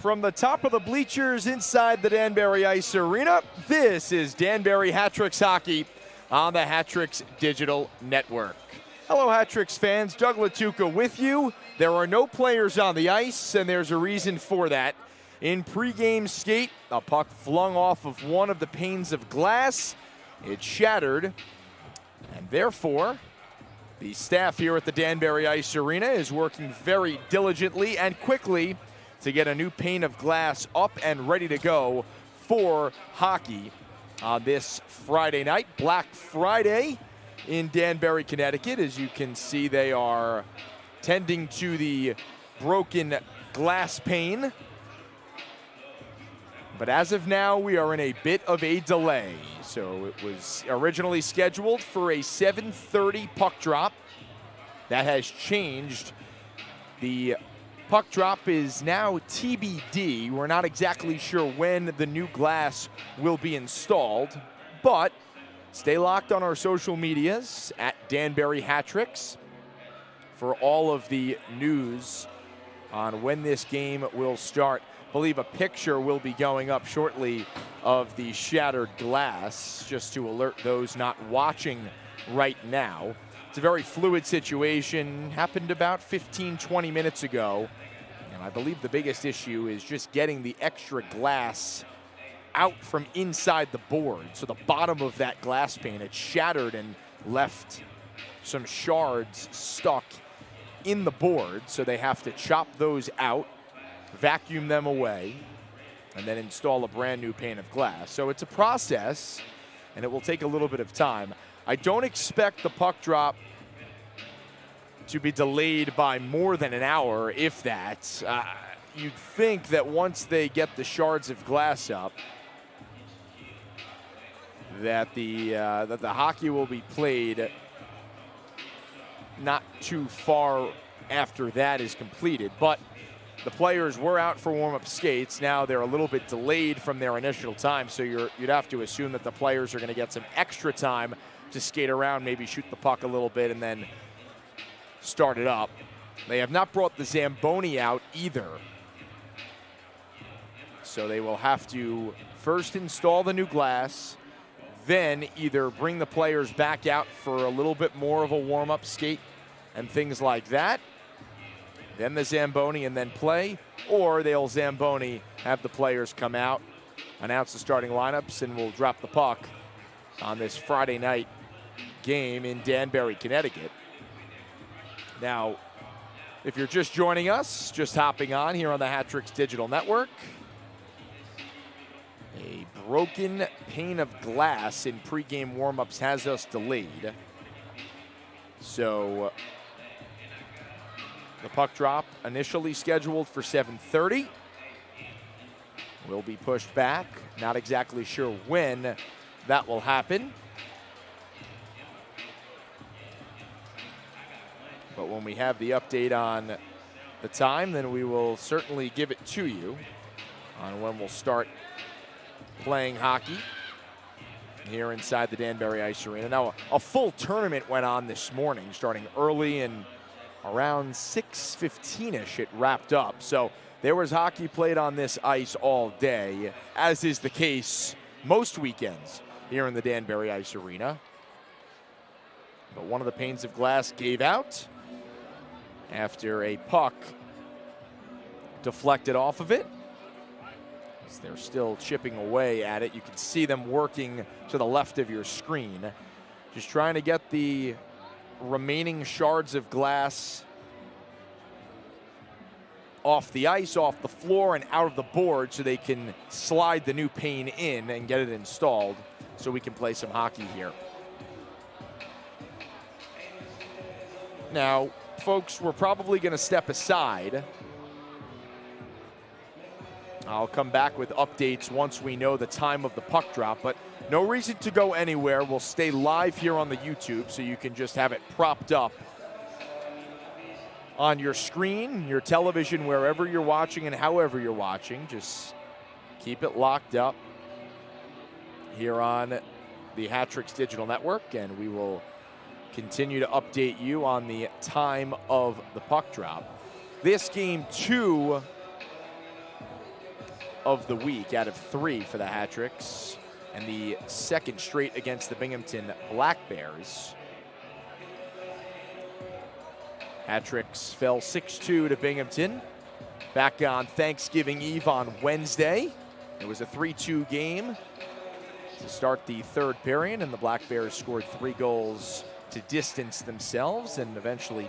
From the top of the bleachers inside the Danbury Ice Arena, this is Danbury Hat-Tricks Hockey on the Hat-Tricks Digital Network. Hello, Hat-Tricks fans. Doug Latuca with you. There are no players on the ice, and there's a reason for that. In pregame skate, a puck flung off of one of the panes of glass. It shattered, and therefore, the staff here at the Danbury Ice Arena is working very diligently and quickly to get a new pane of glass up and ready to go for hockey on this Friday night, Black Friday in Danbury, Connecticut. As you can see, they are tending to the broken glass pane. But as of now, we are in a bit of a delay. So it was originally scheduled for a 7:30 puck drop. That has changed. The puck drop is now TBD. We're not exactly sure when the new glass will be installed, but stay locked on our social medias at Danbury Hat-Tricks for all of the news on when this game will start. I believe a picture will be going up shortly of the shattered glass, just to alert those not watching right now. It's a very fluid situation, happened about 15-20 minutes ago, and I believe the biggest issue is just getting the extra glass out from inside the board. So the bottom of that glass pane, it shattered and left some shards stuck in the board, so they have to chop those out, vacuum them away, and then install a brand new pane of glass. So it's a process, and it will take a little bit of time. I don't expect the puck drop to be delayed by more than an hour, if that. You'd think that once they get the shards of glass up, that the hockey will be played not too far after that is completed. But the players were out for warm-up skates. Now they're a little bit delayed from their initial time, so you'd have to assume that the players are going to get some extra time to skate around, maybe shoot the puck a little bit, and then start it up. They have not brought the Zamboni out either, so they will have to first install the new glass, then either bring the players back out for a little bit more of a warm-up skate and things like that, then the Zamboni and then play, or they'll Zamboni, have the players come out, announce the starting lineups, and we'll drop the puck on this Friday night game in Danbury, Connecticut. Now, if you're just joining us, just hopping on here on the Hat-Tricks Digital Network, a broken pane of glass in pregame warmups has us delayed. So the puck drop initially scheduled for 7:30 will be pushed back. Not exactly sure when that will happen. But when we have the update on the time, then we will certainly give it to you on when we'll start playing hockey here inside the Danbury Ice Arena. Now, a full tournament went on this morning, starting early and around 6:15-ish it wrapped up. So there was hockey played on this ice all day, as is the case most weekends here in the Danbury Ice Arena. But one of the panes of glass gave out after a puck deflected off of it. As they're still chipping away at it. You can see them working to the left of your screen, just trying to get the remaining shards of glass off the ice, off the floor, and out of the board so they can slide the new pane in and get it installed so we can play some hockey here. Now, folks, we're probably going to step aside. I'll come back with updates once we know the time of the puck drop, but no reason to go anywhere. We'll stay live here on the YouTube, so you can just have it propped up on your screen, your television, wherever you're watching and however you're watching. Just keep it locked up here on the Hat-Tricks Digital Network, and we will continue to update you on the time of the puck drop. This game, too, of the week out of 3 for the Hat-Tricks, and the second straight against the Binghamton Black Bears. Hat-Tricks fell 6-2 to Binghamton back on Thanksgiving Eve on Wednesday. It was a 3-2 game to start the third period, and the Black Bears scored 3 goals to distance themselves and eventually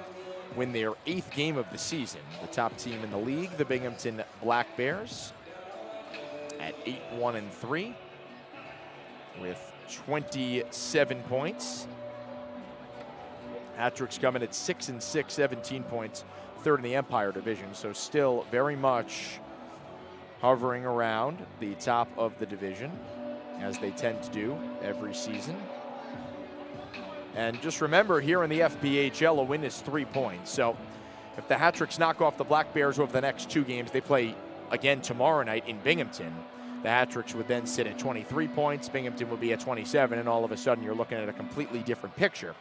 win their 8th game of the season. The top team in the league, the Binghamton Black Bears, at 8-1-3 with 27 points. Hat-Tricks coming at 6-6, 17 points, third in the Empire Division, so still very much hovering around the top of the division, as they tend to do every season. And just remember, here in the FPHL, a win is 3 points. So if the Hat-Tricks knock off the Black Bears over the next 2 games, they play again tomorrow night in Binghamton. The Hat-Tricks would then sit at 23 points. Binghamton would be at 27, and all of a sudden you're looking at a completely different picture.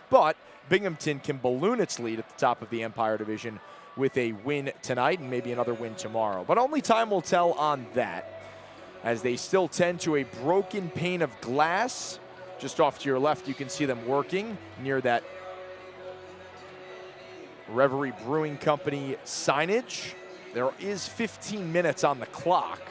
But Binghamton can balloon its lead at the top of the Empire Division with a win tonight and maybe another win tomorrow. But only time will tell on that, as they still tend to a broken pane of glass. Just off to your left, you can see them working near that Reverie Brewing Company signage. There is 15 minutes on the clock.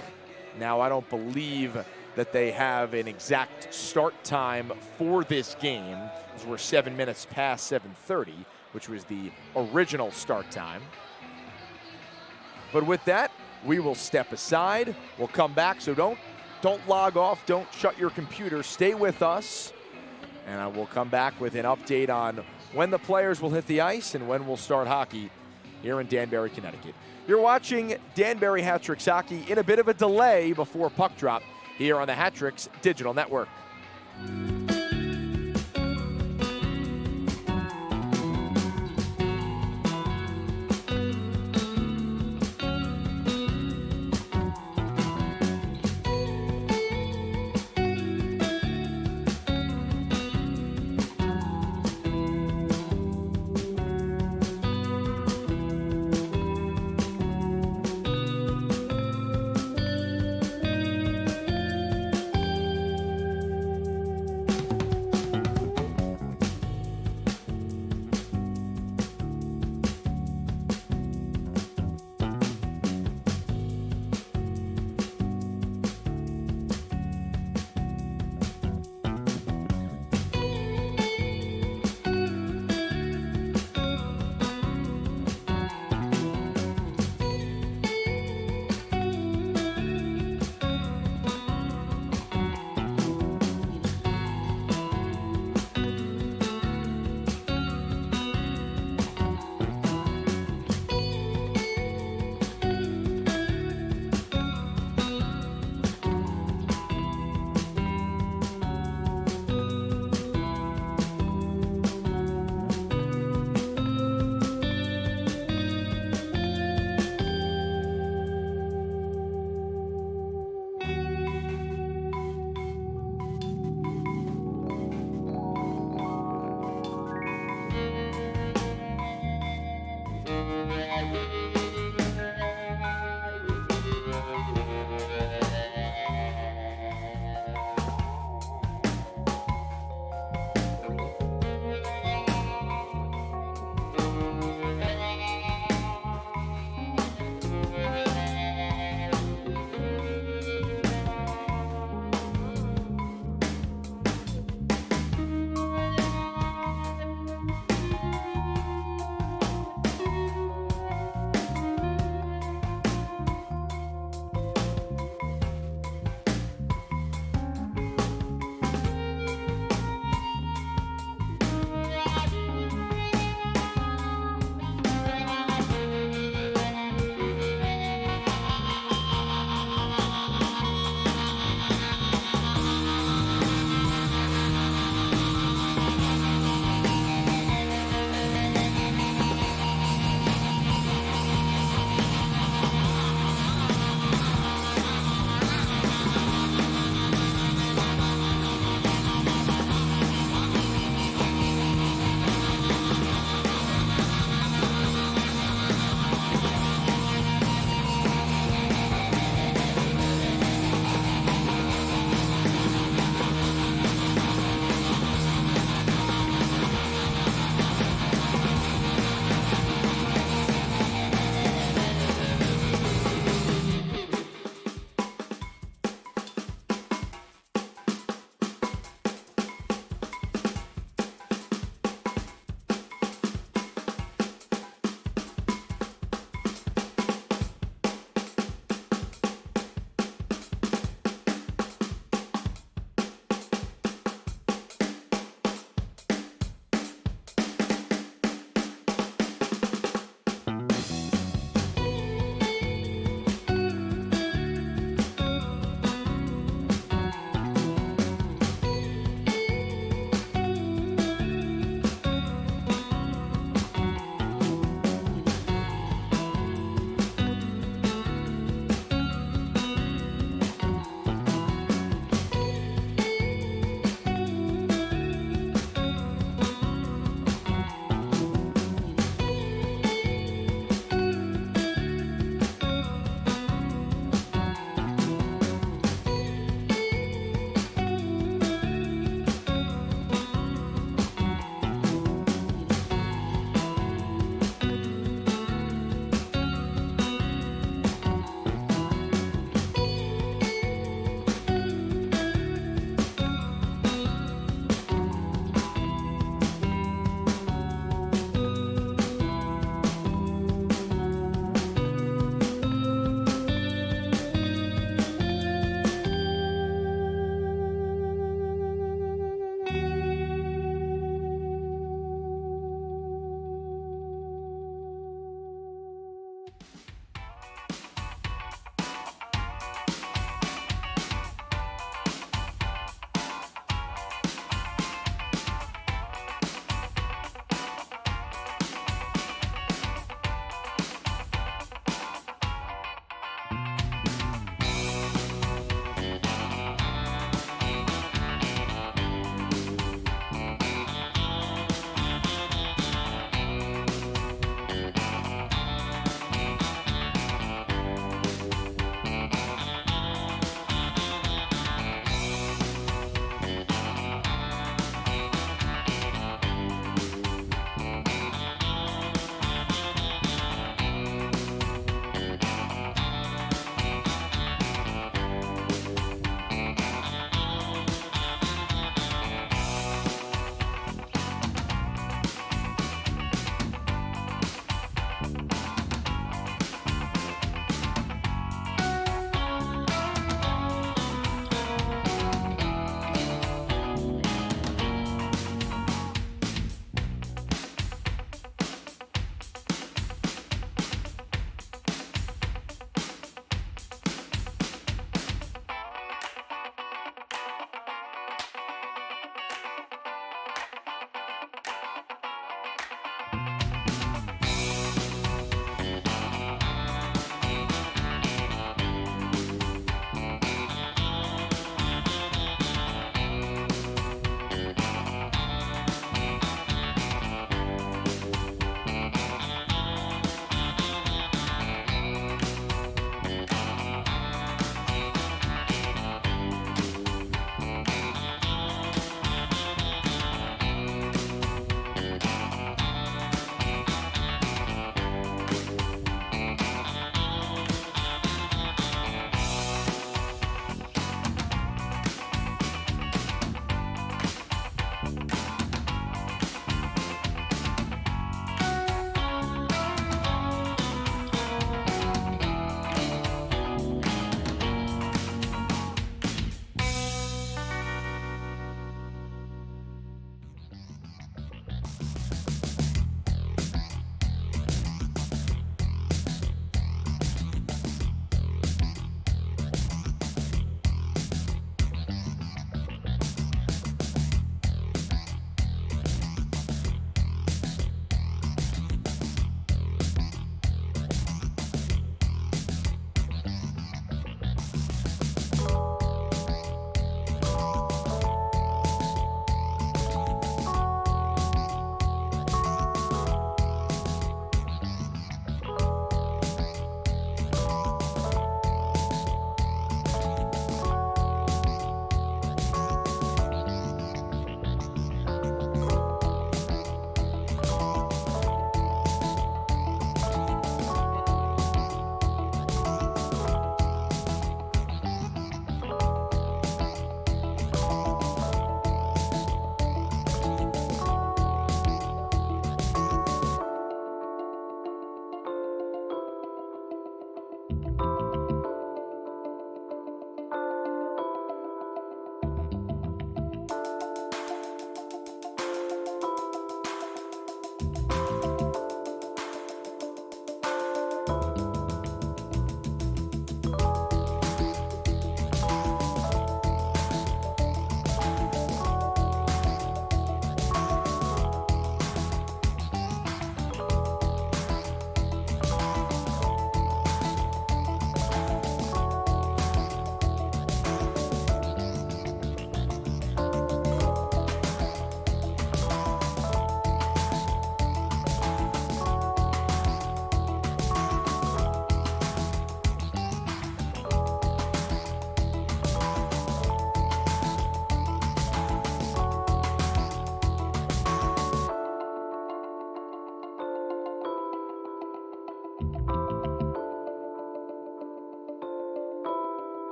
Now, I don't believe that they have an exact start time for this game, as we're 7 minutes past 7:30, which was the original start time. But with that, we will step aside. We'll come back, so don't log off. Don't shut your computer. Stay with us, and I will come back with an update on when the players will hit the ice and when we'll start hockey here in Danbury, Connecticut. You're watching Danbury Hat-Tricks hockey in a bit of a delay before puck drop here on the Hat-Tricks Digital Network.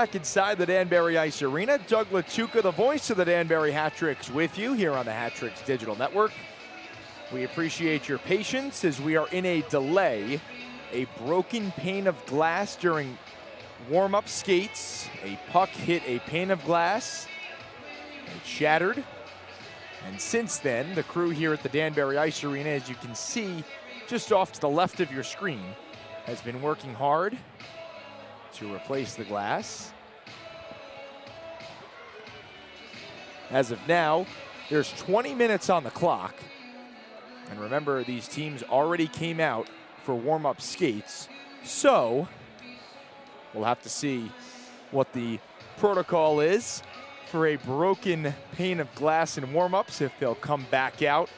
Back inside the Danbury Ice Arena, Doug Latuca, the voice of the Danbury Hat-Tricks, with you here on the Hat-Tricks Digital Network. We appreciate your patience as we are in a delay. A broken pane of glass during warm-up skates. A puck hit a pane of glass. It shattered. And since then, the crew here at the Danbury Ice Arena, as you can see just off to the left of your screen, has been working hard to replace the glass. As of now, there's 20 minutes on the clock. And remember, these teams already came out for warm-up skates. So we'll have to see what the protocol is for a broken pane of glass in warm-ups, if they'll come back out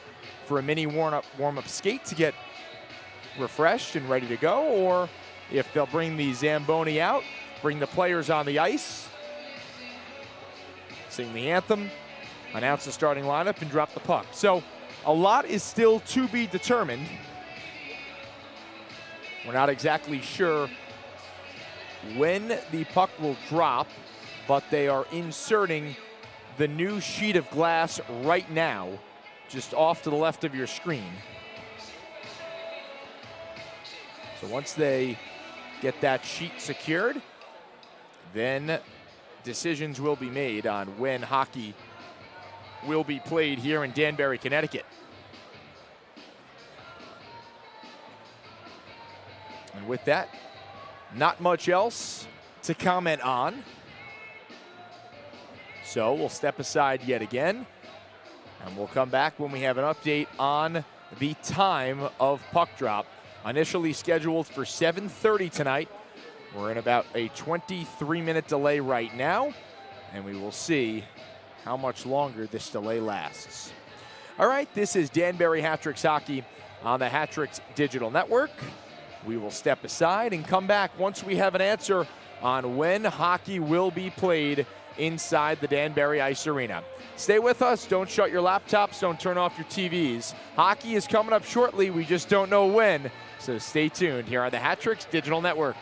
for a mini warm-up skate to get refreshed and ready to go, or if they'll bring the Zamboni out, bring the players on the ice, sing the anthem, announce the starting lineup, and drop the puck. So a lot is still to be determined. We're not exactly sure when the puck will drop, but they are inserting the new sheet of glass right now, just off to the left of your screen. So once they get that sheet secured, then decisions will be made on when hockey will be played here in Danbury, Connecticut. And with that, not much else to comment on. So we'll step aside yet again, and we'll come back when we have an update on the time of puck drop. Initially scheduled for 7:30 tonight. We're in about a 23-minute delay right now, and we will see how much longer this delay lasts. All right, this is Danbury Hat-Tricks Hockey on the Hat-Tricks Digital Network. We will step aside and come back once we have an answer on when hockey will be played inside the Danbury Ice Arena. Stay with us. Don't shut your laptops. Don't turn off your TVs. Hockey is coming up shortly. We just don't know when. So stay tuned here on the Hat-Tricks Digital Network.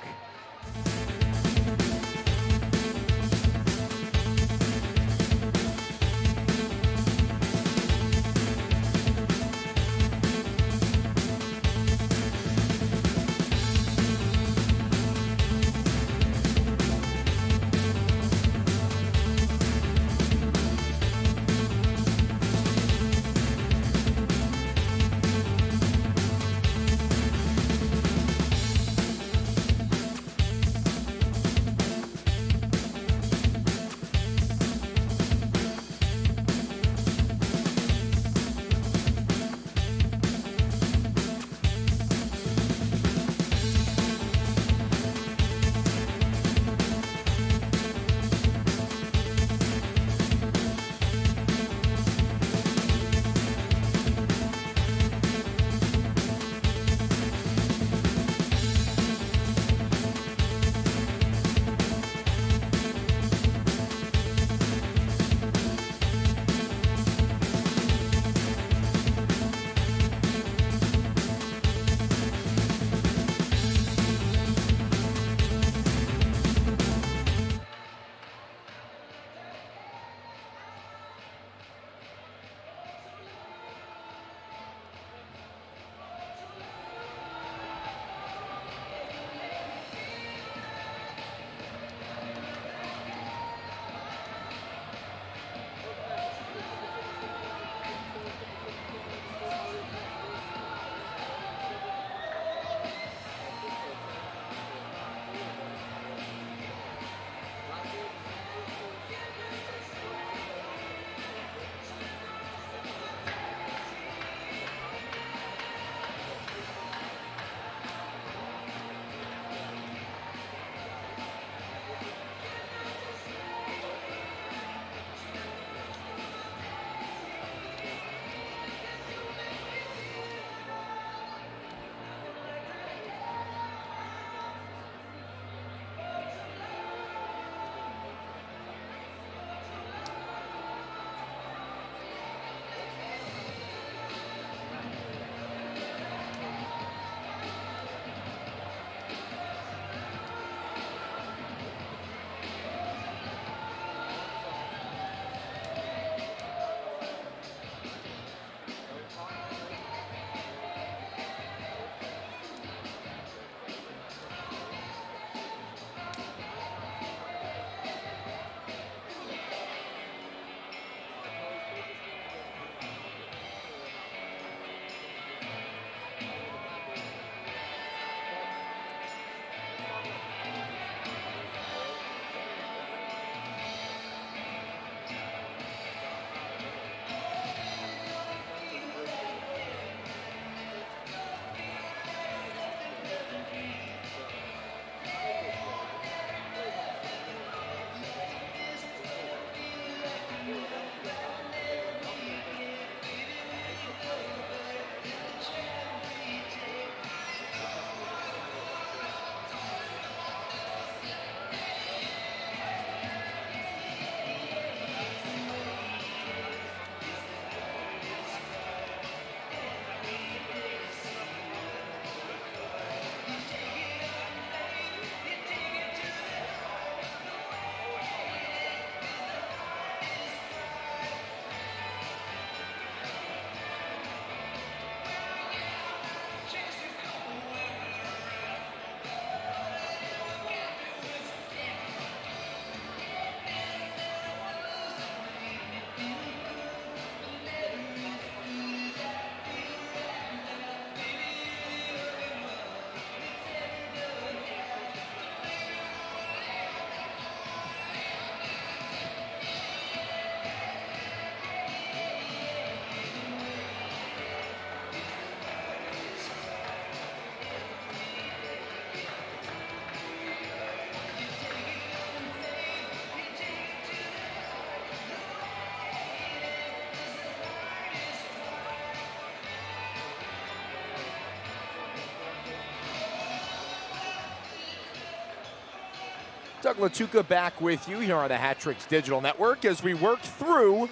Doug Latuca back with you here on the Hat Tricks Digital Network as we work through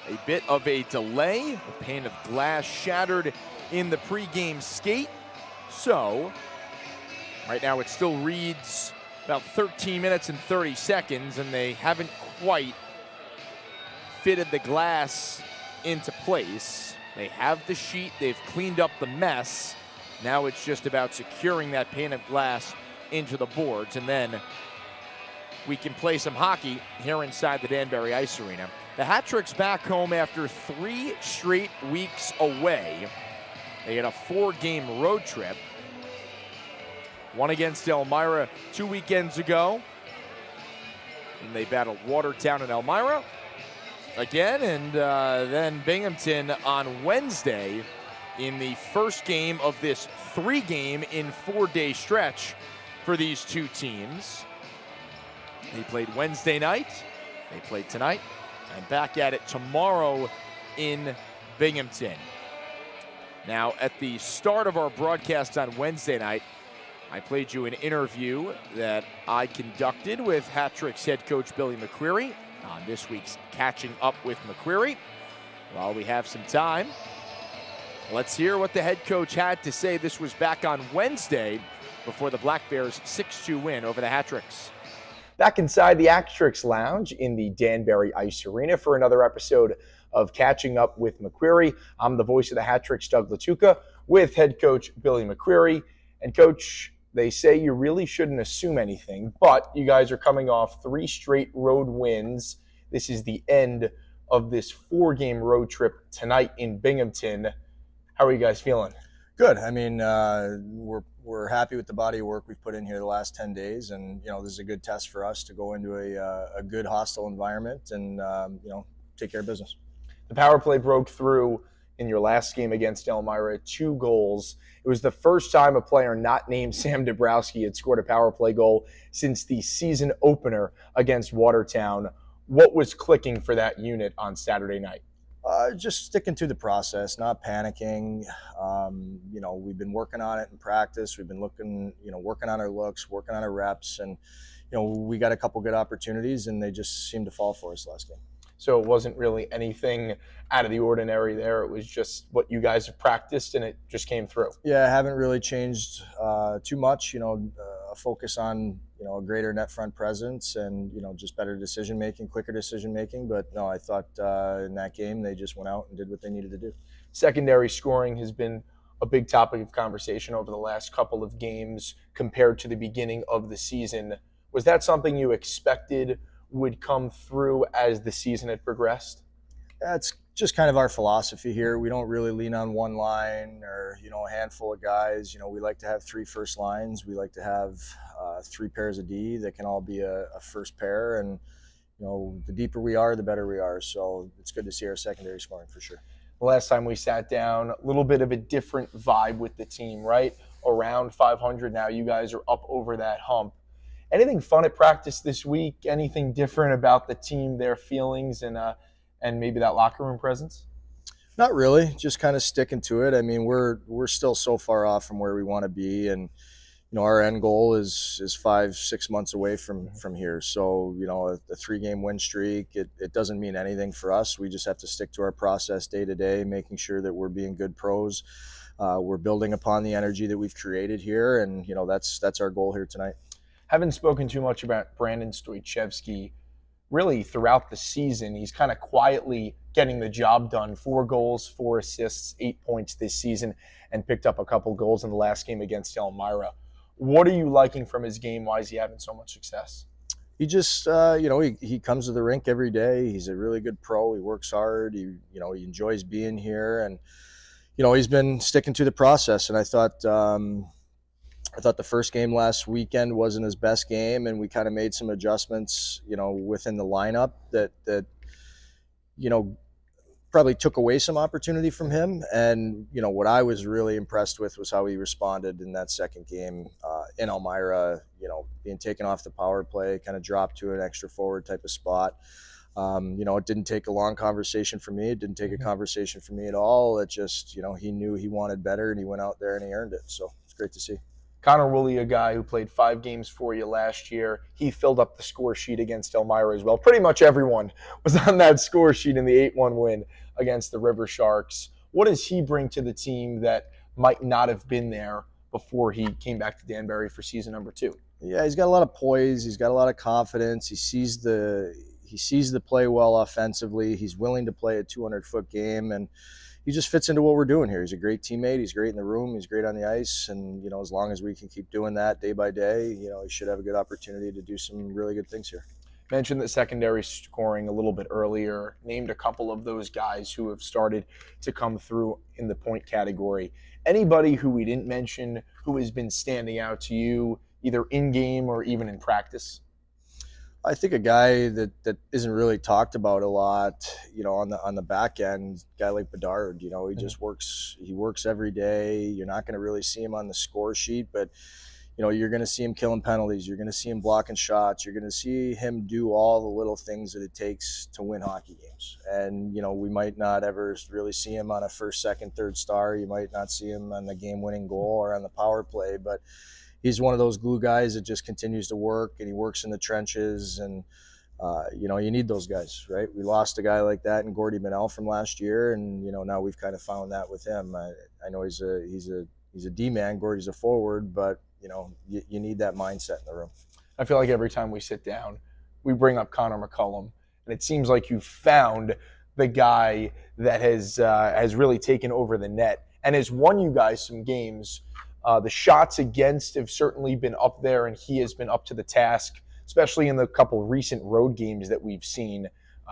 a bit of a delay. A pane of glass shattered in the pregame skate. So, right now it still reads about 13 minutes and 30 seconds, and they haven't quite fitted the glass into place. They have the sheet, they've cleaned up the mess. Now it's just about securing that pane of glass into the boards, and then we can play some hockey here inside the Danbury Ice Arena. The Hat Tricks back home after 3 straight weeks away. They had a 4-game road trip. One against Elmira 2 weekends ago. And they battled Watertown and Elmira again, and then Binghamton on Wednesday in the first game of this 3-game in 4-day stretch for these two teams. They played Wednesday night, they played tonight, and back at it tomorrow in Binghamton. Now, at the start of our broadcast on Wednesday night, I played you an interview that I conducted with Hat Tricks head coach Billy McQuarrie on this week's Catching Up with McQuarrie. While we have some time, let's hear what the head coach had to say. This was back on Wednesday before the Black Bears' 6-2 win over the Hat Tricks. Back inside the Hat Tricks Lounge in the Danbury Ice Arena for another episode of Catching Up with McQuarrie. I'm the voice of the Hat Tricks, Doug Latuca, with head coach Billy McQuarrie. And coach, they say you really shouldn't assume anything, but you guys are coming off 3 straight road wins. This is the end of this 4-game road trip tonight in Binghamton. How are you guys feeling? Good. I mean, we're happy with the body of work we've put in here the last 10 days, and this is a good test for us to go into a good hostile environment and take care of business. The power play broke through in your last game against Elmira, 2 goals. It was the first time a player not named Sam Dabrowski had scored a power play goal since the season opener against Watertown. What was clicking for that unit on Saturday night? Just sticking to the process, not panicking. We've been working on it in practice. We've been working on our looks, working on our reps, and we got a couple good opportunities, and they just seemed to fall for us last game. So it wasn't really anything out of the ordinary there. It was just what you guys have practiced, and it just came through. Yeah, I haven't really changed too much. A focus on a greater net front presence and just better decision making, quicker decision making. But no, I thought in that game they just went out and did what they needed to do. Secondary scoring has been a big topic of conversation over the last couple of games compared to the beginning of the season. Was that something you expected would come through as the season had progressed? That's just kind of our philosophy here. We don't really lean on one line or a handful of guys. We like to have 3 first lines. We like to have 3 pairs of D that can all be a first pair, and the deeper we are, the better we are. So it's good to see our secondary scoring for sure. The last time we sat down, a little bit of a different vibe with the team, right? Around 500 now, you guys are up over that hump. Anything fun at practice this week? Anything different about the team, their feelings, and maybe that locker room presence? Not really. Just kind of sticking to it. I mean, we're still so far off from where we want to be, and our end goal is 5-6 months away from here. So a 3-game win streak, it doesn't mean anything for us. We just have to stick to our process day to day, making sure that we're being good pros. We're building upon the energy that we've created here, and that's our goal here tonight. Haven't spoken too much about Brandon Stoichevsky really throughout the season. He's kind of quietly getting the job done. 4 goals, 4 assists, 8 points this season, and picked up a couple goals in the last game against Elmira. What are you liking from his game? Why is he having so much success? He just, he comes to the rink every day. He's a really good pro. He works hard. He enjoys being here, and he's been sticking to the process. And I thought the first game last weekend wasn't his best game, and we kind of made some adjustments, within the lineup that probably took away some opportunity from him. And, what I was really impressed with was how he responded in that second game in Elmira, being taken off the power play, kind of dropped to an extra forward type of spot. It didn't take a long conversation for me. It didn't take a conversation for me at all. It just, he knew he wanted better, and he went out there and he earned it. So it's great to see. Connor Woolley, a guy who played 5 games for you last year, he filled up the score sheet against Elmira as well. Pretty much everyone was on that score sheet in the 8-1 win against the River Sharks. What does he bring to the team that might not have been there before he came back to Danbury for season number 2? Yeah, he's got a lot of poise. He's got a lot of confidence. He sees the play well offensively. He's willing to play a 200-foot game, and he just fits into what we're doing here. He's a great teammate. He's great in the room. He's great on the ice. And, as long as we can keep doing that day by day, he should have a good opportunity to do some really good things here. Mentioned the secondary scoring a little bit earlier, named a couple of those guys who have started to come through in the point category. Anybody who we didn't mention who has been standing out to you, either in-game or even in practice? I think a guy that isn't really talked about a lot, on the back end, a guy like Bedard, he just works every day. You're not going to really see him on the score sheet, but you're going to see him killing penalties. You're going to see him blocking shots. You're going to see him do all the little things that it takes to win hockey games. And, we might not ever really see him on a first, second, third star. You might not see him on the game-winning goal or on the power play, but he's one of those glue guys that just continues to work, and he works in the trenches. And, you need those guys, right? We lost a guy like that in Gordy Manel from last year, and, now we've kind of found that with him. I know he's a D-man, Gordy's a forward, but, you need that mindset in the room. I feel like every time we sit down, we bring up Connor McCullum, and it seems like you found the guy that has really taken over the net and has won you guys some games. The shots against have certainly been up there, and he has been up to the task, especially in the couple recent road games that we've seen.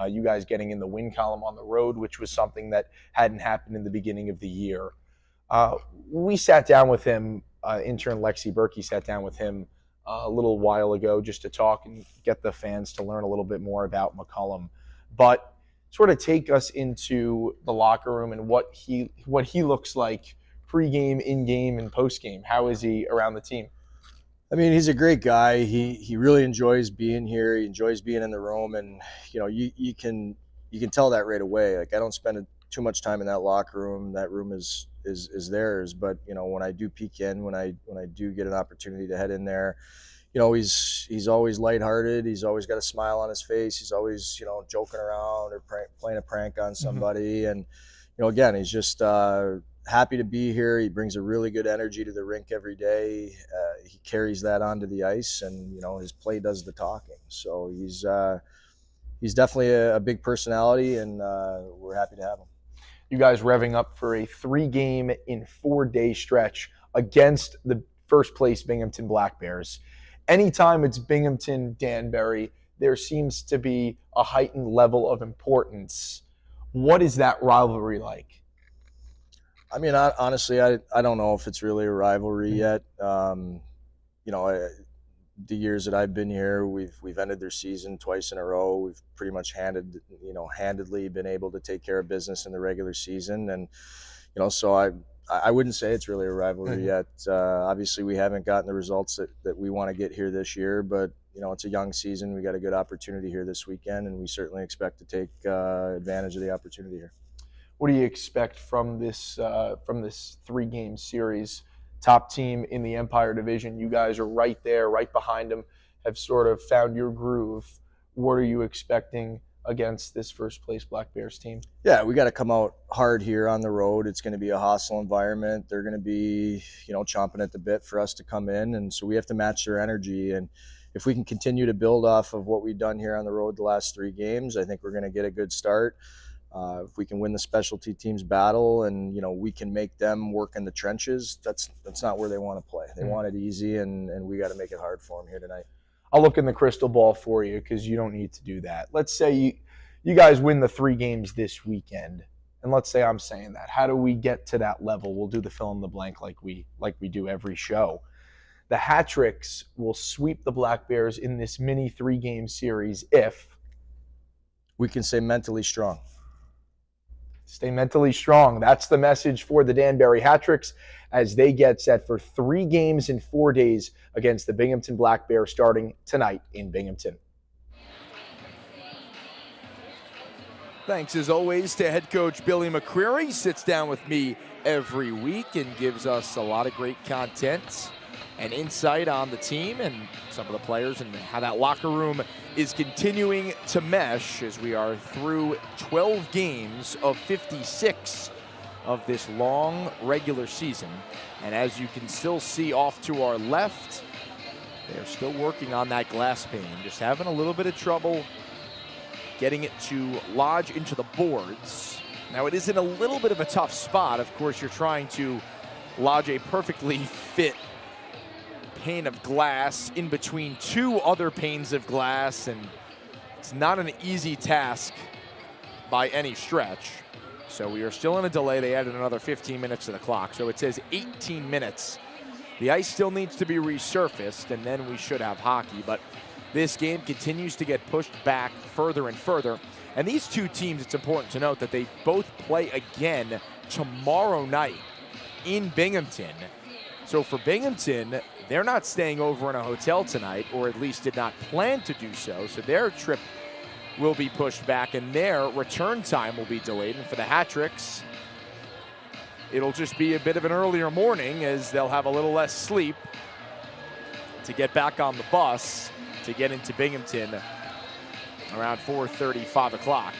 You guys getting in the win column on the road, which was something that hadn't happened in the beginning of the year. We sat down with him, intern Lexi Berkey sat down with him a little while ago just to talk and get the fans to learn a little bit more about McCullum. But sort of take us into the locker room and what he looks like pre-game, in-game, and post-game. How is he around the team? I mean, he's a great guy. He really enjoys being here. He enjoys being in the room, and you can tell that right away. Like, I don't spend too much time in that locker room. That room is theirs. But when I do peek in, when I do get an opportunity to head in there, he's always lighthearted. He's always got a smile on his face. He's always joking around or playing a prank on somebody. Mm-hmm. And again, he's just happy to be here. He brings a really good energy to the rink every day. He carries that onto the ice, and his play does the talking. So he's definitely a big personality, and we're happy to have him. You guys revving up for a 3-game in 4-day stretch against the first place Binghamton Black Bears. Anytime it's Binghamton, Danbury, there seems to be a heightened level of importance. What is that rivalry like? I mean, honestly, I don't know if it's really a rivalry yet. The years that I've been here, we've ended their season twice in a row. We've pretty much handedly been able to take care of business in the regular season, and so I wouldn't say it's really a rivalry yet. Obviously, we haven't gotten the results that we want to get here this year, but it's a young season. We got a good opportunity here this weekend, and we certainly expect to take advantage of the opportunity here. What do you expect from this 3-game series? Top team in the Empire Division. You guys are right there, right behind them, have sort of found your groove. What are you expecting against this first place Black Bears team? Yeah, we got to come out hard here on the road. It's going to be a hostile environment. They're going to be, chomping at the bit for us to come in, and so we have to match their energy. And if we can continue to build off of what we've done here on the road the last 3 games, I think we're going to get a good start. If we can win the specialty teams battle, and we can make them work in the trenches, that's not where they want to play. They want it easy, and we got to make it hard for them here tonight. I'll look in the crystal ball for you because you don't need to do that. Let's say you guys win the 3 games this weekend, and let's say I'm saying that. How do we get to that level? We'll do the fill in the blank like we do every show. The Hat-Tricks will sweep the Black Bears in this mini 3-game series if we can stay mentally strong. Stay mentally strong. That's the message for the Danbury Hat-Tricks as they get set for 3 games in 4 days against the Binghamton Black Bears starting tonight in Binghamton. Thanks as always to head coach Billy McCreary. Sits down with me every week and gives us a lot of great content and insight on the team and some of the players and how that locker room is continuing to mesh as we are through 12 games of 56 of this long regular season. And as you can still see off to our left, they're still working on that glass pane, just having a little bit of trouble getting it to lodge into the boards. Now, it is in a little bit of a tough spot. Of course, you're trying to lodge a perfectly fit pane of glass in between two other panes of glass, and it's not an easy task by any stretch. So we are still in a delay. They added another 15 minutes to the clock, so it says 18 minutes. The ice still needs to be resurfaced, and then we should have hockey, but this game continues to get pushed back further and further. And these two teams, it's important to note that they both play again tomorrow night in Binghamton. So for Binghamton, they're not staying over in a hotel tonight, or at least did not plan to do so. So their trip will be pushed back and their return time will be delayed. And for the Hat-Tricks, it'll just be a bit of an earlier morning as they'll have a little less sleep to get back on the bus to get into Binghamton around 4:30, 5 o'clock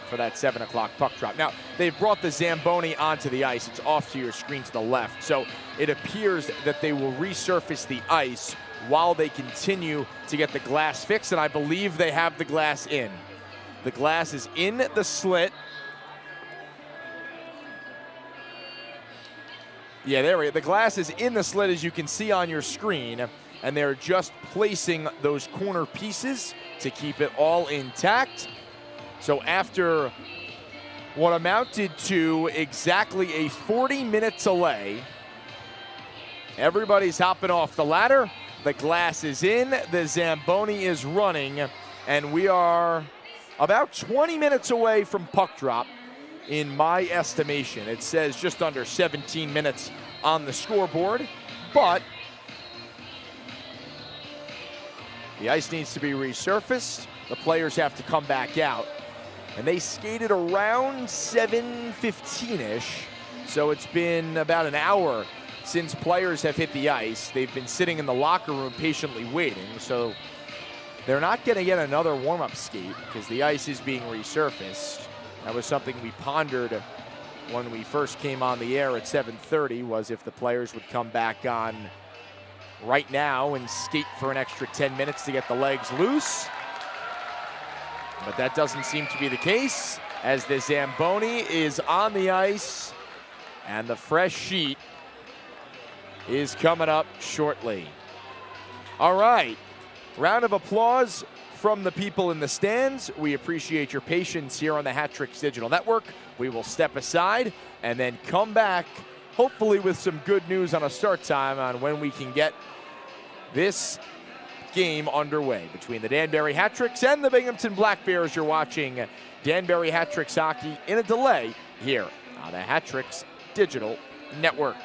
for that 7 o'clock puck drop. Now, they've brought the Zamboni onto the ice. It's off to your screen to the left. So it appears that they will resurface the ice while they continue to get the glass fixed, and I believe they have the glass in. The glass is in the slit. Yeah, there we go. The glass is in the slit, as you can see on your screen, and they're just placing those corner pieces to keep it all intact. So after what amounted to exactly a 40-minute delay, everybody's hopping off the ladder. The glass is in, the Zamboni is running, and we are about 20 minutes away from puck drop in my estimation. It says just under 17 minutes on the scoreboard, but the ice needs to be resurfaced. The players have to come back out. And they skated around 7:15-ish, so it's been about an hour since players have hit the ice. They've been sitting in the locker room patiently waiting, so they're not going to get another warm-up skate because the ice is being resurfaced. That was something we pondered when we first came on the air at 7:30, was if the players would come back on right now and skate for an extra 10 minutes to get the legs loose. But that doesn't seem to be the case, as the Zamboni is on the ice and the fresh sheet is coming up shortly. All right, round of applause from the people in the stands. We appreciate your patience here on the Hat-Tricks Digital Network. We will step aside and then come back, hopefully with some good news on a start time on when we can get this game underway between the Danbury Hat-Tricks and the Binghamton Black Bears. You're watching Danbury Hat-Tricks hockey in a delay here on the Hat-Tricks Digital Network.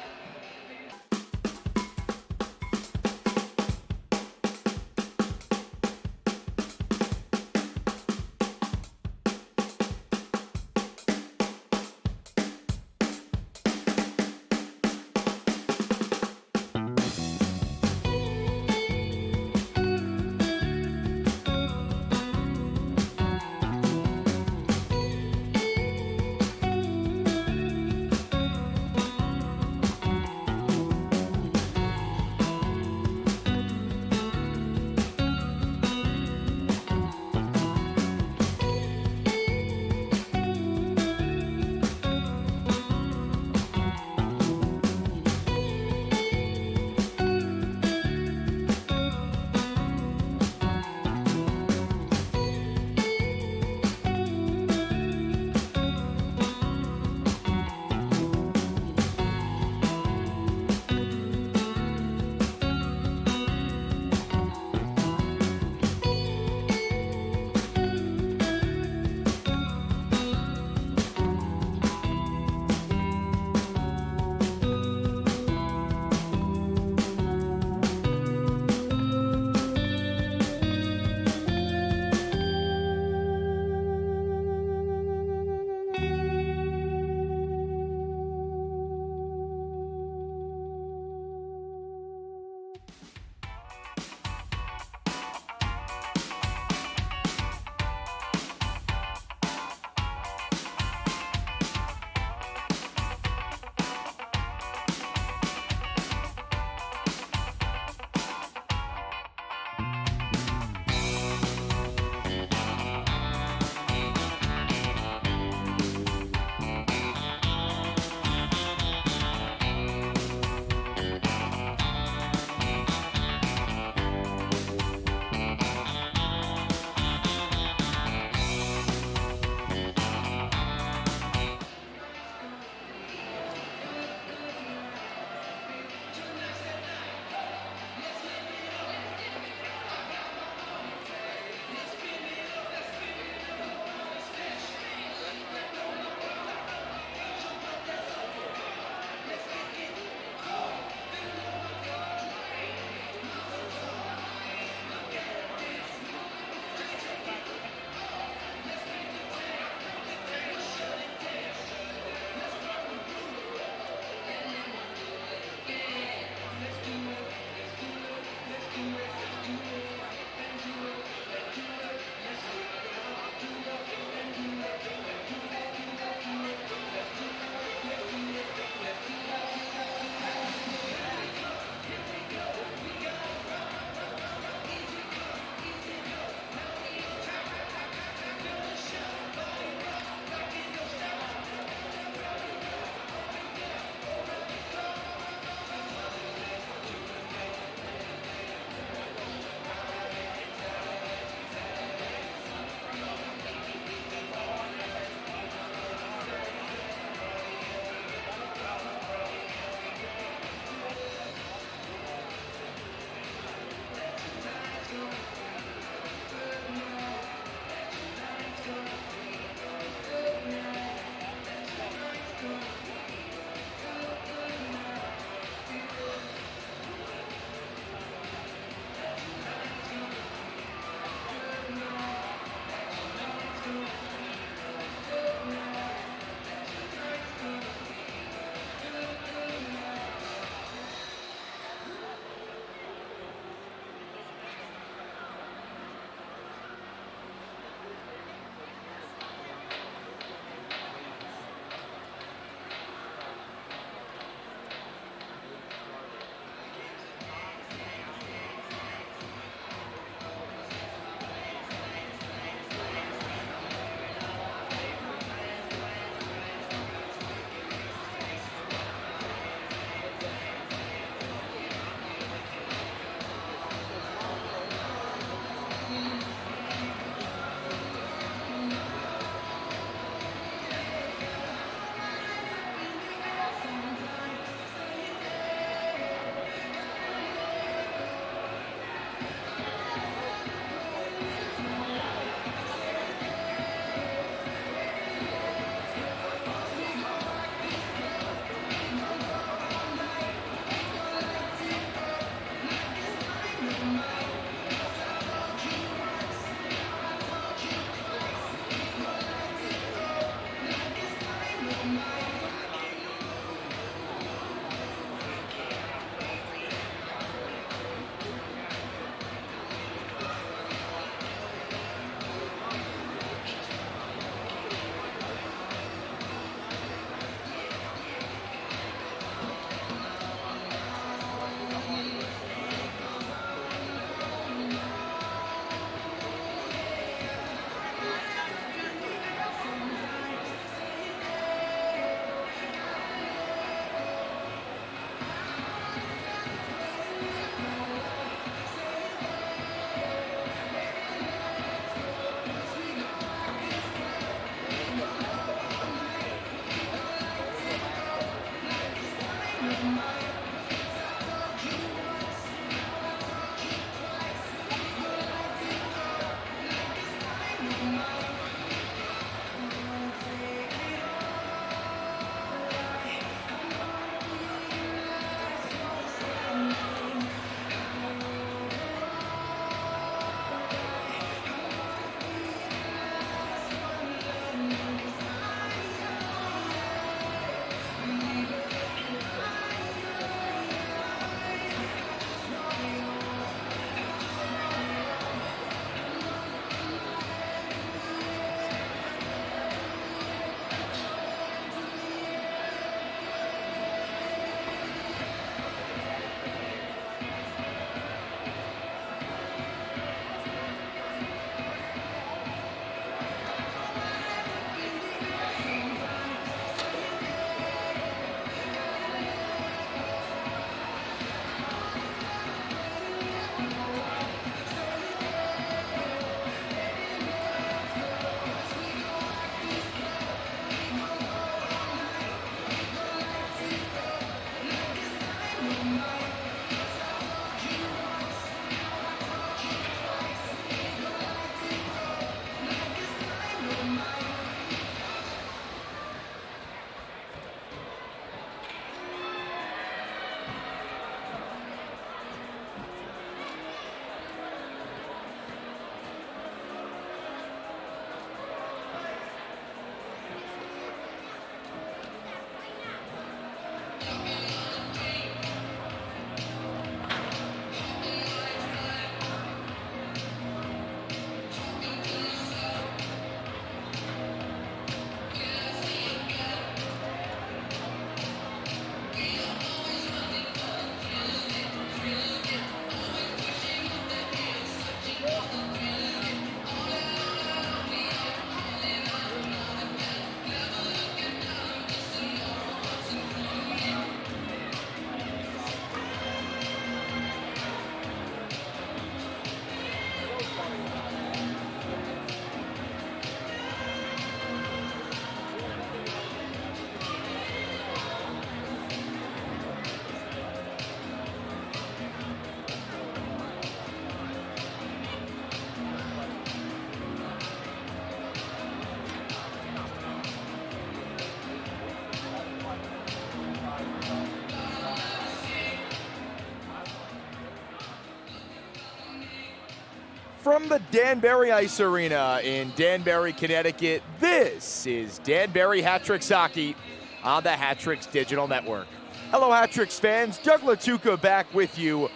From the Danbury Ice Arena in Danbury, Connecticut, this is Danbury Hat-Tricks Hockey on the Hat-Tricks Digital Network. Hello, Hat-Tricks fans. Doug Latuca back with you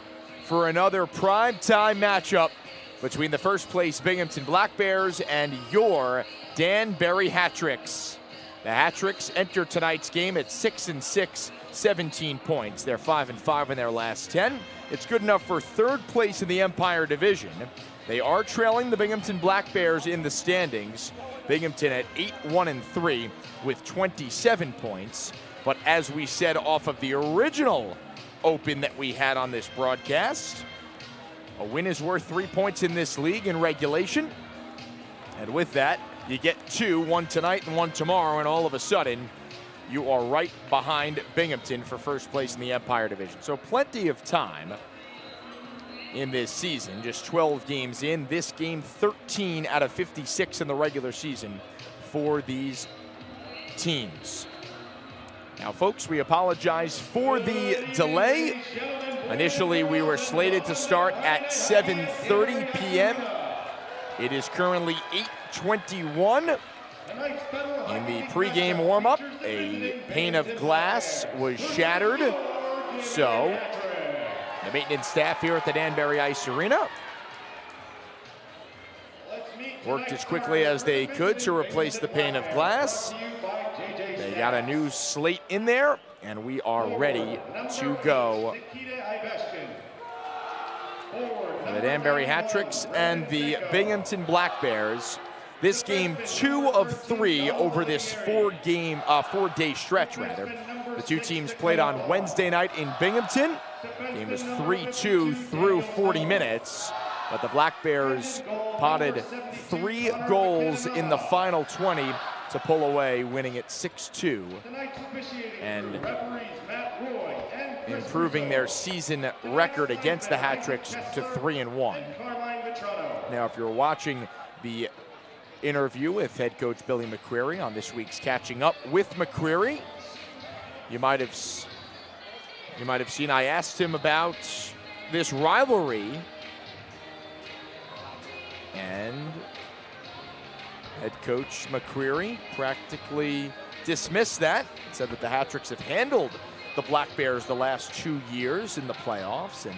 for another primetime matchup between the first-place Binghamton Black Bears and your Danbury Hat-Tricks. The Hat-Tricks enter tonight's game at 6-6, 17 points. They're 5-5 in their last 10. It's good enough for third place in the Empire Division. They are trailing the Binghamton Black Bears in the standings. Binghamton at 8-1-3 with 27 points. But as we said off of the original open that we had on this broadcast, a win is worth 3 points in this league in regulation. And with that, you get two, one tonight and one tomorrow, and all of a sudden, you are right behind Binghamton for first place in the Empire Division. So plenty of time in this season, just 12 games in. This game, 13 out of 56 in the regular season for these teams. Now, folks, we apologize for the delay. Initially, we were slated to start at 7:30 p.m. It is currently 8:21. In the pregame warm-up, a pane of glass was shattered. So, the maintenance staff here at the Danbury Ice Arena worked as quickly as they could to replace the pane of glass. They got a new slate in there, and we are ready to go for the Danbury Hat-Tricks and the Binghamton Black Bears. This game, 2 of 3 over this 4-day stretch, rather. The two teams played on Wednesday night in Binghamton. The game was 3-2 through 40 minutes, but the Black Bears potted 3 goals in the final 20 to pull away, winning it 6-2 and improving their season record against the Hat-Tricks to 3-1. Now, if you're watching the interview with head coach Billy McQuarrie on this week's Catching Up with McQuarrie, you might have seen I asked him about this rivalry, and head coach McQuarrie practically dismissed that, said that the Hat-Tricks have handled the Black Bears the last 2 years in the playoffs and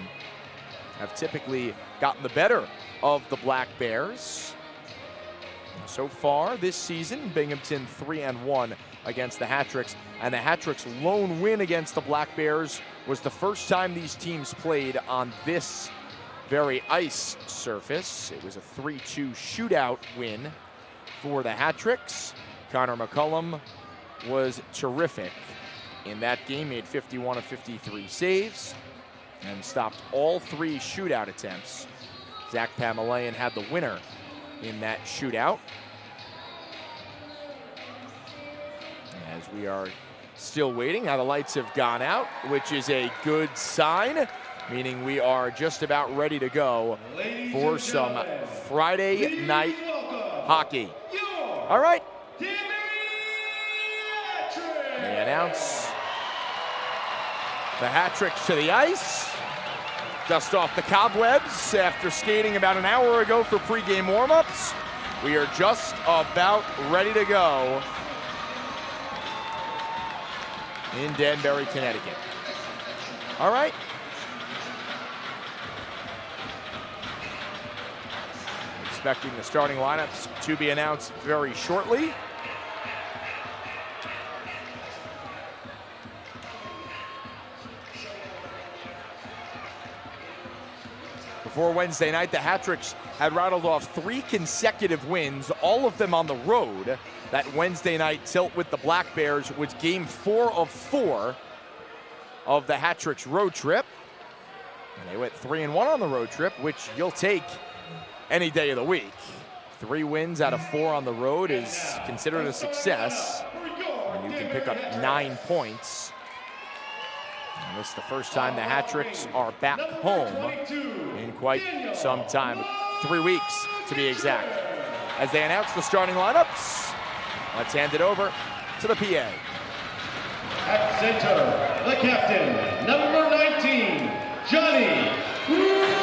have typically gotten the better of the Black Bears. So far this season, Binghamton 3-1 against the Hat-Tricks, and the Hat-Tricks' lone win against the Black Bears was the first time these teams played on this very ice surface. It was a 3-2 shootout win for the Hat-Tricks. Connor McCullum was terrific in that game, made 51 of 53 saves and stopped all 3 shootout attempts. Zach Pamelayan had the winner in that shootout. As we are still waiting, now the lights have gone out, which is a good sign, meaning we are just about ready to go for some Friday night hockey. All right. They announce the Hat-Tricks to the ice. Dust off the cobwebs after skating about an hour ago for pregame warm-ups. We are just about ready to go in Danbury, Connecticut. All right. Expecting the starting lineups to be announced very shortly. Before Wednesday night, the Hat-Tricks had rattled off 3 consecutive wins, all of them on the road. That Wednesday night tilt with the Black Bears was game 4 of 4 of the Hat-Tricks road trip. And they went 3-1 on the road trip, which you'll take any day of the week. 3 wins out of 4 on the road is considered a success, and you can pick up 9 points. And this is the first time the Hat-Tricks are back home in quite some time, 3 weeks to be exact. As they announce the starting lineups, let's hand it over to the PA. At center, the captain, number 19, Johnny Ruiz.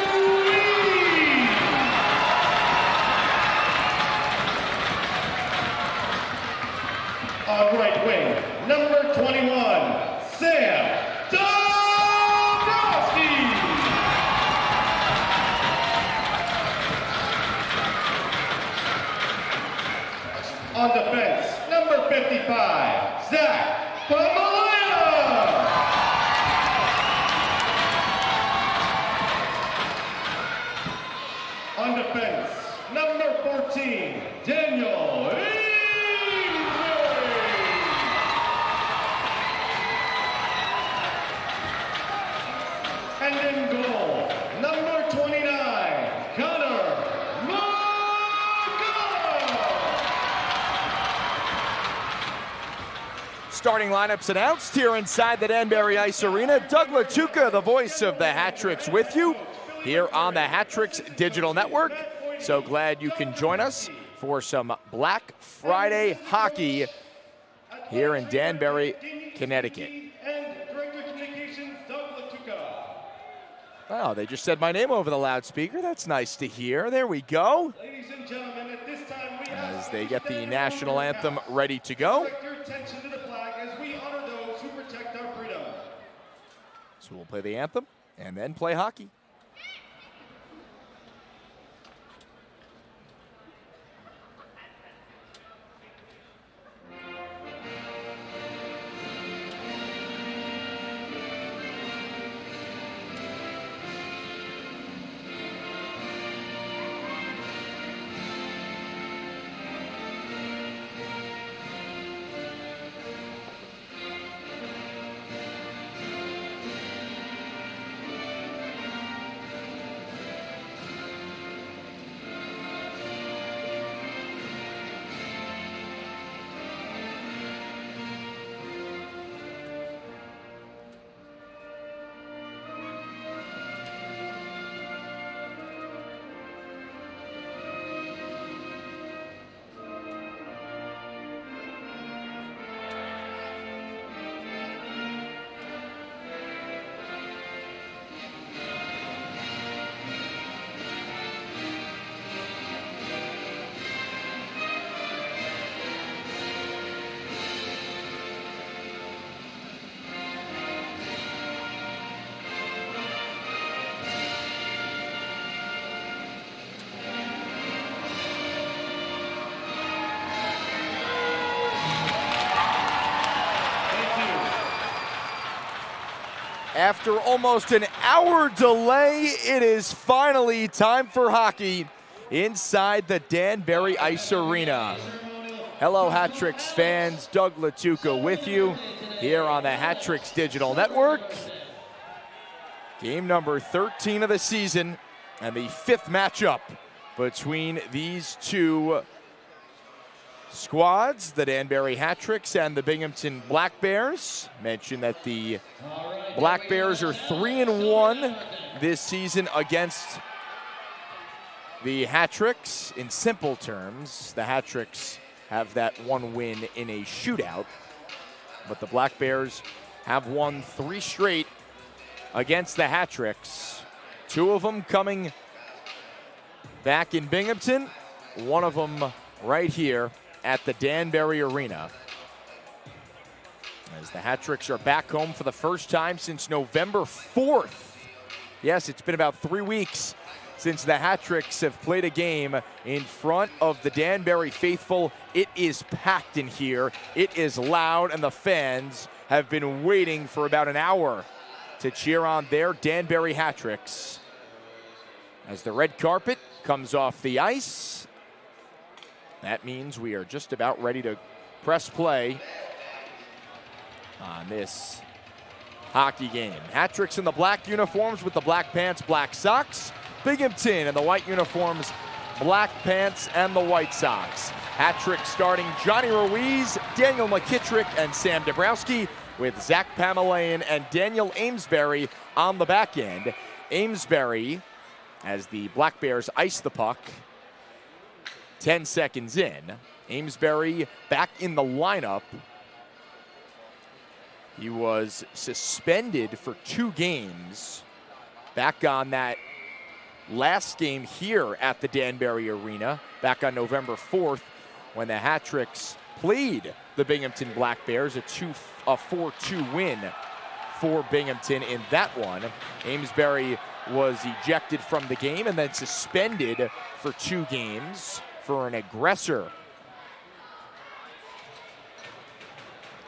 Zach Bamalaya. On defense, number 14, Daniel Amesbury. And in goal, number 29, Connor McGuire. Starting lineups announced here inside the Danbury Ice Arena. Doug Latuca, the voice of the Hat-Tricks, with you here on the Hat-Tricks Digital Network. So glad you can join us for some Black Friday hockey here in Danbury, Connecticut. And Director of Communications, Doug Latuca. Oh, they just said my name over the loudspeaker. That's nice to hear. There we go. Ladies and gentlemen, at this time we As they get the national anthem ready to go. direct your attention to the flag as we honor those who protect our freedom. So we'll play the anthem and then play hockey. After almost an hour delay, it is finally time for hockey inside the Danbury Ice Arena. Hello, Hat-Tricks fans. Doug Latuca with you here on the Hat-Tricks Digital Network. Game number 13 of the season and the fifth matchup between these two squads, the Danbury Hat-Tricks and the Binghamton Black Bears. Mention that the Black Bears are 3-1 this season against the Hat-Tricks. In simple terms, the Hat-Tricks have that one win in a shootout, but the Black Bears have won 3 straight against the Hat-Tricks. 2 of them coming back in Binghamton, 1 of them right here at the Danbury Arena. As the Hat-Tricks are back home for the first time since November 4th. Yes, it's been about 3 weeks since the Hat-Tricks have played a game in front of the Danbury faithful. It is packed in here. It is loud, and the fans have been waiting for about an hour to cheer on their Danbury Hat-Tricks. As the red carpet comes off the ice, that means we are just about ready to press play on this hockey game. Hat-Tricks in the black uniforms with the black pants, black socks. Binghamton in the white uniforms, black pants and the white socks. Hat-Tricks starting Johnny Ruiz, Daniel McKittrick, and Sam Dabrowski, with Zach Pamelayan and Daniel Amesbury on the back end. Amesbury, as the Black Bears ice the puck, 10 seconds in. Amesbury back in the lineup. He was suspended for 2 games back on that last game here at the Danbury Arena, back on November 4th, when the Hat-Tricks played the Binghamton Black Bears, a 4-2 win for Binghamton in that one. Amesbury was ejected from the game and then suspended for 2 games for an aggressor.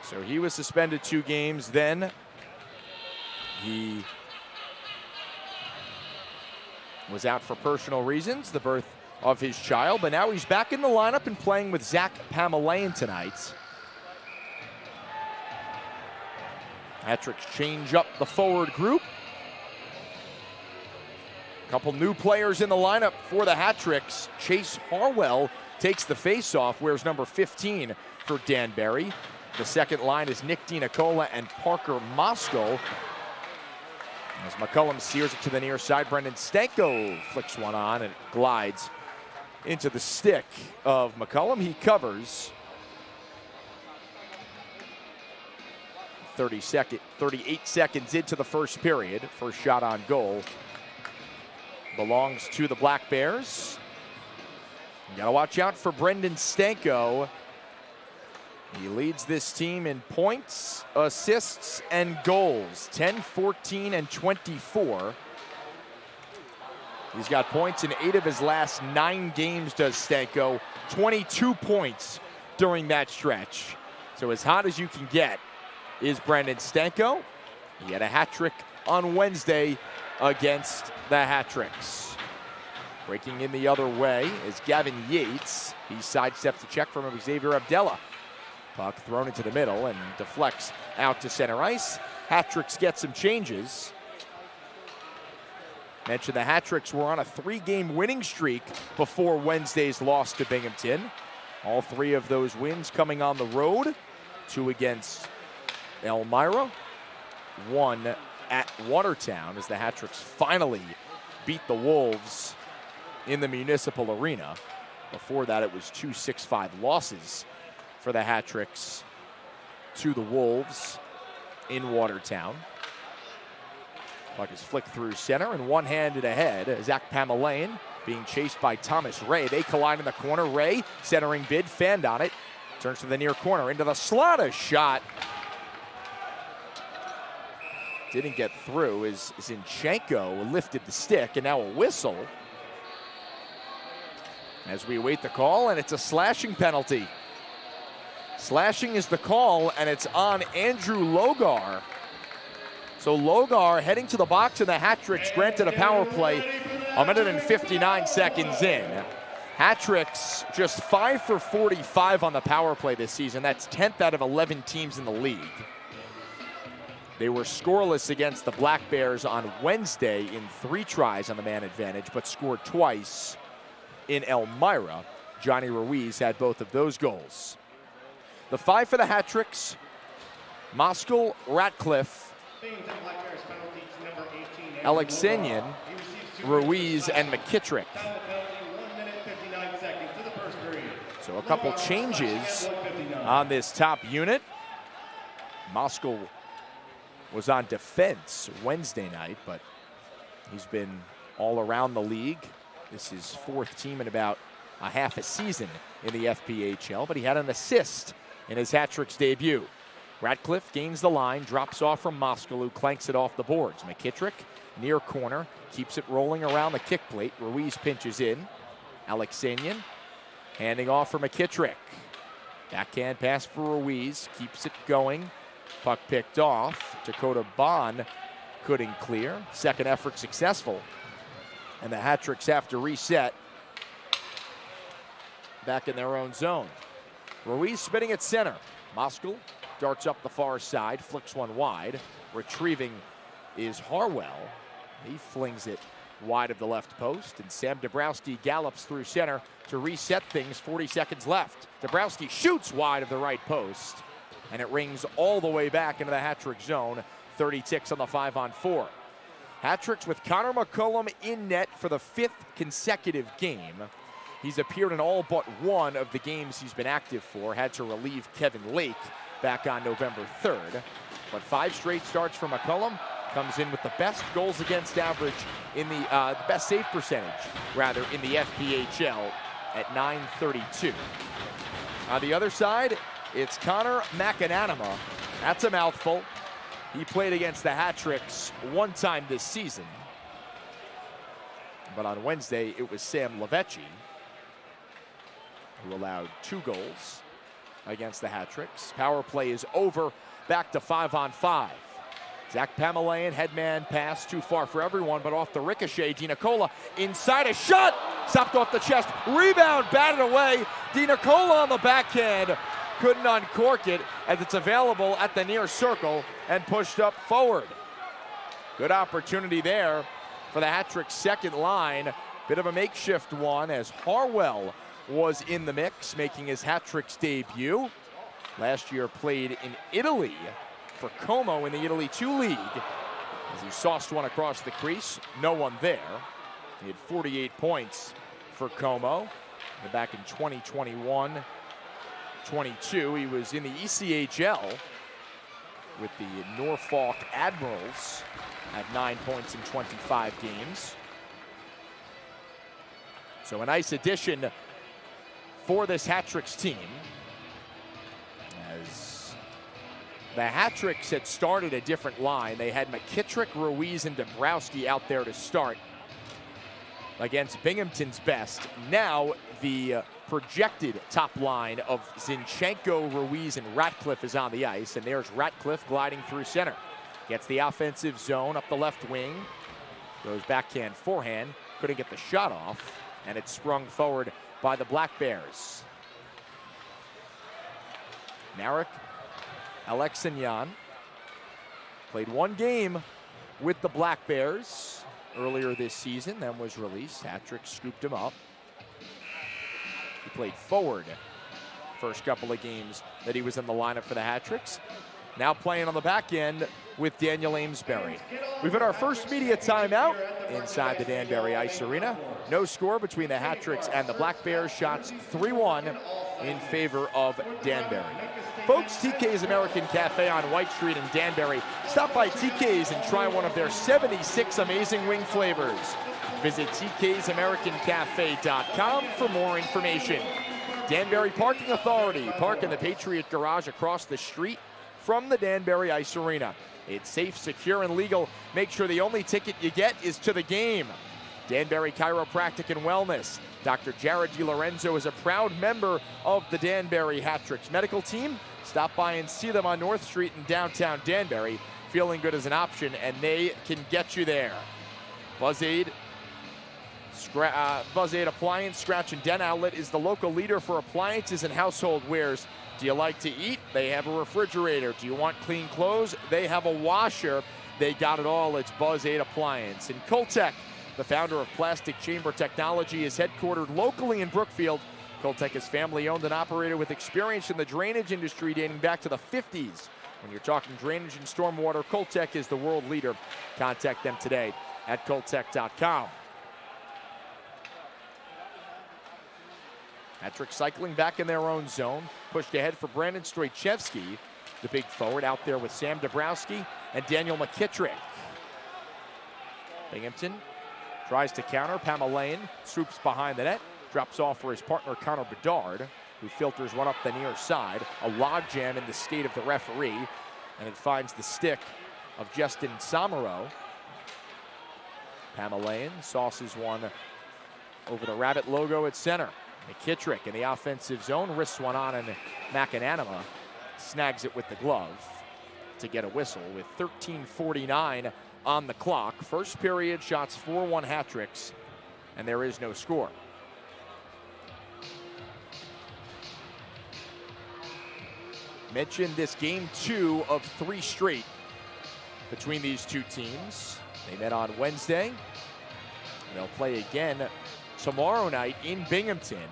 So he was suspended 2 games. Then he was out for personal reasons, the birth of his child, but now he's back in the lineup and playing with Zach Pamelayan tonight. Hat-tricks change up the forward group. A couple new players in the lineup for the Hat-tricks. Chase Harwell takes the face-off, wears number 15 for Danbury. The second line is Nick DiNicola and Parker Moskal. As McCullum steers it to the near side, Brendan Stanko flicks one on and it glides into the stick of McCullum. He covers. 38 seconds into the first period. First shot on goal belongs to the Black Bears. You gotta watch out for Brendan Stanko. He leads this team in points, assists, and goals. 10, 14, and 24. He's got points in 8 of his last 9 games, does Stanko. 22 points during that stretch. So as hot as you can get is Brendan Stanko. He had a hat trick on Wednesday against the Hat-tricks. Breaking in the other way is Gavin Yates. He sidesteps the check from Xavier Abdella. Puck thrown into the middle and deflects out to center ice. Hat-tricks get some changes. Mentioned the Hat-tricks were on a 3-game winning streak before Wednesday's loss to Binghamton. All 3 of those wins coming on the road. 2 against Elmira, 1 at Watertown as the Hat-tricks finally beat the Wolves in the Municipal Arena. Before that, it was 2 6-5 losses for the Hat-tricks to the Wolves in Watertown. Puck is flicked through center and one-handed ahead. Zach Pamelayan being chased by Thomas Ray. They collide in the corner. Ray, centering bid, fanned on it. Turns to the near corner, into the slot. A shot didn't get through as Zinchenko lifted the stick, and now a whistle as we await the call, and it's a slashing penalty. Slashing is the call, and it's on Andrew Logar. So Logar heading to the box, and the Hat-tricks granted a power play 159 seconds in. Hat-tricks just 5 for 45 on the power play this season. That's 10th out of 11 teams in the league. They were scoreless against the Black Bears on Wednesday in 3 tries on the man advantage, but scored twice in Elmira. Johnny Ruiz had both of those goals. The 5 for the Hat-tricks: Moskal, Ratcliffe, Alexanian, Ruiz, and McKittrick. So a couple changes on this top unit. Moskal was on defense Wednesday night, but he's been all around the league. This is 4th team in about a half a season in the FPHL, but he had an assist in his Hat-tricks debut. Ratcliffe gains the line, drops off from Moskal, who clanks it off the boards. McKittrick, near corner, keeps it rolling around the kick plate. Ruiz pinches in. Alexanian handing off for McKittrick. Backhand pass for Ruiz, keeps it going. Puck picked off. Dakota Bond couldn't clear. Second effort successful. And the Hat-tricks have to reset back in their own zone. Ruiz spinning at center. Moskal darts up the far side, flicks one wide. Retrieving is Harwell. He flings it wide of the left post, and Sam Dabrowski gallops through center to reset things. 40 seconds left. Dabrowski shoots wide of the right post, and it rings all the way back into the Hat-trick zone. 30 ticks on the 5-on-4. Hat-tricks with Connor McCullum in net for the 5th consecutive game. He's appeared in all but 1 of the games he's been active for. Had to relieve Kevin Lake back on November 3rd. But 5 straight starts for McCullum. Comes in with the best goals against average in the best save percentage, rather, in the FPHL at .932. On the other side, it's Connor McAnanama. That's a mouthful. He played against the Hat-tricks 1 time this season. But on Wednesday, it was Sam Lavecchi who allowed 2 goals. against the Hat-Tricks. Power play is over. Back to 5-on-5. Zach Pamelayan, headman pass, too far for everyone, but off the ricochet. DiNicola inside, a shot! Stopped off the chest, rebound, batted away. DiNicola on the backhand, couldn't uncork it as it's available at the near circle and pushed up forward. Good opportunity there for the Hat-Trick's second line. Bit of a makeshift one as Harwell was in the mix, making his Hat-Trick's debut. Last year played in Italy for Como in the Italy 2 League as he sauced one across the crease. No one there. He had 48 points for Como. And back in 2021-22, he was in the ECHL with the Norfolk Admirals at 9 points in 25 games. So a nice addition for this Hat-Tricks team, as the Hat-Tricks had started a different line. They had McKittrick, Ruiz, and Dabrowski out there to start against Binghamton's best. Now the projected top line of Zinchenko, Ruiz, and Ratcliffe is on the ice, and there's Ratcliffe gliding through center. Gets the offensive zone up the left wing, goes backhand, forehand, couldn't get the shot off, and it's sprung forward by the Black Bears. Narek Alexanyan played one game with the Black Bears earlier this season, then was released. Hat-Trick scooped him up. He played forward first couple of games that he was in the lineup for the Hat-Tricks. Now playing on the back end with Daniel Amesbury. We've had our first media timeout inside the Danbury Ice Arena. No score between the Hat-Tricks and the Black Bears. Shots 3-1 in favor of Danbury. Folks, TK's American Cafe on White Street in Danbury. Stop by TK's and try one of their 76 amazing wing flavors. Visit tksamericancafe.com for more information. Danbury Parking Authority. Park in the Patriot Garage across the street from the Danbury Ice Arena. It's safe, secure, and legal. Make sure the only ticket you get is to the game. Danbury Chiropractic and Wellness. Dr. Jared DiLorenzo is a proud member of the Danbury Hat-Tricks medical team. Stop by and see them on North Street in downtown Danbury. Feeling good is an option, and they can get you there. BuzzAid Appliance Scratch and Dent Outlet is the local leader for appliances and household wares. Do you like to eat? They have a refrigerator. Do you want clean clothes? They have a washer. They got it all. It's BuzzAid Appliance. And Coltech, the founder of Plastic Chamber Technology, is headquartered locally in Brookfield. Coltech is family-owned and operated with experience in the drainage industry dating back to the 50s. When you're talking drainage and stormwater, Coltech is the world leader. Contact them today at coltech.com. Hat-Trick cycling back in their own zone. Pushed ahead for Brandon Stoychevsky, the big forward, out there with Sam Dabrowski and Daniel McKittrick. Binghamton tries to counter. Pamelayan swoops behind the net. Drops off for his partner, Connor Bedard, who filters one up the near side. A logjam in the skate of the referee, and it finds the stick of Justin Samaro. Pamelayan sauces one over the Rabbit logo at center. McKittrick in the offensive zone, wrists one on, and McAnanima snags it with the glove to get a whistle with 13:49 on the clock. First period, shots 4-1 Hat-Tricks, and there is no score. Mentioned this game 2 of 3 straight between these two teams. They met on Wednesday. They'll play again tomorrow night in Binghamton.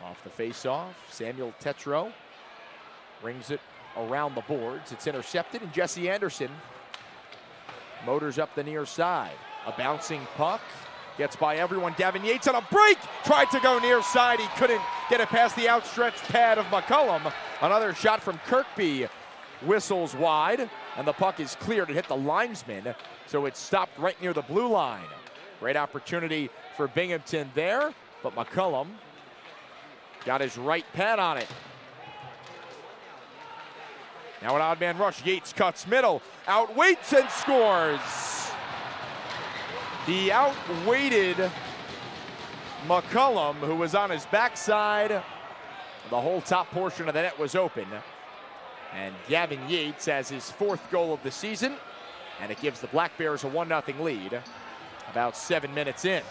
Off the face-off, Samuel Tetro rings it around the boards. It's intercepted, and Jesse Anderson motors up the near side. A bouncing puck. Gets by everyone. Gavin Yates on a break. Tried to go near side. He couldn't get it past the outstretched pad of McCullum. Another shot from Kirkby whistles wide, and the puck is cleared. It hit the linesman, so it stopped right near the blue line. Great opportunity for Binghamton there, but McCullum got his right pad on it. Now an odd man rush. Yates cuts middle, outweights and scores. He outweighted McCullum, who was on his backside. The whole top portion of the net was open. And Gavin Yates has his 4th goal of the season. And it gives the Black Bears a 1-0 lead about 7 minutes in.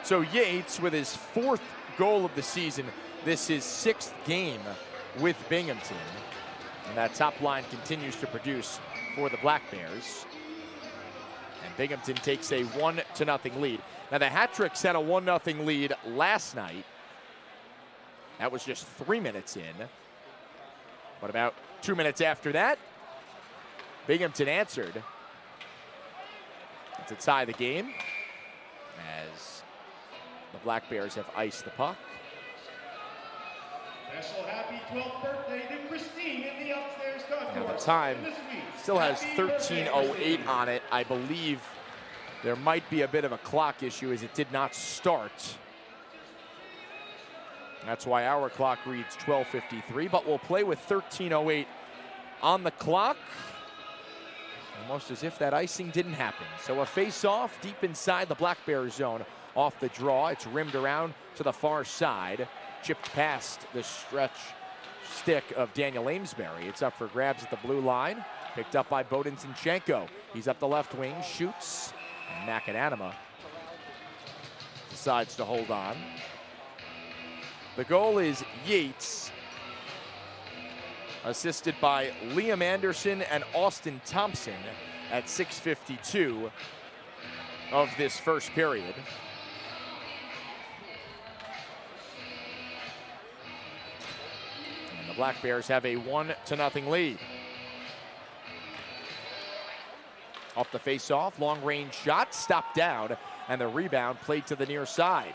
So Yates with his 4th goal of the season. This is 6th game with Binghamton. And that top line continues to produce for the Black Bears. And Binghamton takes a 1-0 lead. Now the Hat-Tricks had a 1-0 lead last night. That was just 3 minutes in. But about 2 minutes after that, Binghamton answered to tie the game as the Black Bears have iced the puck. Special happy 12th birthday to Christine in the upstairs concourse. Now the time still has 13:08 on it. I believe there might be a bit of a clock issue as it did not start. That's why our clock reads 12:53, but we'll play with 13:08 on the clock. Almost as if that icing didn't happen. So a face-off deep inside the Black Bears zone off the draw. It's rimmed around to the far side. Chipped past the stretch stick of Daniel Amesbury. It's up for grabs at the blue line. Picked up by Bowden Zinchenko. He's up the left wing, shoots, and McAnanima decides to hold on. The goal is Yates, assisted by Liam Anderson and Austin Thompson at 6:52 of this first period. And the Black Bears have a 1-0 lead. Off the face-off, long-range shot, stopped down, and the rebound played to the near side.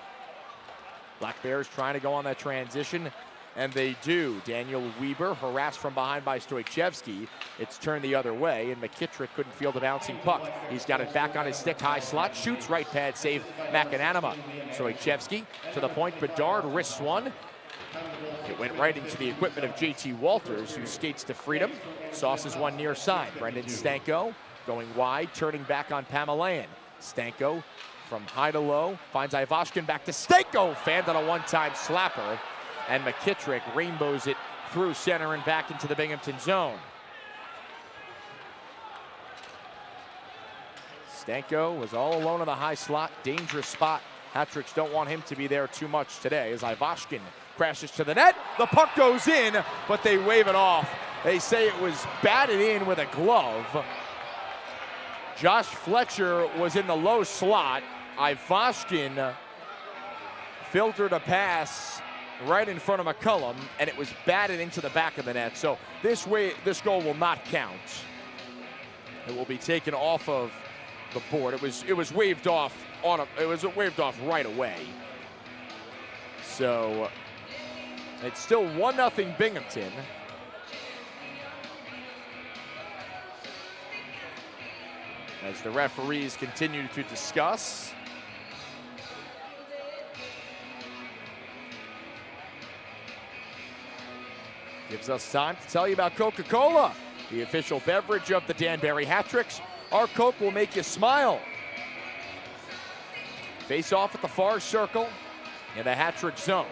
Black Bears trying to go on that transition, and they do. Daniel Weber harassed from behind by Stoichevsky. It's turned the other way, and McKittrick couldn't field the bouncing puck. He's got it back on his stick, high slot, shoots, right pad save, McAnanima. Stoichevsky to the point, Bedard wrists one. It went right into the equipment of JT Walters, who skates to freedom. Sauces one near side. Brendan Stanko going wide, turning back on Pamelayan. Stanko from high to low, finds Ivashkin back to Stanko, fanned on a one-time slapper, and McKittrick rainbows it through center and back into the Binghamton zone. Stanko was all alone in the high slot, dangerous spot. Hat-Tricks don't want him to be there too much today as Ivashkin crashes to the net. The puck goes in, but they wave it off. They say it was batted in with a glove. Josh Fletcher was in the low slot. Ivashkin filtered a pass right in front of McCullum, and it was batted into the back of the net. So this goal will not count. It will be taken off of the board. It was waved off right away. So it's still 1-0 Binghamton. As the referees continue to discuss. Gives us time to tell you about Coca-Cola, the official beverage of the Danbury Hat-Tricks. Our Coke will make you smile. Face off at the far circle in the Hat-Trick zone.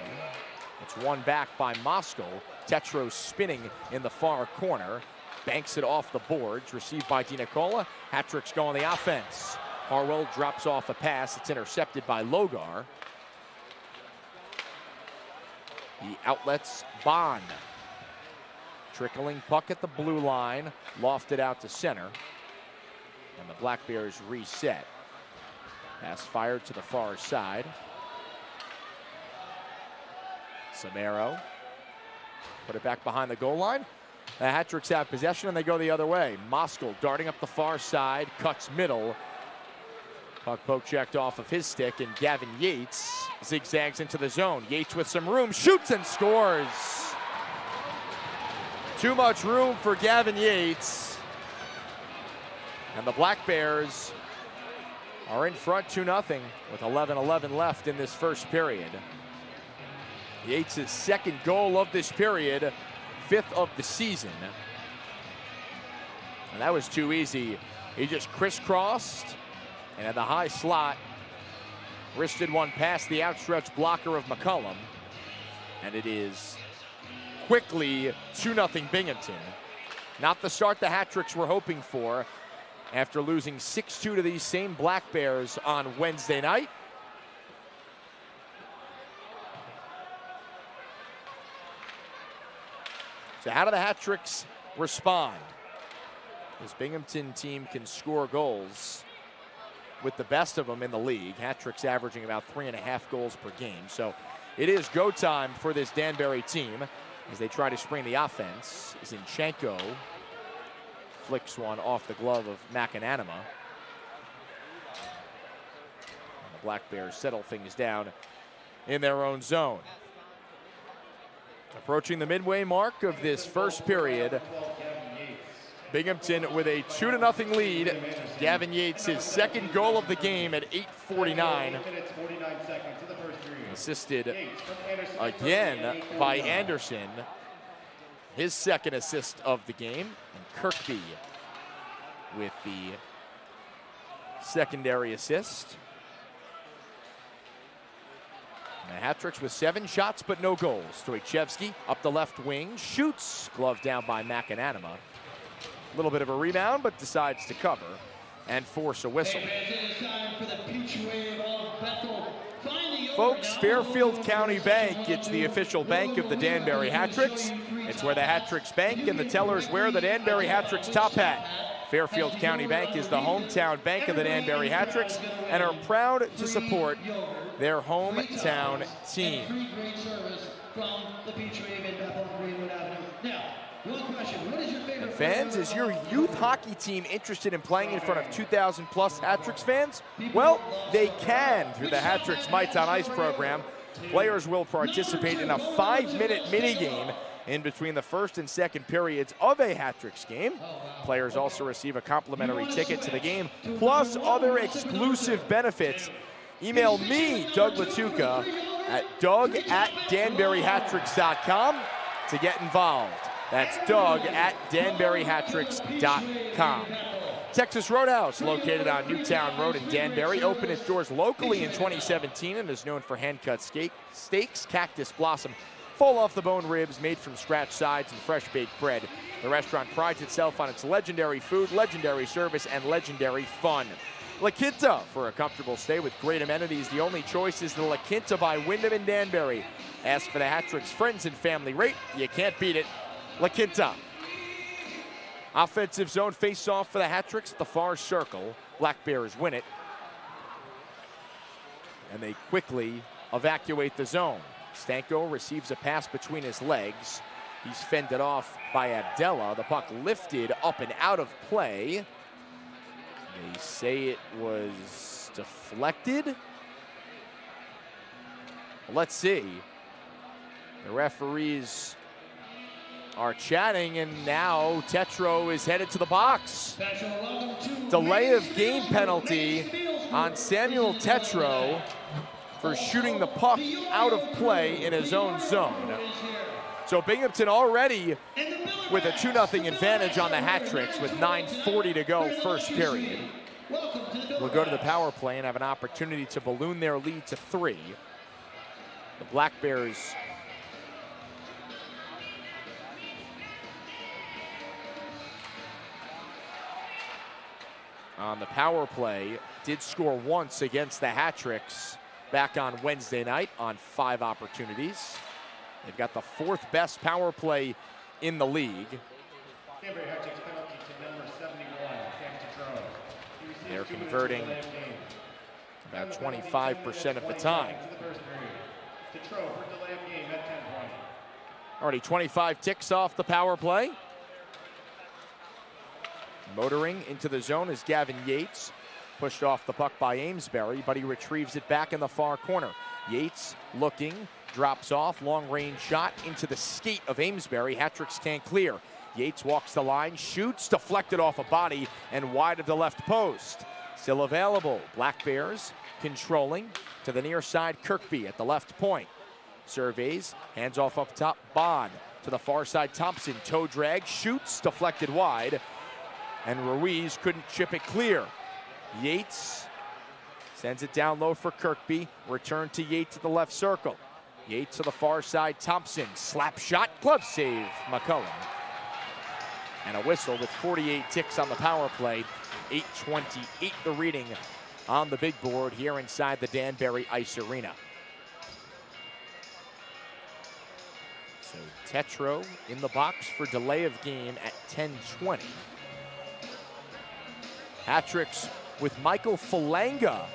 It's won back by Moskal. Tetro spinning in the far corner. Banks it off the boards, received by DiNicola. Hat-Tricks go on the offense. Harwell drops off a pass. It's intercepted by Logar. The outlets, Bond. Trickling puck at the blue line, lofted out to center. And the Black Bears reset. Pass fired to the far side. Samaro put it back behind the goal line. The Hat-Tricks have possession and they go the other way. Moskal darting up the far side, cuts middle. Puck poke checked off of his stick, and Gavin Yates zigzags into the zone. Yates with some room, shoots and scores. Too much room for Gavin Yates. And the Black Bears are in front 2-0 with 11:11 left in this first period. Yates' second goal of this period, 5th of the season. And that was too easy. He just crisscrossed, and at the high slot, Wristed one past the outstretched blocker of McCullum. And it is quickly 2-0 Binghamton. Not the start the Hat-Tricks were hoping for after losing 6-2 to these same Black Bears on Wednesday night. So how do the Hat-Tricks respond? This Binghamton team can score goals with the best of them in the league. Hat-Tricks averaging about 3.5 goals per game. So it is go time for this Danbury team as they try to spring the offense. Zinchenko flicks one off the glove of McAnanama. And the Black Bears settle things down in their own zone. Approaching the midway mark of this first period, Binghamton with a 2-0 lead. Gavin Yates, his second goal of the game at 8:49. Assisted again by Anderson, his second assist of the game. And Kirkby with the secondary assist. And the Hat-Tricks with 7 shots but no goals. Stoichevsky up the left wing, shoots, glove down by McAnanama. A little bit of a rebound, but decides to cover and force a whistle. Folks, Fairfield County Bank, it's the official bank of the Danbury Hat-Tricks. It's where the Hat-Tricks bank, and the tellers wear the Danbury Hat-Tricks top hat. Fairfield County Bank is the hometown bank of the Danbury Hat-Tricks and are proud to support their hometown team. And fans, is your youth hockey team interested in playing in front of 2,000 plus Hat-Tricks fans? Well, they can through the Hat-Tricks Mites on Ice program. Players will participate in a 5-minute minigame in between the first and second periods of a Hat-Tricks game. Players also receive a complimentary ticket to the game, plus other exclusive benefits. Email me, Doug Latuca, at doug@danburyhattricks.com to get involved. That's doug@danburyhattricks.com. Texas Roadhouse, located on Newtown Road in Danbury, opened its doors locally in 2017 and is known for hand-cut steaks, cactus blossom, full off-the-bone ribs made from scratch sides, and fresh-baked bread. The restaurant prides itself on its legendary food, legendary service, and legendary fun. La Quinta, for a comfortable stay with great amenities. The only choice is the La Quinta by Wyndham in Danbury. Ask for the Hat-Tricks friends and family rate. You can't beat it. La Quinta. Offensive zone face-off for the Hat-Tricks at the far circle. Black Bears win it. And they quickly evacuate the zone. Stanko receives a pass between his legs. He's fended off by Abdella. The puck lifted up and out of play. They say it was deflected. Let's see. The referees are chatting, and now Tetro is headed to the box. Delay of game penalty on Samuel Tetro for shooting the puck out of play in his own zone. So Binghamton already with a 2-0 advantage on the Hat-Tricks with 9:40 to go first period. We'll go to the power play and have an opportunity to balloon their lead to 3. The Black Bears on the power play did score once against the Hat-Tricks back on Wednesday night on 5 opportunities. They've got the 4th best power play in the league. They're converting about 25% of the time. Already 25 ticks off the power play. Motoring into the zone is Gavin Yates. Pushed off the puck by Amesbury, but he retrieves it back in the far corner. Yates looking, drops off, long-range shot into the skate of Amesbury. Hat-Tricks can't clear. Yates walks the line, shoots, deflected off a body and wide of the left post. Still available. Black Bears controlling to the near side. Kirkby at the left point. Surveys, hands off up top. Bond to the far side. Thompson, toe drag, shoots, deflected wide. And Ruiz couldn't chip it clear. Yates Sends it down low for Kirkby. Return to Yates at the left circle. Yates to the far side. Thompson. Slap shot. Glove save. McCullum. And a whistle with 48 ticks on the power play. 8:28 the reading on the big board here inside the Danbury Ice Arena. So Tetro in the box for delay of game at 10:20. Hat-tricks with Michael Falanga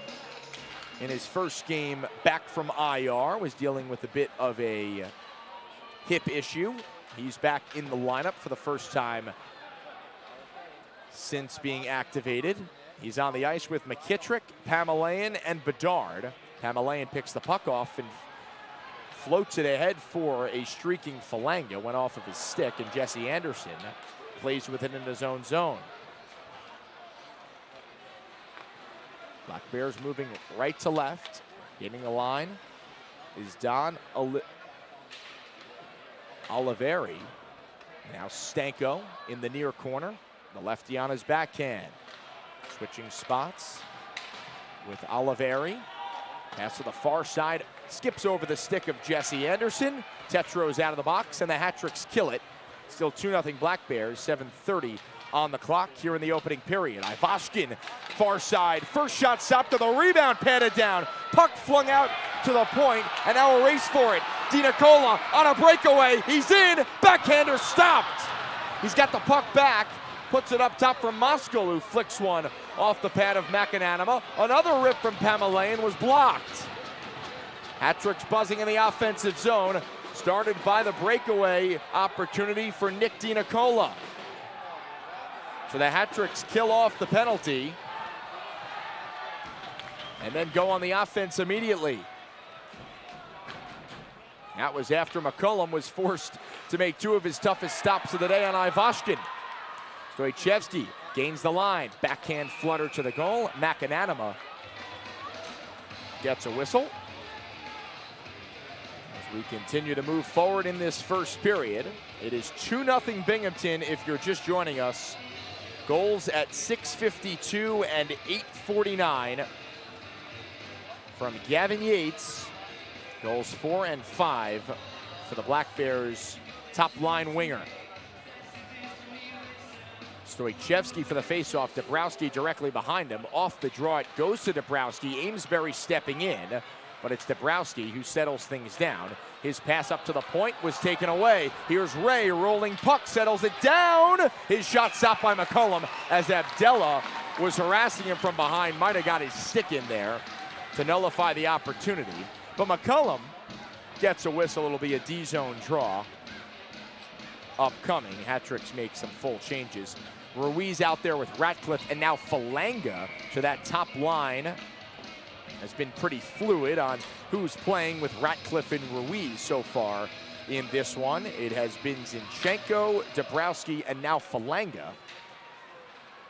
in his first game back from IR. Was dealing with a bit of a hip issue. He's back in the lineup for the first time since being activated. He's on the ice with McKittrick, Pamelayan, and Bedard. Pamelayan picks the puck off and floats it ahead for a streaking Falanga. Went off of his stick, and Jesse Anderson plays with it in his own zone. Black Bears moving right to left. Getting the line is Don Oliveri. Now Stanko in the near corner. The lefty on his backhand. Switching spots with Oliveri. Pass to the far side. Skips over the stick of Jesse Anderson. Tetro's out of the box, and the Hat-tricks kill it. Still 2-0 Black Bears. 7:30 on the clock here in the opening period. Ivashkin, far side. First shot stopped to the rebound, patted down. Puck flung out to the point, and now a race for it. DiNicola on a breakaway. He's in. Backhander stopped. He's got the puck back. Puts it up top for Moskal, who flicks one off the pad of McAnanima. Another rip from Pamelayan was blocked. Hat-tricks buzzing in the offensive zone. Started by the breakaway opportunity for Nick DiNicola. So the Hat-tricks kill off the penalty and then go on the offense immediately. That was after McCullum was forced to make two of his toughest stops of the day on Ivashkin. Stoichevsky gains the line. Backhand flutter to the goal. McAnanima gets a whistle. As we continue to move forward in this first period, it is 2-0 Binghamton if you're just joining us. Goals at 6:52 and 8:49 from Gavin Yates. Goals 4 and 5 for the Black Bears top line winger. Stoichevsky for the faceoff. Dabrowski directly behind him. Off the draw, it goes to Dabrowski. Amesbury stepping in, but it's Dabrowski who settles things down. His pass up to the point was taken away. Here's Ray, rolling puck, settles it down. His shot stopped by McCullum as Abdella was harassing him from behind. Might have got his stick in there to nullify the opportunity. But McCullum gets a whistle. It'll be a D-zone draw upcoming. Hat-tricks make some full changes. Ruiz out there with Ratcliffe, and now Falanga. So that top line has been pretty fluid on who's playing with Ratcliffe and Ruiz so far in this one. It has been Zinchenko, Dabrowski, and now Falanga.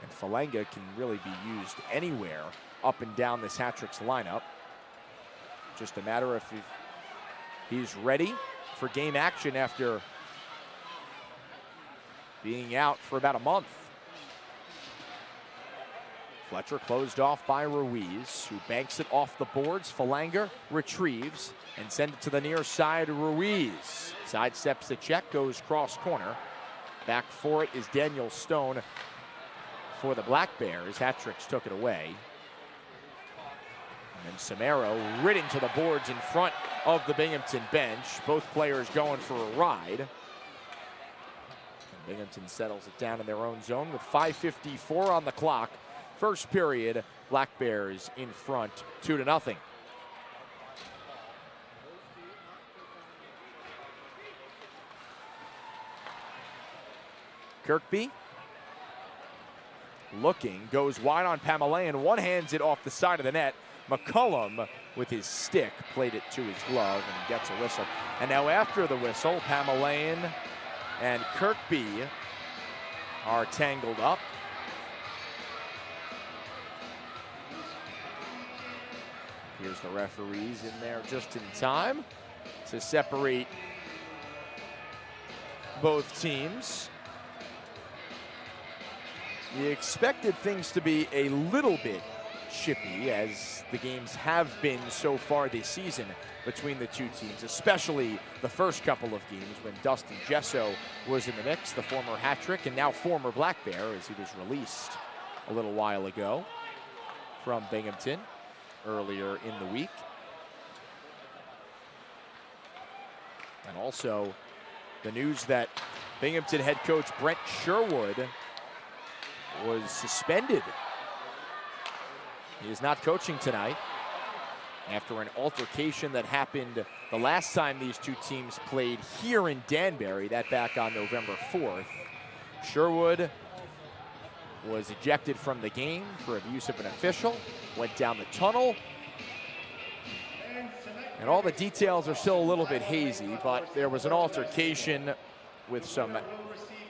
And Falanga can really be used anywhere up and down this Hat-tricks lineup. Just a matter of if he's ready for game action after being out for about a month. Fletcher closed off by Ruiz, who banks it off the boards. Falanga retrieves and sends it to the near side. Ruiz sidesteps the check, goes cross corner. Back for it is Daniel Stone for the Black Bears. Hat-tricks took it away. And Samaro ridden to the boards in front of the Binghamton bench. Both players going for a ride. And Binghamton settles it down in their own zone with 5:54 on the clock. First period, Black Bears in front, 2-0. Kirkby looking, goes wide on Pamelayan, one-hands it off the side of the net. McCullum with his stick played it to his glove and gets a whistle. And now after the whistle, Pamelayan and Kirkby are tangled up. Here's the referees in there just in time to separate both teams. You expected things to be a little bit chippy, as the games have been so far this season between the two teams, especially the first couple of games when Dustin Gesso was in the mix, the former hat-trick and now former Black Bear, as he was released a little while ago from Binghamton earlier in the week. And also the news that Binghamton head coach Brent Sherwood was suspended. He is not coaching tonight after an altercation that happened the last time these two teams played here in Danbury, that back on November 4th. Sherwood was ejected from the game for abuse of an official, went down the tunnel, and all the details are still a little bit hazy, but there was an altercation with some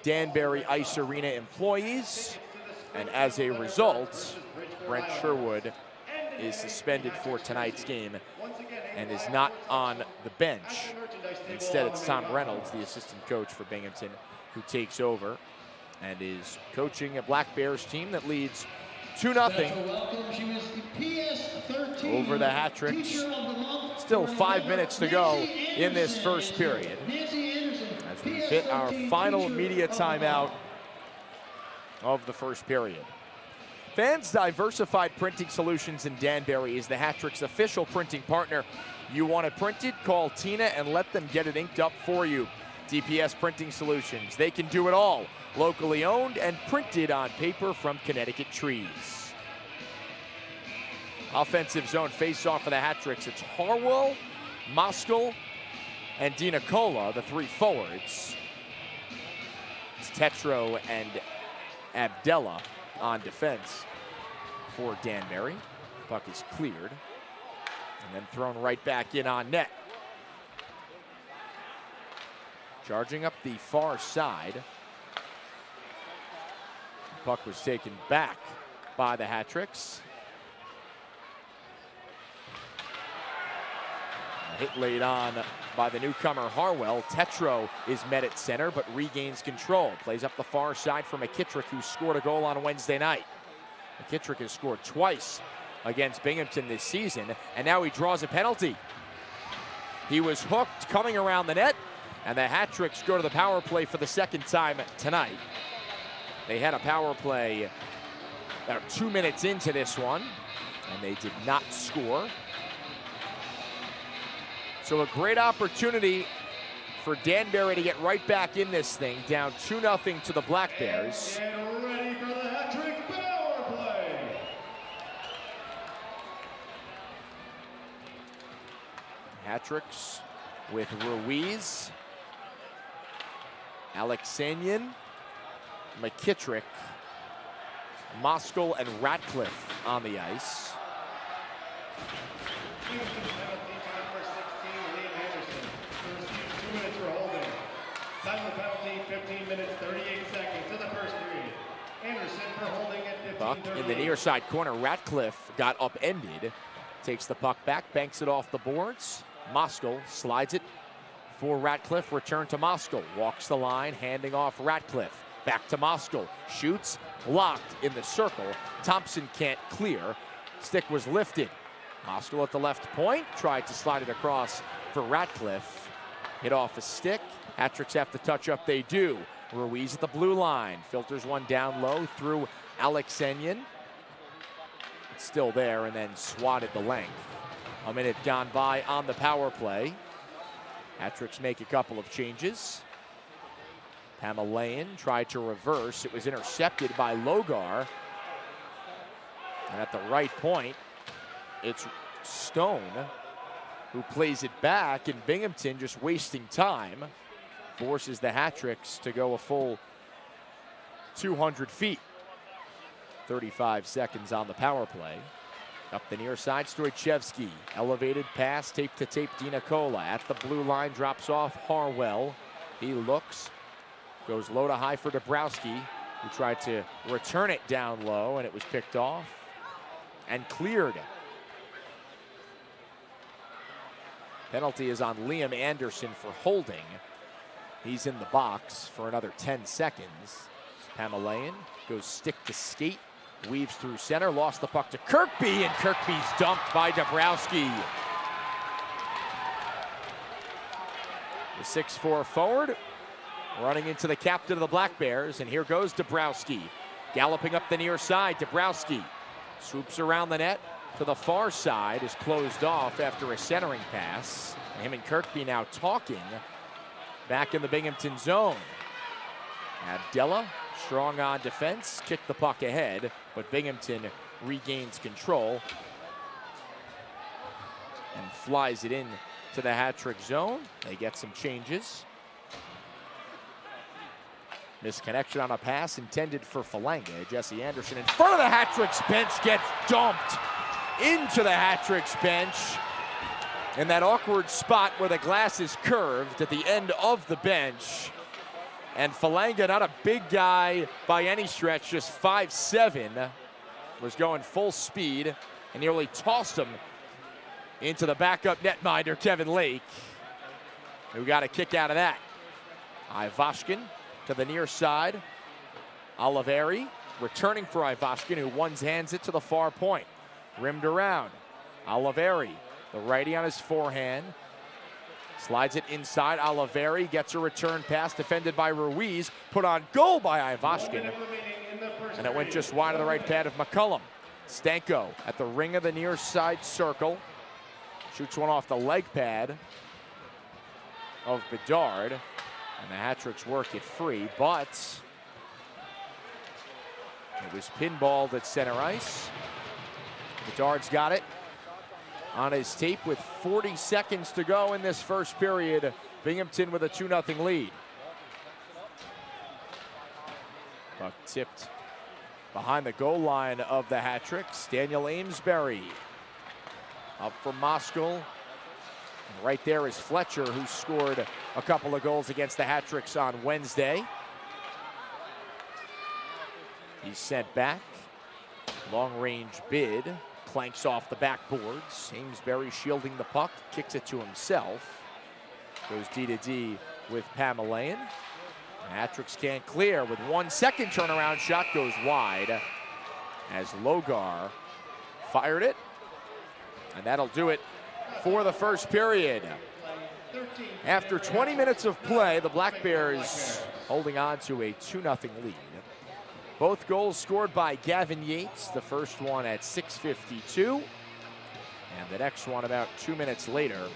Danbury Ice Arena employees, and as a result, Brent Sherwood is suspended for tonight's game and is not on the bench. Instead, it's Tom Reynolds, the assistant coach for Binghamton, who takes over and is coaching a Black Bears team that leads 2-0 over the Hat-Tricks. Still 5 minutes to go in this first period as we hit our final media timeout of the first period. Fans Diversified Printing Solutions in Danbury is the Hat-Trick's official printing partner. You want it printed? Call Tina and let them get it inked up for you. DPS Printing Solutions, they can do it all. Locally owned and printed on paper from Connecticut trees. Offensive zone face-off for the Hat-Tricks. It's Harwell, Moskal, and DiNicola, the three forwards. It's Tetro and Abdella on defense for Danbury. Puck is cleared and then thrown right back in on net. Charging up the far side. Puck was taken back by the Hat-Tricks. A hit laid on by the newcomer Harwell. Tetro is met at center but regains control. Plays up the far side for McKittrick, who scored a goal on Wednesday night. McKittrick has scored twice against Binghamton this season, and now he draws a penalty. He was hooked coming around the net, and the Hat-Tricks go to the power play for the second time tonight. They had a power play about 2 minutes into this one, and they did not score. So a great opportunity for Danbury to get right back in this thing, down 2-0 to the Black Bears. And ready for the hat-trick power play. Hat-Tricks with Ruiz, Alexanian, McKittrick, Moskal, and Ratcliffe on the ice. Penalty time for 16, Liam Anderson. To receive 2 minutes for holding. Time of the penalty, 15 minutes, 38 seconds in the first period. Anderson for holding at 15:38. Puck in the near side corner. Ratcliffe got upended. Takes the puck back, banks it off the boards. Moskal slides it for Ratcliffe. Return to Moskal. Walks the line, handing off Ratcliffe. Back to Moskal. Shoots. Locked in the circle. Thompson can't clear. Stick was lifted. Moskal at the left point. Tried to slide it across for Ratcliffe. Hit off a stick. Hat-Tricks have to touch up. They do. Ruiz at the blue line. Filters one down low through Alexanian. It's still there and then swatted the length. A minute gone by on the power play. Hat-Tricks make a couple of changes. Pamelayan tried to reverse. It was intercepted by Logar. And at the right point, it's Stone who plays it back, and Binghamton, just wasting time, forces the Hat-Tricks to go a full 200 feet. 35 seconds on the power play. Up the near side, Stoichevsky. Elevated pass, tape to tape, DiNicola. At the blue line, drops off Harwell. He looks, goes low to high for Dabrowski, who tried to return it down low, and it was picked off and cleared. Penalty is on Liam Anderson for holding. He's in the box for another 10 seconds. Pamelayan goes stick to skate Weaves through center, lost the puck to Kirkby, and Kirkby's dumped by Dabrowski. The 6'4" forward running into the captain of the Black Bears, and here goes Dabrowski. Galloping up the near side, Dabrowski swoops around the net to the far side, is closed off after a centering pass. And him and Kirkby now talking back in the Binghamton zone. Abdella, strong on defense, kicked the puck ahead, but Binghamton regains control and flies it in to the hat-trick zone. They get some changes. Misconnection on a pass intended for Falanga. Jesse Anderson in front of the hat-trick's bench gets dumped into the hat-trick's bench in that awkward spot where the glass is curved at the end of the bench. And Falanga, not a big guy by any stretch, just 5'7", was going full speed and nearly tossed him into the backup netminder, Kevin Lake, who got a kick out of that. Ivashkin to the near side. Oliveri returning for Ivashkin, who one-hands it to the far point. Rimmed around. Oliveri, the righty on his forehand. Slides it inside. Oliveri gets a return pass defended by Ruiz. Put on goal by Ivashkin. And it went just wide of the right pad of McCullum. Stanko at the ring of the near side circle. Shoots one off the leg pad of Bedard. And the hat-tricks work it free, but it was pinballed at center ice. Bedard's got it on his tape with 40 seconds to go in this first period. Binghamton with a 2-0 lead. Puck tipped behind the goal line of the hat-tricks. Daniel Amesbury up for Moskal. And right there is Fletcher, who scored a couple of goals against the hat-tricks on Wednesday. He's sent back. Long-range bid. Clanks off the backboards. Amesbury shielding the puck. Kicks it to himself. Goes D-to-D with Pamelayan. The hat-tricks can't clear with 1 second. Turnaround shot goes wide as Logar fired it. And that'll do it for the first period. After 20 minutes of play, the Black Bears holding on to a 2-0 lead. Both goals scored by Gavin Yates, the first one at 6:52, and the next one about 2 minutes later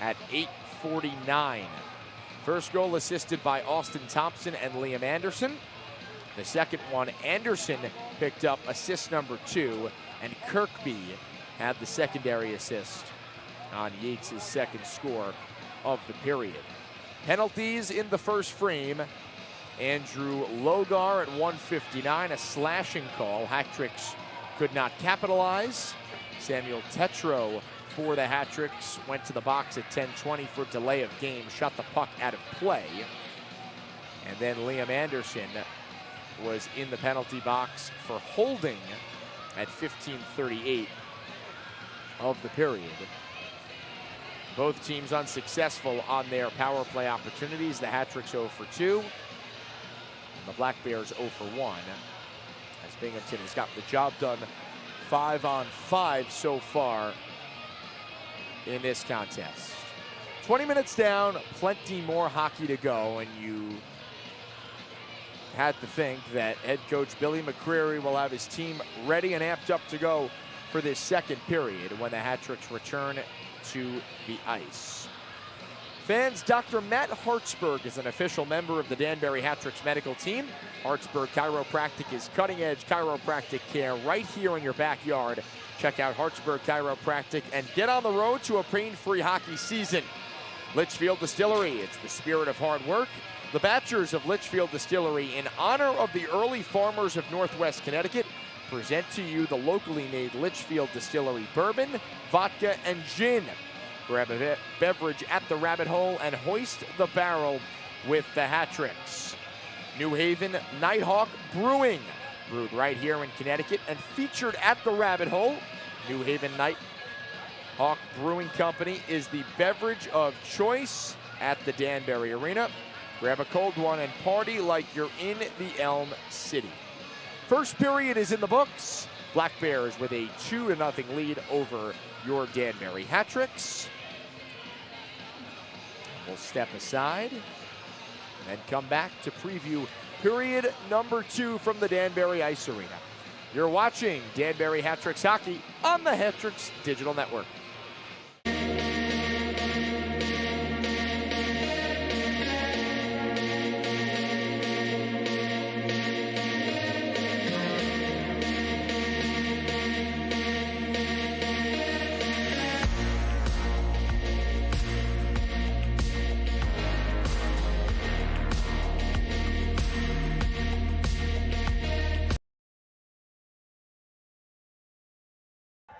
at 8:49. First goal assisted by Austin Thompson and Liam Anderson. The second one, Anderson picked up assist number 2, and Kirkby had the secondary assist on Yates' second score of the period. Penalties in the first frame. Andrew Logar at 1:59, a slashing call. Hat-tricks could not capitalize. Samuel Tetro for the hat-tricks went to the box at 10:20 for delay of game, shot the puck out of play. And then Liam Anderson was in the penalty box for holding at 15:38 of the period. Both teams unsuccessful on their power play opportunities. The hat-tricks 0 for 2. And the Black Bears 0 for 1. As Binghamton has got the job done 5-on-5 so far in this contest. 20 minutes down, plenty more hockey to go, and you had to think that head coach Billy McCreary will have his team ready and amped up to go for this second period when the hat-tricks return to the ice. Fans, Dr. Matt Hartsburg is an official member of the Danbury Hat-tricks medical team. Hartsburg Chiropractic is cutting-edge chiropractic care right here in your backyard. Check out Hartsburg Chiropractic and get on the road to a pain-free hockey season. Litchfield Distillery, it's the spirit of hard work. The Batchers of Litchfield Distillery, in honor of the early farmers of Northwest Connecticut, present to you the locally made Litchfield Distillery bourbon, vodka, and gin. Grab a beverage at the Rabbit Hole and hoist the barrel with the hat-tricks. New Haven Nighthawk Brewing, brewed right here in Connecticut and featured at the Rabbit Hole. New Haven Nighthawk Brewing Company is the beverage of choice at the Danbury Arena. Grab a cold one and party like you're in the Elm City. First period is in the books. Black Bears with a 2-0 lead over your Danbury Hat-Tricks. We'll step aside and then come back to preview period number 2 from the Danbury Ice Arena. You're watching Danbury Hat-Tricks hockey on the Hat-Tricks Digital Network.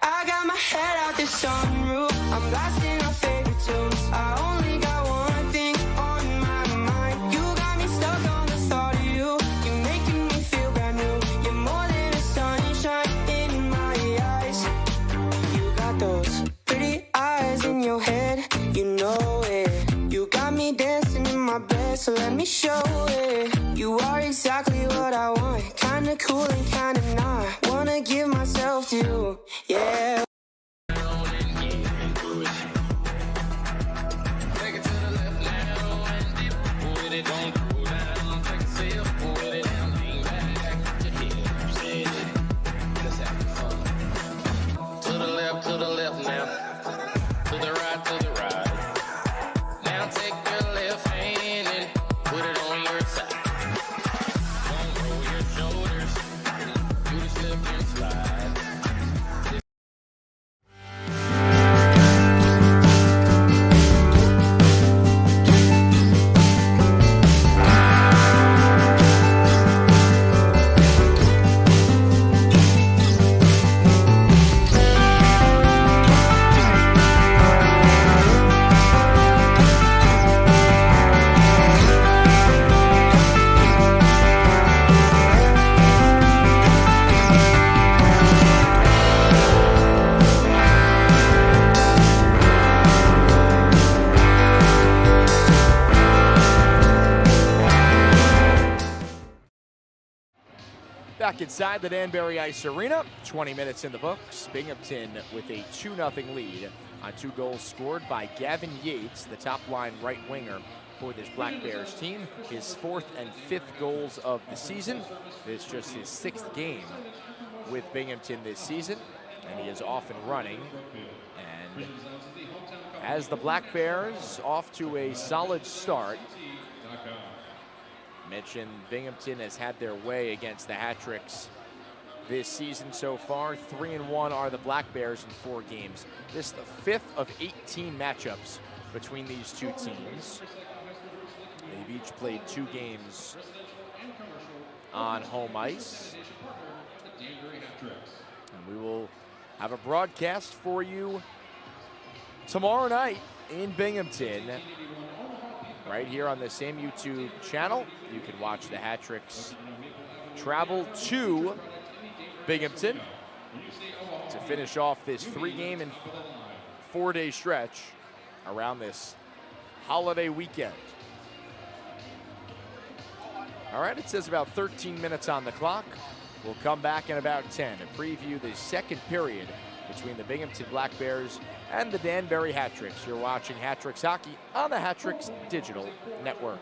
I got my head out the sunroof. I'm blasting our favorite tunes. I only got one thing on my mind. You got me stuck on the thought of you. You're making me feel brand new. You're more than a sunshine in my eyes. You got those pretty eyes in your head. You know it. You got me dancing in my bed, so let me show it. You are exactly what I want. Kinda cool and kinda not. Wanna give myself to you. Yeah. Back inside the Danbury Ice Arena, 20 minutes in the books. Binghamton with a 2-0 lead on 2 goals scored by Gavin Yates, the top line right winger for this Black Bears team. His 4th and 5th goals of the season. It's just his 6th game with Binghamton this season, and he is off and running. And as the Black Bears off to a solid start, mentioned Binghamton has had their way against the Hat-Tricks this season so far. 3-1 are the Black Bears in 4 games. This is the 5th of 18 matchups between these two teams. They've each played 2 games on home ice. And we will have a broadcast for you tomorrow night in Binghamton, right here on the same YouTube channel. You can watch the Hat-Tricks travel to Binghamton to finish off this 3-game and 4-day stretch around this holiday weekend. All right, it says about 13 minutes on the clock. We'll come back in about 10 to preview the second period between the Binghamton Black Bears and the Danbury Hat-Tricks. You're watching Hat-Tricks hockey on the Hat-Tricks Digital Network.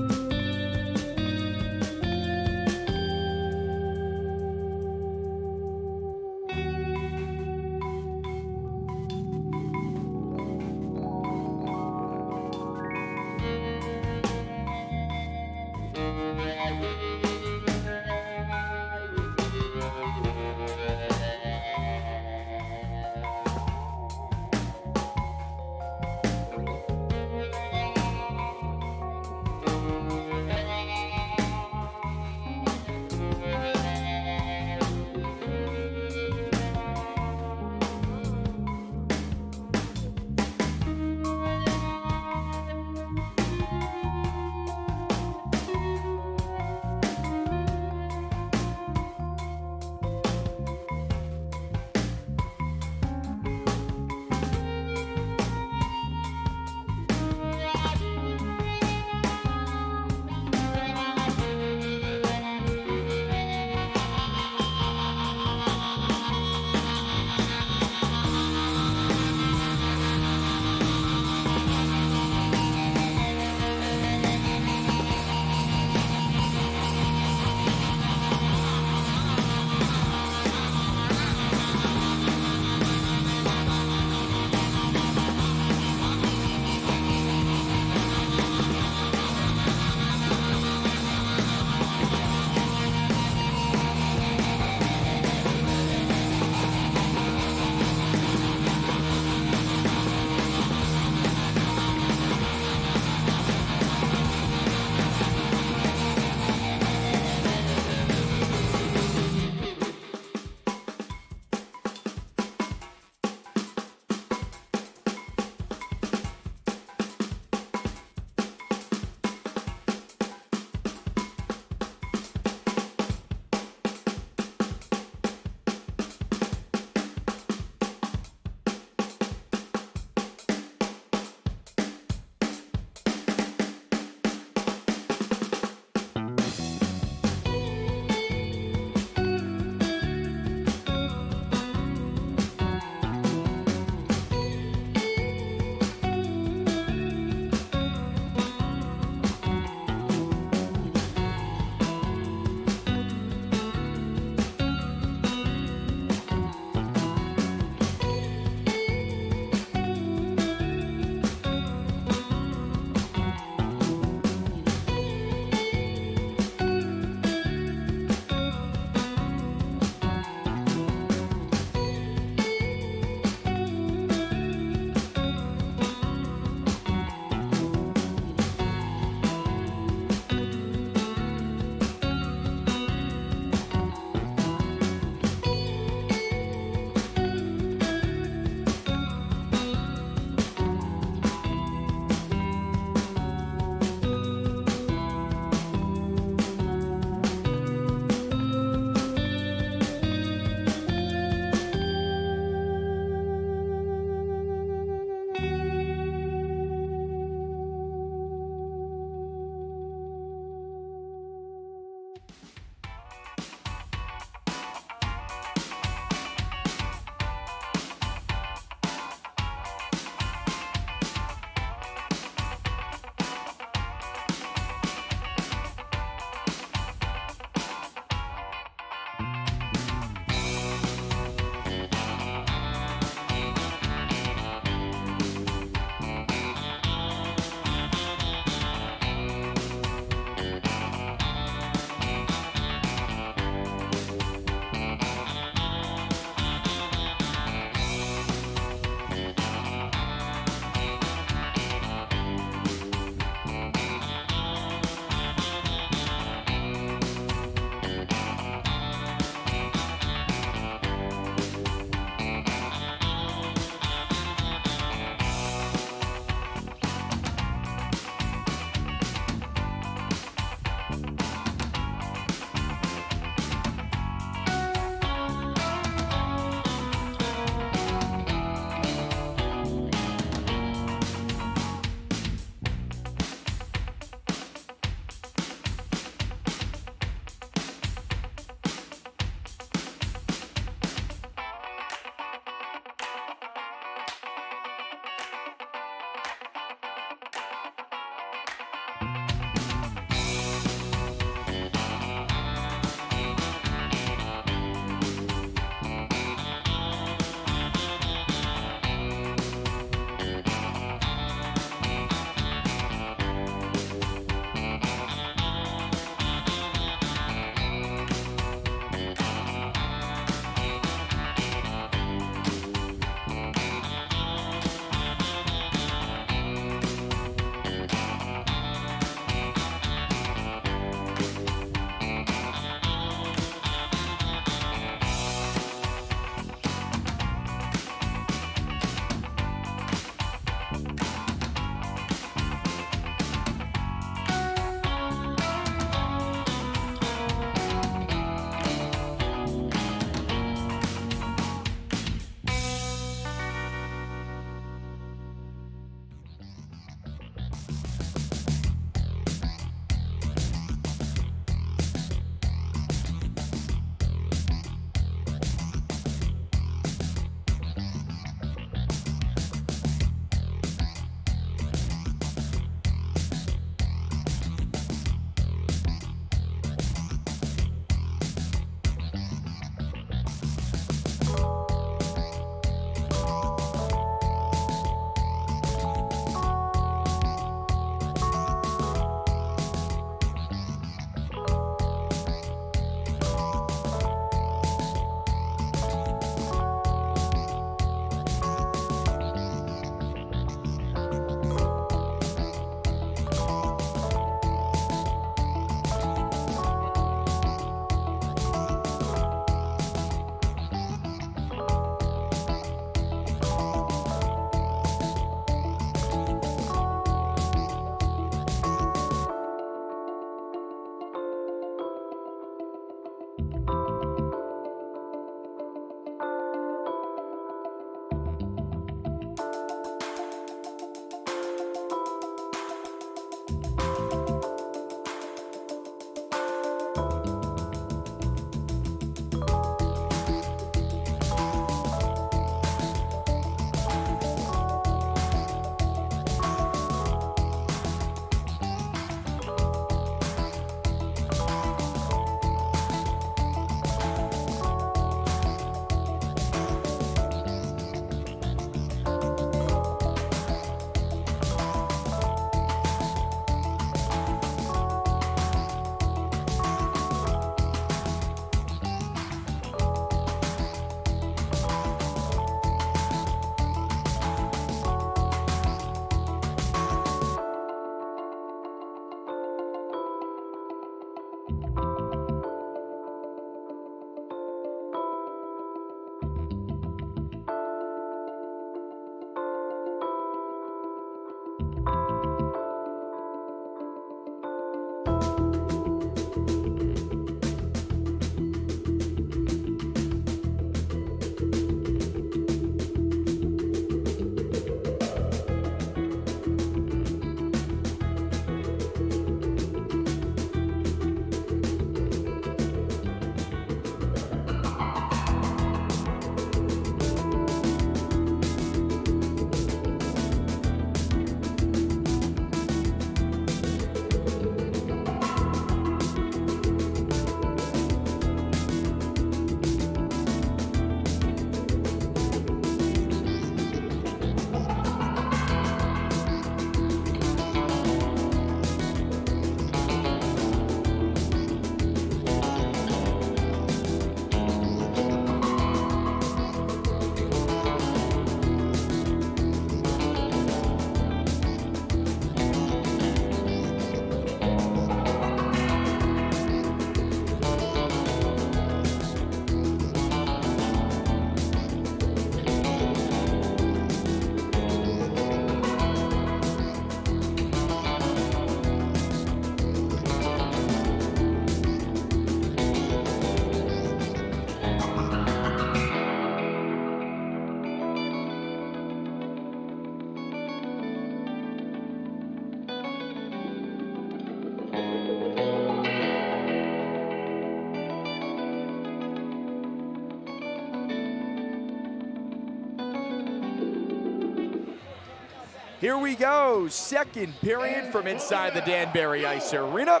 Here we go, second period from inside the Danbury Ice Arena.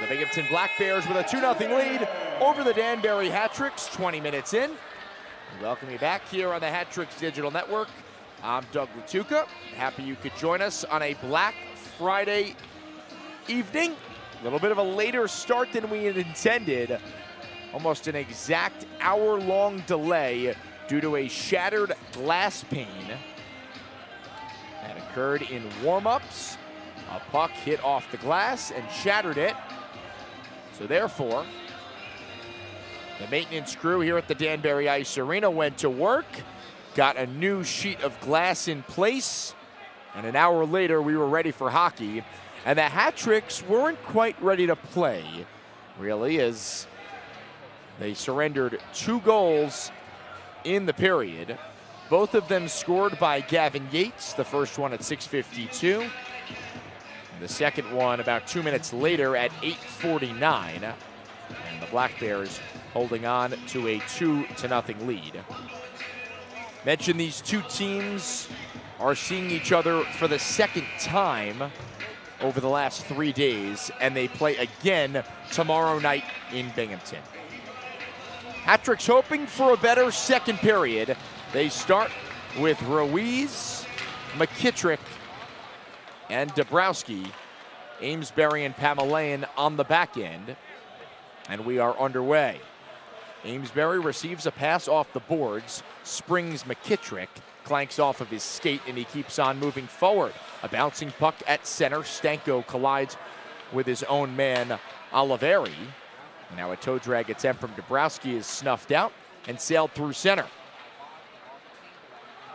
The Binghamton Black Bears with a 2-0 lead over the Danbury Hat-Tricks 20 minutes in. Welcome you back here on the Hat-Tricks Digital Network. I'm Doug Latuca. Happy you could join us on a Black Friday evening. A little bit of a later start than we had intended. Almost an exact hour-long delay due to a shattered glass pane that occurred in warm-ups. A puck hit off the glass and shattered it. So therefore, the maintenance crew here at the Danbury Ice Arena went to work, got a new sheet of glass in place, and an hour later we were ready for hockey. And the Hat-Tricks weren't quite ready to play, really, as they surrendered 2 goals in the period. Both of them scored by Gavin Yates, the first one at 6:52. The second one about 2 minutes later at 8:49. And the Black Bears holding on to a 2-0 lead. Mentioned these two teams are seeing each other for the second time over the last 3 days, and they play again tomorrow night in Binghamton. Hat-Tricks hoping for a better second period. They start with Ruiz, McKittrick, and Dabrowski. Amesbury and Pamelayan on the back end, and we are underway. Amesbury receives a pass off the boards, springs McKittrick, clanks off of his skate, and he keeps on moving forward. A bouncing puck at center. Stanko collides with his own man, Oliveri. Now a toe drag attempt from Dabrowski is snuffed out and sailed through center.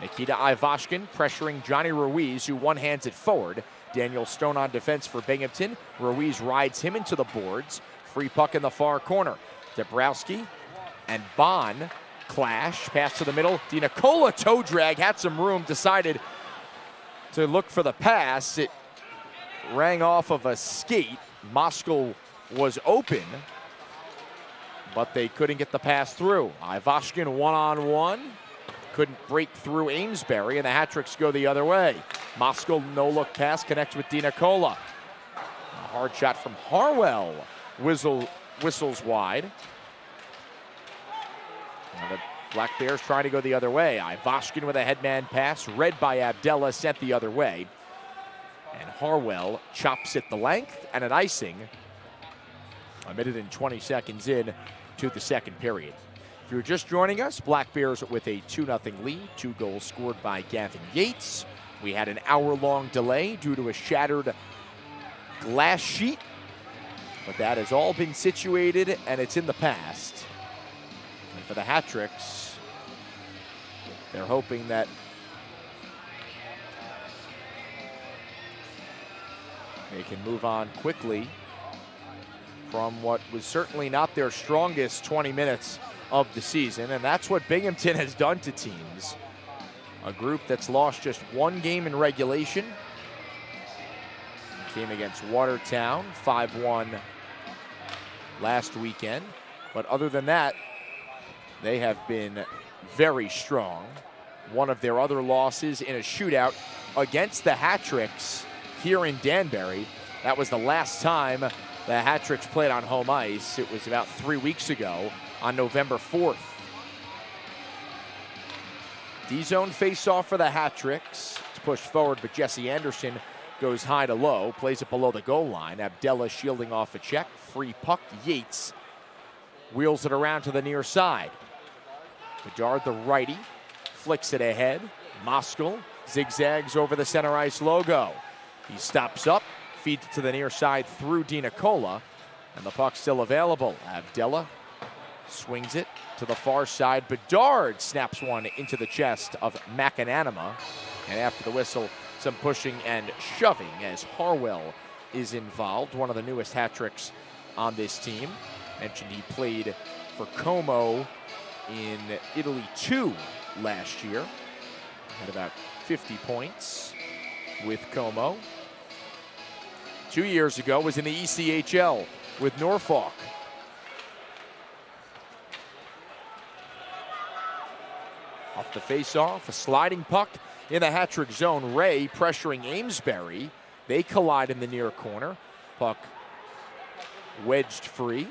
Nikita Ivashkin pressuring Johnny Ruiz, who one-hands it forward. Daniel Stone on defense for Binghamton. Ruiz rides him into the boards. Free puck in the far corner. Dabrowski and Bond clash. Pass to the middle. DiNicola toe drag, had some room, decided to look for the pass. It rang off of a skate. Moskal was open, but they couldn't get the pass through. Ivashkin one-on-one. Couldn't break through Amesbury, and the Hat-Tricks go the other way. Moskal no-look pass connects with DiNicola. A hard shot from Harwell whistles wide. And the Black Bears trying to go the other way. Ivashkin with a headman pass, read by Abdella, sent the other way. And Harwell chops it the length, and an icing. A minute and 20 seconds in to the second period. If you're just joining us, Black Bears with a 2-0 lead. 2 goals scored by Gavin Yates. We had an hour-long delay due to a shattered glass sheet, but that has all been situated and it's in the past. And for the Hat-Tricks, they're hoping that They can move on quickly from what was certainly not their strongest 20 minutes of the season, and that's what Binghamton has done to teams. A group that's lost just one game in regulation. Came against Watertown, 5-1 last weekend. But other than that, they have been very strong. One of their other losses in a shootout against the Hattricks here in Danbury. That was the last time the Hattricks played on home ice. It was about 3 weeks ago on November 4th. D-zone face-off for the Hattricks. It's pushed forward, but Jesse Anderson goes high to low, plays it below the goal line. Abdella shielding off a check. Free puck. Yates wheels it around to the near side. Bedard, the righty, flicks it ahead. Moskal zigzags over the center ice logo. He stops up, feeds it to the near side through DiNicola, and the puck's still available. Abdella swings it to the far side. Bedard snaps one into the chest of McAnanama, and after the whistle, some pushing and shoving as Harwell is involved, one of the newest hat tricks on this team. Mentioned he played for Como in Italy 2 last year. Had about 50 points with Como. 2 years ago was in the ECHL with Norfolk. Off the face-off, a sliding puck in the hat-trick zone. Ray pressuring Amesbury. They collide in the near corner. Puck wedged free.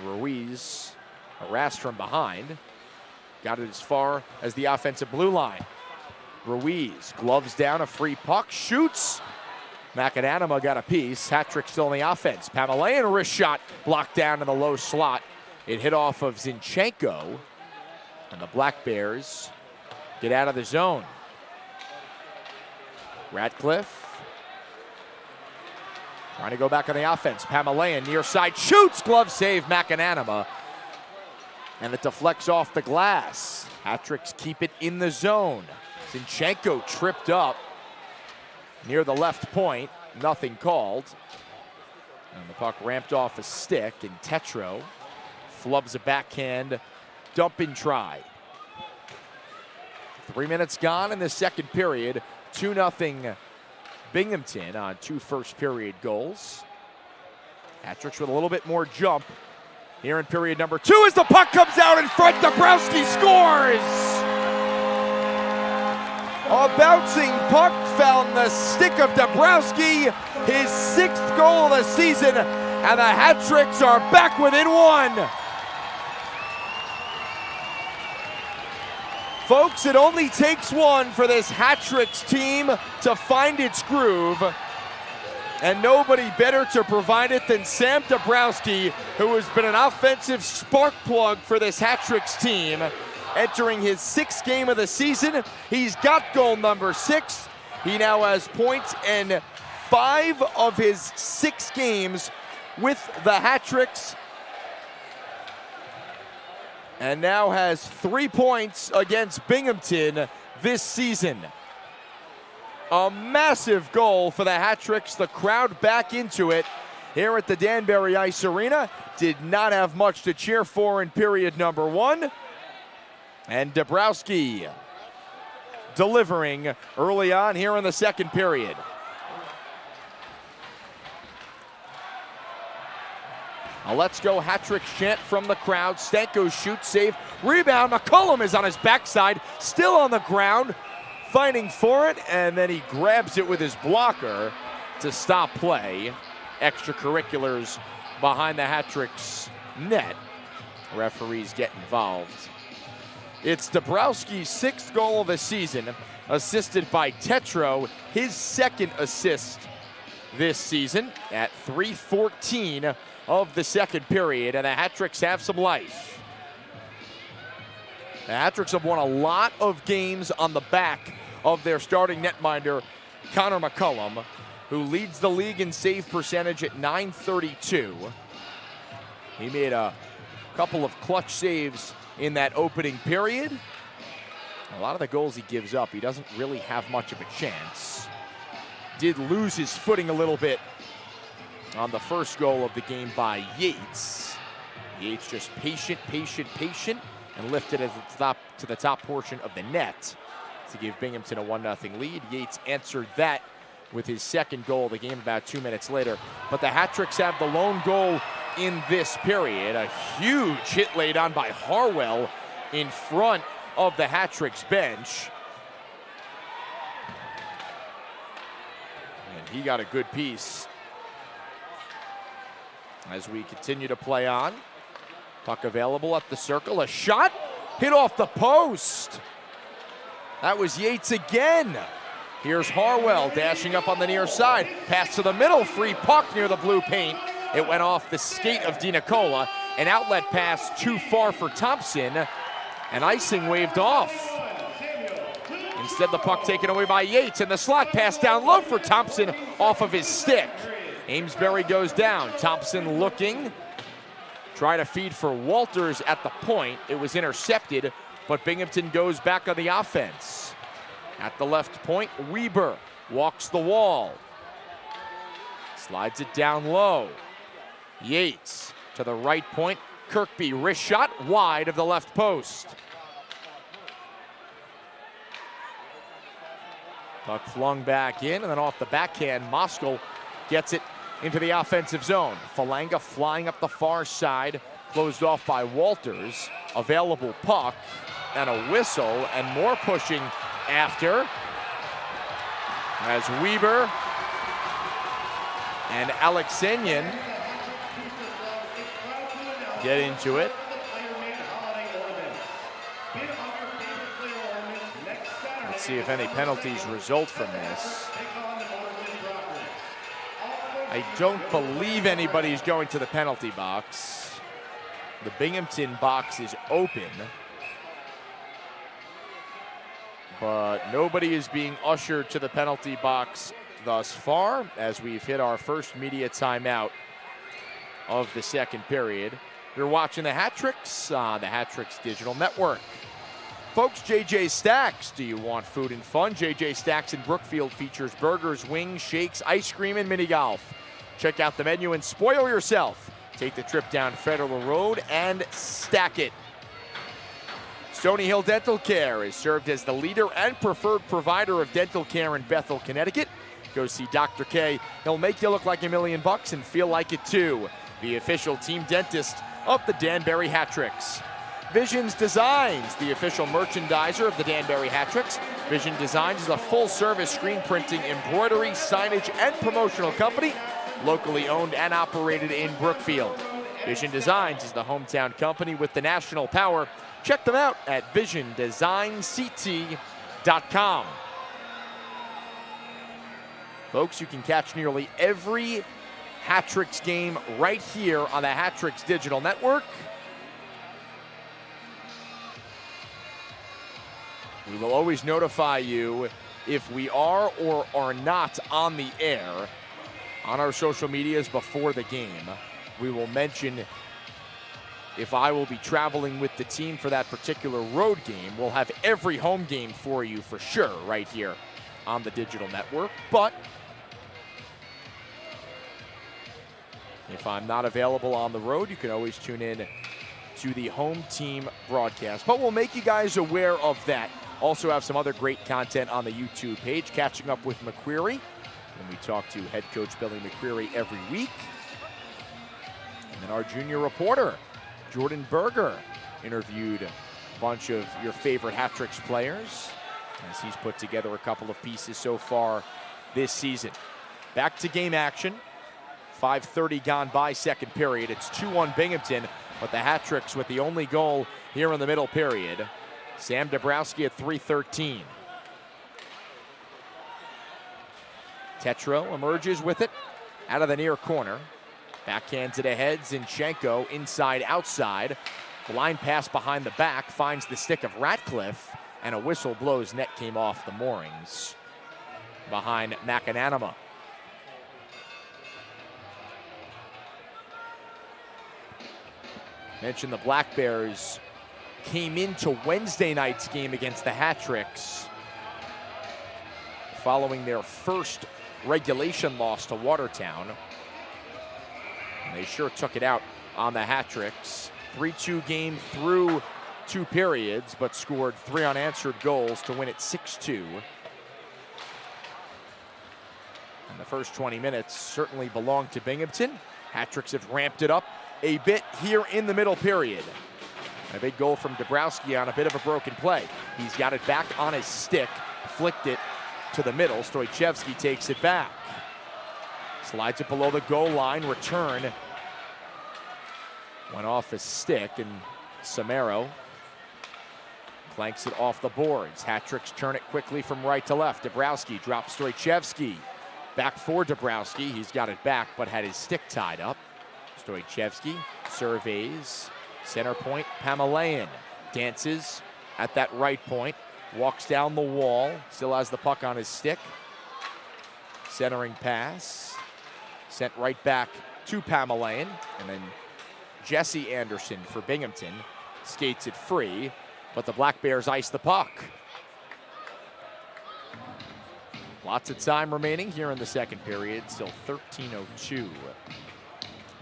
Ruiz harassed from behind. Got it as far as the offensive blue line. Ruiz gloves down a free puck, shoots. McAnanama got a piece. Hat-trick still in the offense. Pamelayan wrist shot blocked down in the low slot. It hit off of Zinchenko. And the Black Bears get out of the zone. Ratcliffe trying to go back on the offense. Pamelayan near side shoots. Glove save McAnanama. And it deflects off the glass. Hat-tricks keep it in the zone. Zinchenko tripped up near the left point. Nothing called. And the puck ramped off a stick, and Tetro flubs a backhand dump and try. 3 minutes gone in the second period. 2-0 Binghamton on 2 first period goals. Hat-tricks with a little bit more jump here in period number 2 as the puck comes out in front. Dabrowski scores! A bouncing puck found the stick of Dabrowski, his 6th goal of the season, and the Hat-tricks are back within 1. Folks, it only takes one for this Hat-tricks team to find its groove, and nobody better to provide it than Sam Dabrowski, who has been an offensive spark plug for this Hat-tricks team. Entering his 6th game of the season, he's got goal number 6. He now has points in 5 of his 6 games with the Hat-tricks, and now has 3 points against Binghamton this season. A massive goal for the Hat-tricks. The crowd back into it here at the Danbury Ice Arena. Did not have much to cheer for in period number 1. And Dabrowski delivering early on here in the second period. A let's go Hat-tricks chant from the crowd. Stanko shoots, save, rebound. McCullum is on his backside, still on the ground, fighting for it, and then he grabs it with his blocker to stop play. Extracurriculars behind the Hat-tricks net. Referees get involved. It's Dabrowski's 6th goal of the season, assisted by Tetro, his 2nd assist this season at 3:14 of the second period, and the Hat-tricks have some life. The Hat-tricks have won a lot of games on the back of their starting netminder, Connor McCullum, who leads the league in save percentage at .932. He made a couple of clutch saves in that opening period. A lot of the goals he gives up, he doesn't really have much of a chance. did lose his footing a little bit on the first goal of the game by Yates. Yates just patient, and lifted it to the top portion of the net to give Binghamton a 1-0 lead. Yates answered that with his second goal of the game about 2 minutes later. But the Hat-Tricks have the lone goal in this period. A huge hit laid on by Harwell in front of the Hat-Tricks bench. And he got a good piece. As we continue to play on. Puck available at the circle. A shot hit off the post. That was Yates again. Here's Harwell dashing up on the near side. Pass to the middle. Free puck near the blue paint. It went off the skate of DiNicola. An outlet pass too far for Thompson. And icing waved off. Instead, the puck taken away by Yates. And the slot pass down low for Thompson off of his stick. Amesbury goes down. Thompson looking. Try to feed for Walters at the point. It was intercepted, but Binghamton goes back on the offense. At the left point, Weber walks the wall. Slides it down low. Yates to the right point. Kirkby, wrist shot wide of the left post. Puck flung back in, and then off the backhand, Moskal gets it into the offensive zone. Falanga flying up the far side, closed off by Walters. Available puck and a whistle, and more pushing after as Weber and Alexanian get into it. Let's see if any penalties result from this. I don't believe anybody's going to the penalty box. The Binghamton box is open, but nobody is being ushered to the penalty box thus far, as we've hit our first media timeout of the second period. You're watching the Hat-Tricks on the Hat-Tricks Digital Network. Folks, JJ Stacks, do you want food and fun? JJ Stacks in Brookfield features burgers, wings, shakes, ice cream, and mini golf. Check out the menu and spoil yourself. Take the trip down Federal Road and stack it. Stony Hill Dental Care is served as the leader and preferred provider of dental care in Bethel, Connecticut. Go see Dr. K. He'll make you look like $1 million and feel like it too. The official team dentist of the Danbury Hat-Tricks. Visions Designs, the official merchandiser of the Danbury Hat-Tricks. Vision Designs is a full-service screen printing, embroidery, signage, and promotional company, locally owned and operated in Brookfield. Vision Designs is the hometown company with the national power. Check them out at visiondesignsct.com. Folks, you can catch nearly every Hat-Tricks game right here on the Hat-Tricks Digital Network. We will always notify you if we are or are not on the air on our social medias before the game. We will mention if I will be traveling with the team for that particular road game. We'll have every home game for you for sure right here on the digital network. But if I'm not available on the road, you can always tune in to the home team broadcast. But we'll make you guys aware of that. Also have some other great content on the YouTube page, catching up with McQuarrie. And we talk to head coach Billy McQuarrie every week. And then our junior reporter, Jordan Berger, interviewed a bunch of your favorite Hat-Tricks players as he's put together a couple of pieces so far this season. Back to game action. 5:30 gone by second period. It's 2-1 Binghamton, but the Hat-Tricks with the only goal here in the middle period. Sam Dabrowski at 3:13. Tetro emerges with it out of the near corner. Backhands it ahead. Zinchenko inside outside. Blind pass behind the back finds the stick of Ratcliffe, and a whistle blows. Net came off the moorings behind McAnanama. Mentioned the Black Bears came into Wednesday night's game against the Hat-Tricks following their first regulation loss to Watertown. And they sure took it out on the hat tricks. 3-2 game through 2 periods, but scored 3 unanswered goals to win it 6-2. And the first 20 minutes certainly belonged to Binghamton. Hat tricks have ramped it up a bit here in the middle period. And a big goal from Dabrowski on a bit of a broken play. He's got it back on his stick, flicked it to the middle. Stoichevsky takes it back. Slides it below the goal line, return. Went off his stick, and Samaro clanks it off the boards. Hat tricks turn it quickly from right to left. Dabrowski drops Stoichevsky. Back for Dabrowski. He's got it back, but had his stick tied up. Stoichevsky surveys. Center point, Pamelayan dances at that right point. Walks down the wall. Still has the puck on his stick. Centering pass. Sent right back to Pamelayan. And then Jesse Anderson for Binghamton skates it free, but the Black Bears ice the puck. Lots of time remaining here in the second period. Still 13:02.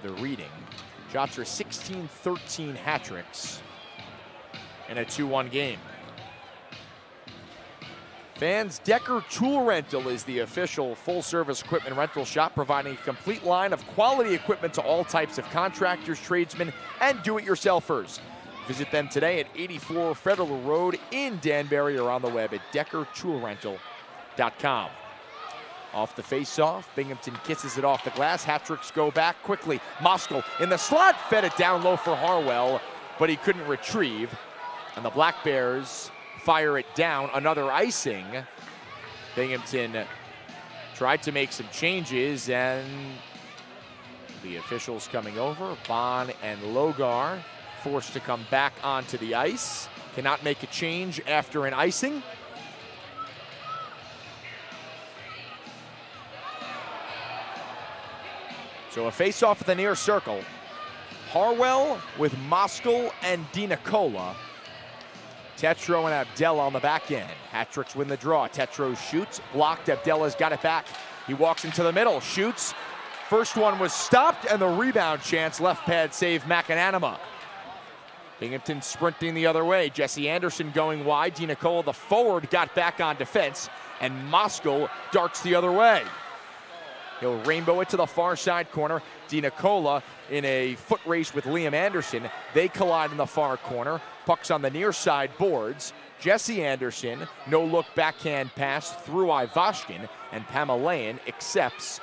The reading. Shots are 16-13 hat tricks in a 2-1 game. Fans, Decker Tool Rental is the official full-service equipment rental shop, providing a complete line of quality equipment to all types of contractors, tradesmen, and do-it-yourselfers. Visit them today at 84 Federal Road in Danbury or on the web at deckertoolrental.com. Off the face-off, Binghamton kisses it off the glass. Hat tricks go back quickly. Moskal in the slot, fed it down low for Harwell, but he couldn't retrieve. And the Black Bears fire it down. Another icing. Binghamton tried to make some changes, and the officials coming over, Bond and Logar, forced to come back onto the ice. Cannot make a change after an icing. So a face-off at the near circle. Harwell with Moskal and DiNicola. Tetro and Abdella on the back end. Hat tricks win the draw. Tetro shoots, blocked. Abdella's got it back. He walks into the middle, shoots. First one was stopped, and the rebound chance, left pad save McAnanima. Binghamton sprinting the other way. Jesse Anderson going wide. DiNicola, the forward, got back on defense, and Moskal darts the other way. He'll rainbow it to the far side corner. DiNicola in a foot race with Liam Anderson. They collide in the far corner. Puck's on the near side boards. Jesse Anderson, no-look backhand pass through Ivashkin, and Pamelayan accepts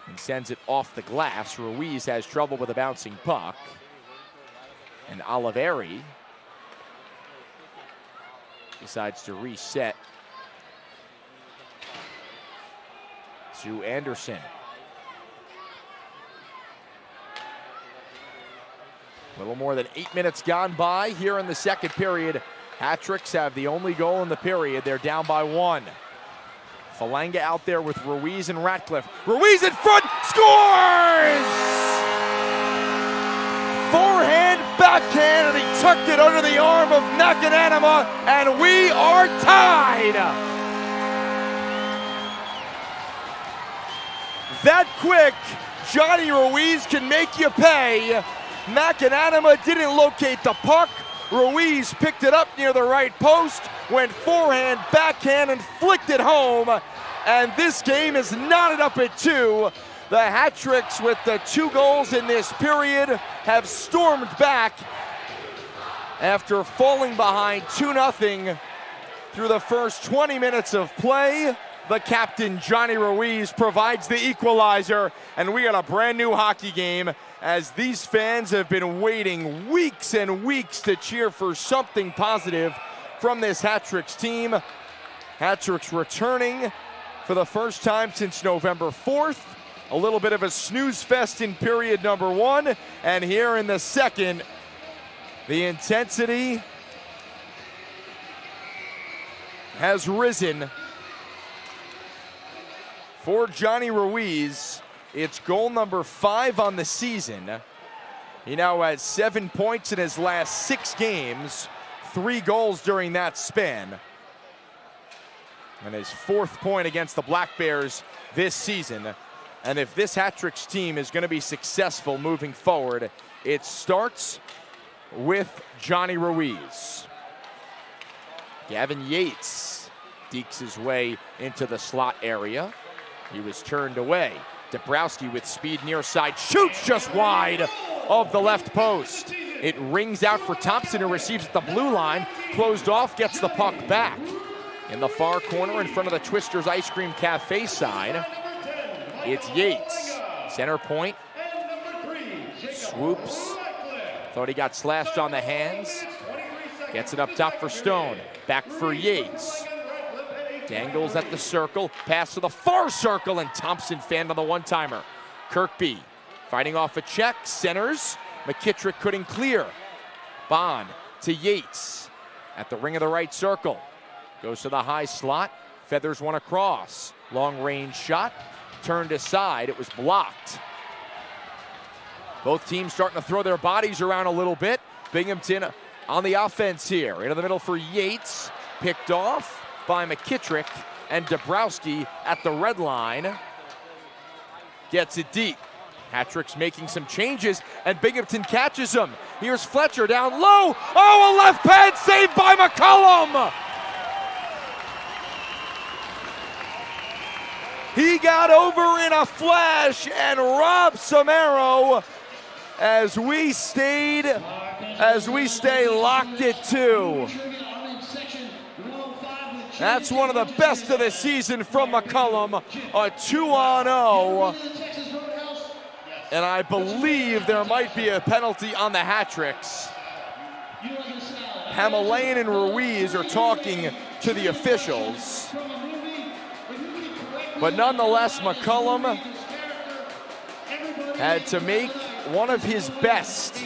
and sends it off the glass. Ruiz has trouble with a bouncing puck. And Oliveri decides to reset to Anderson. A little more than 8 minutes gone by here in the second period. Hat tricks have the only goal in the period. They're down by 1. Falanga out there with Ruiz and Ratcliffe. Ruiz in front, scores! Forehand, backhand, and he tucked it under the arm of McAnanima, and we are tied! That quick, Johnny Ruiz can make you pay. McAnanima didn't locate the puck. Ruiz picked it up near the right post, went forehand, backhand, and flicked it home. And this game is knotted up at 2. The hat tricks with the 2 goals in this period have stormed back after falling behind 2-0 through the first 20 minutes of play. The captain, Johnny Ruiz, provides the equalizer, and we got a brand new hockey game as these fans have been waiting weeks and weeks to cheer for something positive from this Hat Tricks team. Hat Tricks returning for the first time since November 4th. A little bit of a snooze fest in period number 1, and here in the second, the intensity has risen. For Johnny Ruiz, it's goal number 5 on the season. He now has 7 points in his last 6 games, 3 goals during that span. and his 4th point against the Black Bears this season. And if this Hat-Tricks team is going to be successful moving forward, it starts with Johnny Ruiz. Gavin Yates dekes his way into the slot area. He was turned away. Dabrowski with speed near side, shoots just wide of the left post. It rings out for Thompson, who receives at the blue line, closed off, gets the puck back. In the far corner in front of the Twister's Ice Cream Cafe sign, it's Yates. Center point, swoops. Thought he got slashed on the hands. Gets it up top for Stone. Back for Yates. Dangles at the circle. Pass to the far circle, and Thompson fanned on the one-timer. Kirkby fighting off a check. Centers. McKittrick couldn't clear. Bond to Yates at the ring of the right circle. Goes to the high slot. Feathers one across. Long-range shot. Turned aside. It was blocked. Both teams starting to throw their bodies around a little bit. Binghamton on the offense here. Into the middle for Yates. Picked off by McKittrick, and Dabrowski at the red line gets it deep. Hat-Tricks making some changes, and Binghamton catches him. Here's Fletcher down low. Oh, a left pad saved by McCollum. He got over in a flash and robbed Samaro as we stay locked at 2. That's one of the best of the season from McCollum, a 2-on-0. And I believe there might be a penalty on the Hat-Tricks. Hamalain and Ruiz are talking to the officials. But nonetheless, McCollum had to make one of his best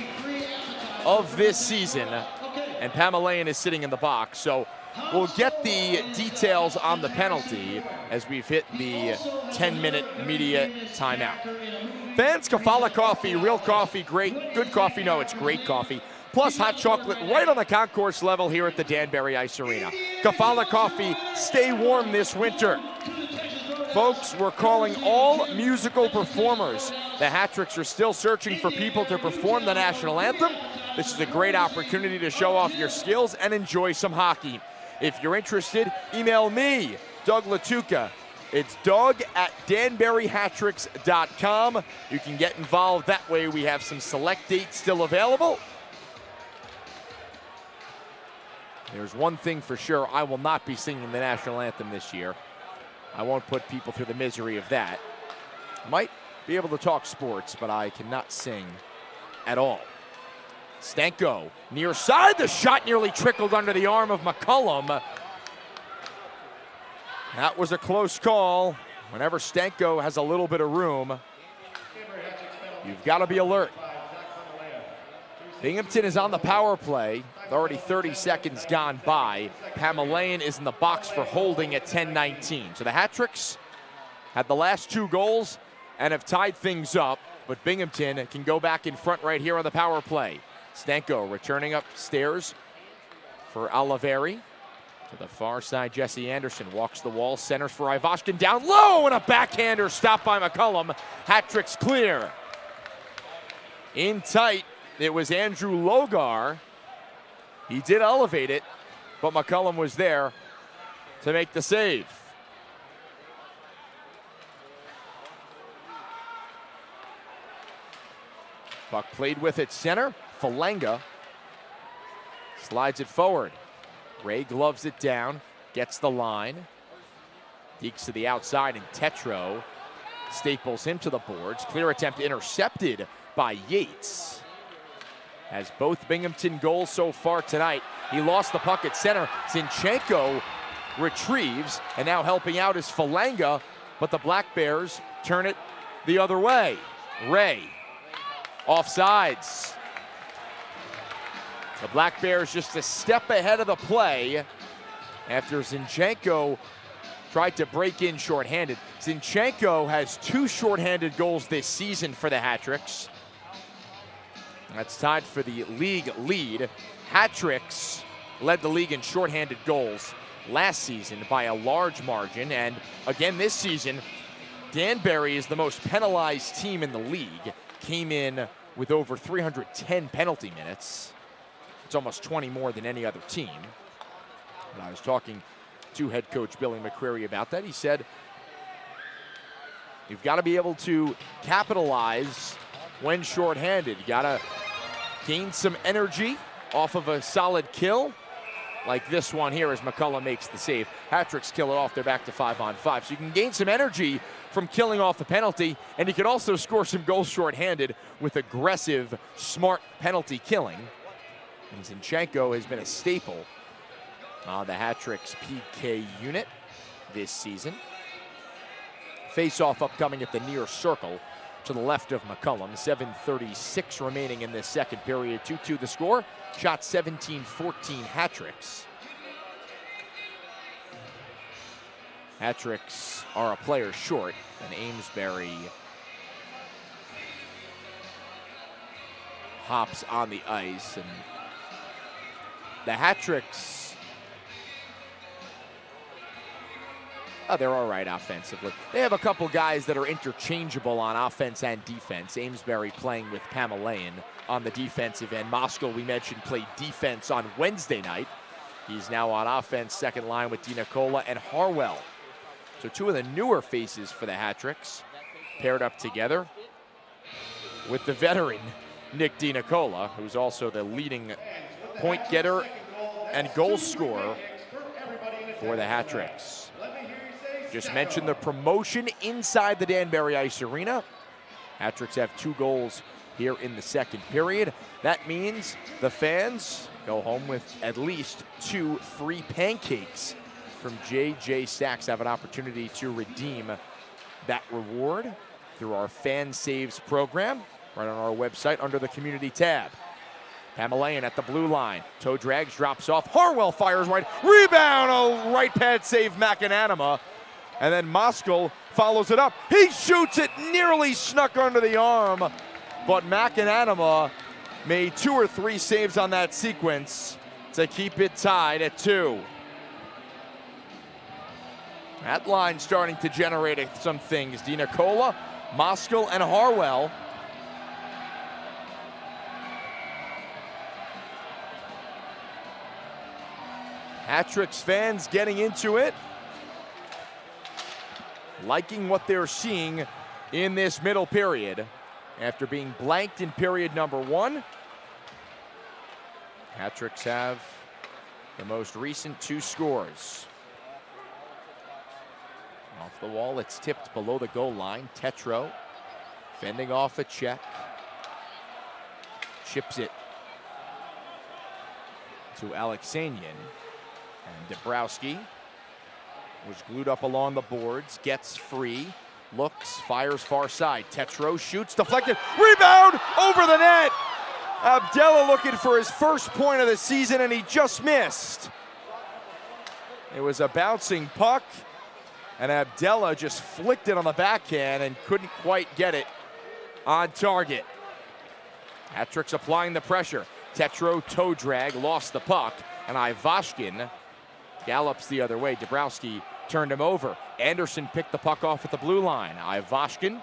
of this season. And Hamalain is sitting in the box. So we'll get the details on the penalty as we've hit the 10-minute media timeout. Fans, Kafala coffee, real coffee, great, good coffee, no, it's great coffee, plus hot chocolate right on the concourse level here at the Danbury Ice Arena. Kafala coffee, stay warm this winter. Folks, we're calling all musical performers. The Hat-Tricks are still searching for people to perform the national anthem. This is a great opportunity to show off your skills and enjoy some hockey. If you're interested, email me, Doug Latuca. It's doug@danburyhattricks.com. You can get involved that way. We have some select dates still available. There's one thing for sure, I will not be singing the national anthem this year. I won't put people through the misery of that. Might be able to talk sports, but I cannot sing at all. Stanko, near side, the shot nearly trickled under the arm of McCollum. That was a close call. Whenever Stanko has a little bit of room, you've got to be alert. Binghamton is on the power play. Already 30 seconds gone by. Hamalain is in the box for holding at 10:19. So the Hat-Tricks had the last 2 goals and have tied things up, but Binghamton can go back in front right here on the power play. Stanko returning upstairs for Oliveri. To the far side, Jesse Anderson walks the wall, centers for Ivashkin, down low, and a backhander stopped by McCollum. Hat-Tricks clear. In tight, it was Andrew Logar. He did elevate it, but McCollum was there to make the save. Puck played with at center. Falanga slides it forward. Ray gloves it down, gets the line. Dekes to the outside, and Tetro staples him to the boards. Clear attempt intercepted by Yates. Has both Binghamton goals so far tonight. He lost the puck at center. Zinchenko retrieves, and now helping out is Falanga, but the Black Bears turn it the other way. Ray, offsides. The Black Bears just a step ahead of the play after Zinchenko tried to break in shorthanded. Zinchenko has 2 shorthanded goals this season for the Hat-Tricks. That's tied for the league lead. Hat-Tricks led the league in shorthanded goals last season by a large margin. And again this season, Danbury is the most penalized team in the league. Came in with over 310 penalty minutes. It's almost 20 more than any other team. And I was talking to head coach Billy McCreary about that. He said, you've got to be able to capitalize when shorthanded. You got to gain some energy off of a solid kill, like this one here as McCullum makes the save. Hat-tricks kill it off. They're back to 5-on-5. So you can gain some energy from killing off the penalty, and you can also score some goals shorthanded with aggressive, smart penalty killing. And Zinchenko has been a staple on the Hat-tricks PK unit this season. Face-off upcoming at the near circle to the left of McCullum. 7:36 remaining in this second period. 2-2 the score. Shot 17-14 Hat-tricks. Hat-tricks are a player short, and Amesbury hops on the ice. And the Hat-tricks, they're all right offensively. They have a couple guys that are interchangeable on offense and defense. Amesbury playing with Pamelayan on the defensive end. Moskal, we mentioned, played defense on Wednesday night. He's now on offense, second line with DiNicola and Harwell. So two of the newer faces for the Hat-tricks paired up together with the veteran Nick DiNicola, who's also the leading point getter and goal scorer for the Hat-tricks. Just mentioned the promotion inside the Danbury Ice Arena. Hat-tricks have 2 goals here in the second period. That means the fans go home with at least 2 free pancakes from J.J. Sachs. Have an opportunity to redeem that reward through our Fan Saves program right on our website under the Community tab. Pamelayan at the blue line. Toe drags, drops off. Harwell fires right. Rebound! A right pad save, McAnanama. And then Moskal follows it up. He shoots it, nearly snuck under the arm. But McAnanama made 2 or 3 saves on that sequence to keep it tied at 2. That line starting to generate some things. DiNicola, Moskal, and Harwell. Hat-tricks fans getting into it, liking what they're seeing in this middle period. After being blanked in period number 1, Hat-tricks have the most recent 2 scores. Off the wall, it's tipped below the goal line. Tetro fending off a check. Chips it to Alexanian. And Dabrowski was glued up along the boards, gets free, looks, fires far side. Tetro shoots, deflected, rebound over the net. Abdella looking for his first point of the season, and he just missed. It was a bouncing puck, and Abdella just flicked it on the backhand and couldn't quite get it on target. Hat-tricks applying the pressure. Tetro toe drag, lost the puck, and Ivashkin gallops the other way. Dabrowski turned him over. Anderson picked the puck off at the blue line. Ivashkin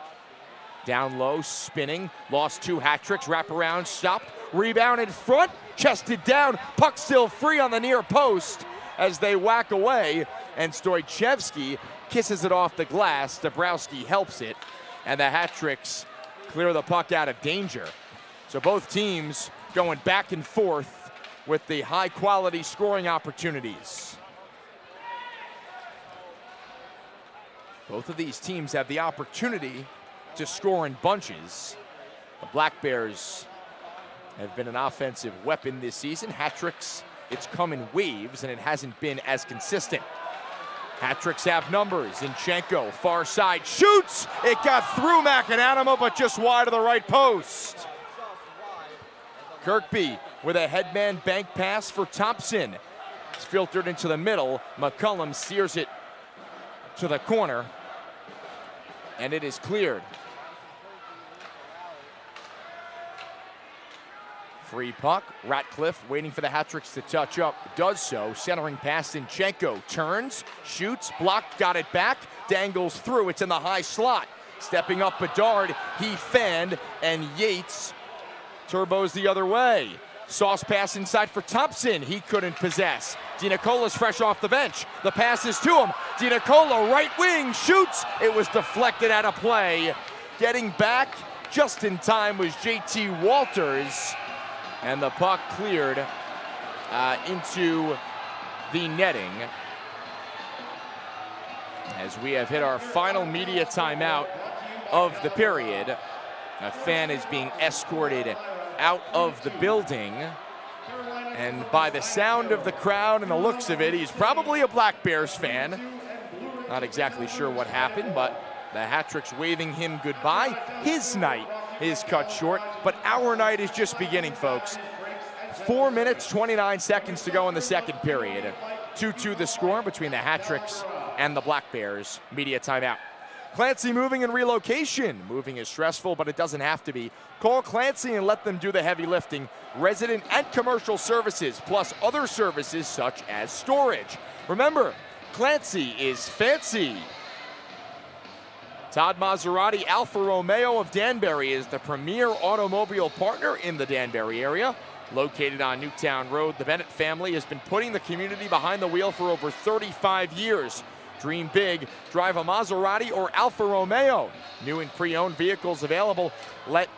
down low, spinning, lost 2 Hat-tricks, wraparound, stopped, rebound in front, chested down, puck still free on the near post as they whack away, and Stoychevsky kisses it off the glass. Dabrowski helps it, and the Hat-tricks clear the puck out of danger. So both teams going back and forth with the high-quality scoring opportunities. Both of these teams have the opportunity to score in bunches. The Black Bears have been an offensive weapon this season. Hat-tricks, it's come in waves, and it hasn't been as consistent. Hat-tricks have numbers. Zinchenko, far side, shoots! It got through McAnanama, but just wide of the right post. Kirkby with a headman bank pass for Thompson. It's filtered into the middle. McCullum steers it to the corner, and it is cleared. Free puck. Ratcliffe waiting for the Hat-Tricks to touch up. Does so. Centering pass. Zinchenko turns, shoots, blocked, got it back, dangles through. It's in the high slot. Stepping up Bedard. He fanned, and Yates turbos the other way. Sauce pass inside for Thompson. He couldn't possess. DiNicola's fresh off the bench. The pass is to him. DiNicola, right wing, shoots. It was deflected out of play. Getting back just in time was JT Walters. And the puck cleared into the netting. As we have hit our final media timeout of the period. A fan is being escorted out of the building. And by the sound of the crowd and the looks of it, he's probably a Black Bears fan. Not exactly sure what happened, but the Hat-Tricks waving him goodbye. His night is cut short, but our night is just beginning, folks. 4 minutes, 29 seconds to go in the second period. 2-2 the score between the Hat-Tricks and the Black Bears. Media timeout. Clancy moving and relocation. Moving is stressful, but it doesn't have to be. Call Clancy and let them do the heavy lifting. Resident and commercial services, plus other services such as storage. Remember, Clancy is fancy. Todd Maserati Alfa Romeo of Danbury is the premier automobile partner in the Danbury area. Located on Newtown Road, the Bennett family has been putting the community behind the wheel for over 35 years. Dream big, drive a Maserati or Alfa Romeo. New and pre-owned vehicles available. Let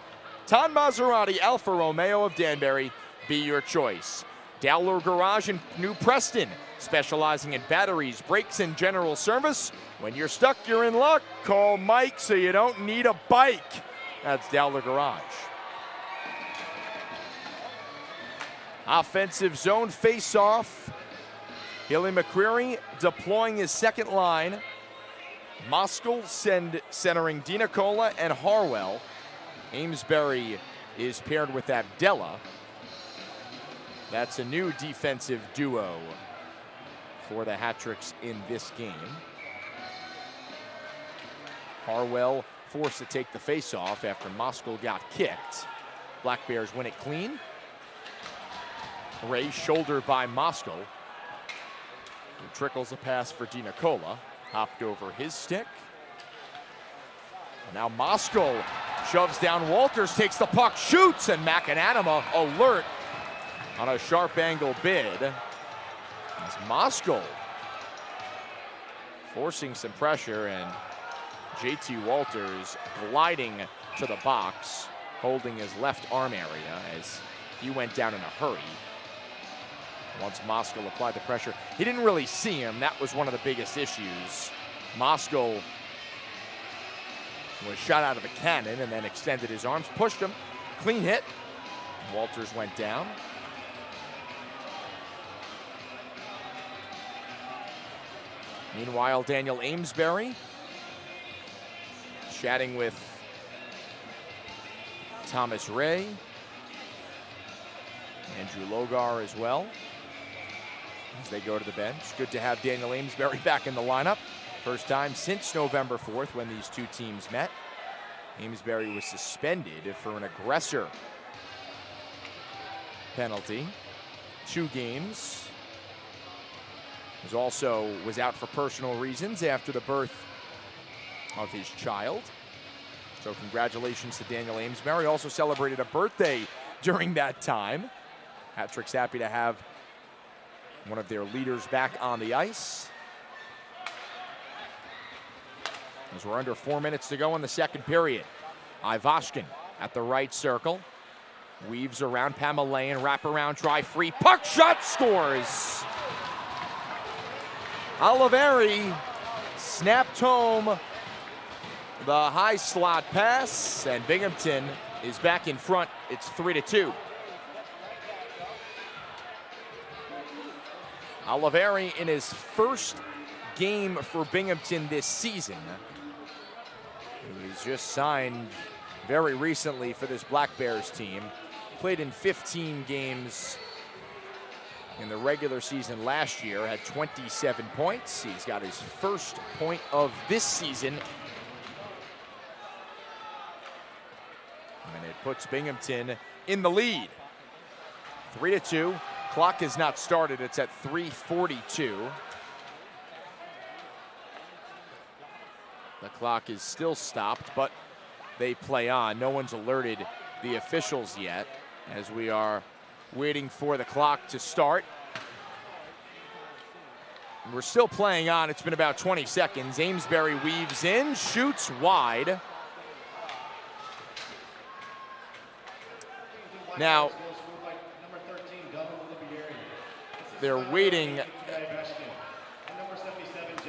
Todd Maserati Alfa Romeo of Danbury be your choice. Dowler Garage in New Preston, specializing in batteries, brakes, and general service. When you're stuck, you're in luck. Call Mike so you don't need a bike. That's Dowler Garage. Offensive zone face-off. Billy McCreary deploying his second line. Moskal centering DiNicola and Harwell. Amesbury is paired with Abdella. That's a new defensive duo for the Hat-Tricks in this game. Harwell forced to take the face-off after Moskal got kicked. Black Bears win it clean. Ray shouldered by Moskal. Who trickles a pass for DiNicola. Hopped over his stick. And now Moskal shoves down Walters, takes the puck, shoots, and McAnanama alert on a sharp angle bid. As Moskal forcing some pressure, and JT Walters gliding to the box, holding his left arm area as he went down in a hurry. Once Moskal applied the pressure, he didn't really see him. That was one of the biggest issues. Moskal was shot out of a cannon and then extended his arms, pushed him, clean hit. Walters went down. Meanwhile, Daniel Amesbury chatting with Thomas Ray, Andrew Logar as well, as they go to the bench. Good to have Daniel Amesbury back in the lineup. First time since November 4th when these two teams met. Amesbury was suspended for an aggressor penalty. 2 games. Was out for personal reasons after the birth of his child. So congratulations to Daniel Amesbury. Also celebrated a birthday during that time. Hat-Tricks happy to have one of their leaders back on the ice. As we're under 4 minutes to go in the second period. Ivashkin at the right circle. Weaves around Pamelayan, wraparound try, free puck shot, scores! Oliveri snapped home the high slot pass, and Binghamton is back in front. It's 3-2. Oliveri in his first game for Binghamton this season. He was just signed very recently for this Black Bears team. Played in 15 games in the regular season last year, had 27 points. He's got his first point of this season. And it puts Binghamton in the lead. 3-2. Clock has not started. It's at 3:42. The clock is still stopped, but they play on. No one's alerted the officials yet as we are waiting for the clock to start. We're still playing on. It's been about 20 seconds. Amesbury weaves in, shoots wide. Now, they're waiting.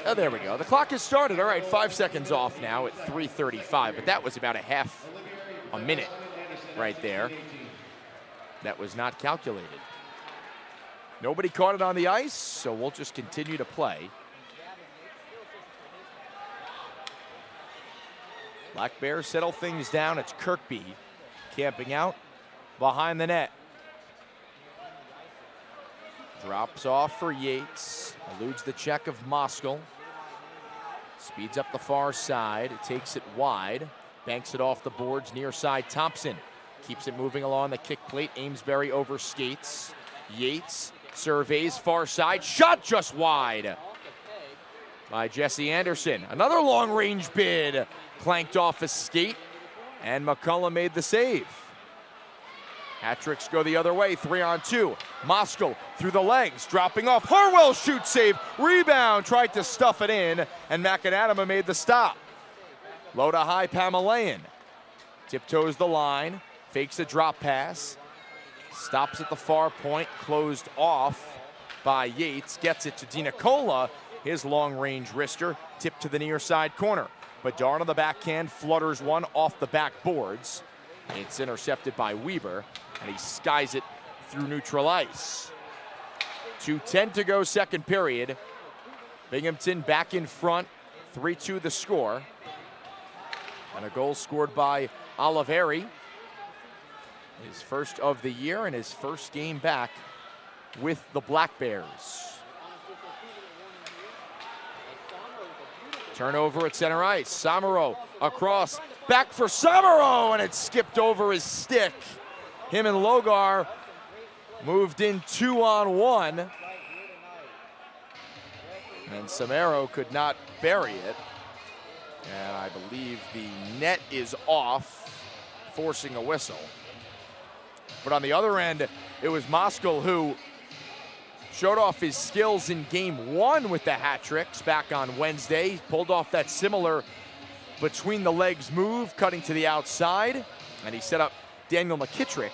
Oh, there we go. The clock has started. All right, 5 seconds off now at 3:35, but that was about a minute right there. That was not calculated. Nobody caught it on the ice, so we'll just continue to play. Black Bears settle things down. It's Kirkby camping out behind the net. Drops off for Yates. Eludes the check of Moskal. Speeds up the far side. Takes it wide. Banks it off the boards near side. Thompson keeps it moving along the kick plate. Amesbury over skates. Yates surveys far side. Shot just wide by Jesse Anderson. Another long range bid. Clanked off a skate. And McCullough made the save. Hat-tricks go the other way, 3-on-2. Moskal through the legs, dropping off. Harwell shoots save, rebound, tried to stuff it in, and McAnadama made the stop. Low to high, Pamelayan. Tiptoes the line, fakes a drop pass, stops at the far point, closed off by Yates, gets it to DiNicola, his long-range wrister, tipped to the near side corner. Bedard on the backhand, flutters one off the backboards. It's intercepted by Weber, and he skies it through neutral ice. 2:10 to go, second period. Binghamton back in front, 3-2 the score. And a goal scored by Oliveri. His first of the year and his first game back with the Black Bears. Turnover at center ice. Samaro across, back for Samaro, and it skipped over his stick. Him and Logar moved in 2-on-1. And Samaro could not bury it. And I believe the net is off, forcing a whistle. But on the other end, it was Moskal who showed off his skills in game one with the hat tricks back on Wednesday. He pulled off that similar between the legs move, cutting to the outside. And he set up Daniel McKittrick,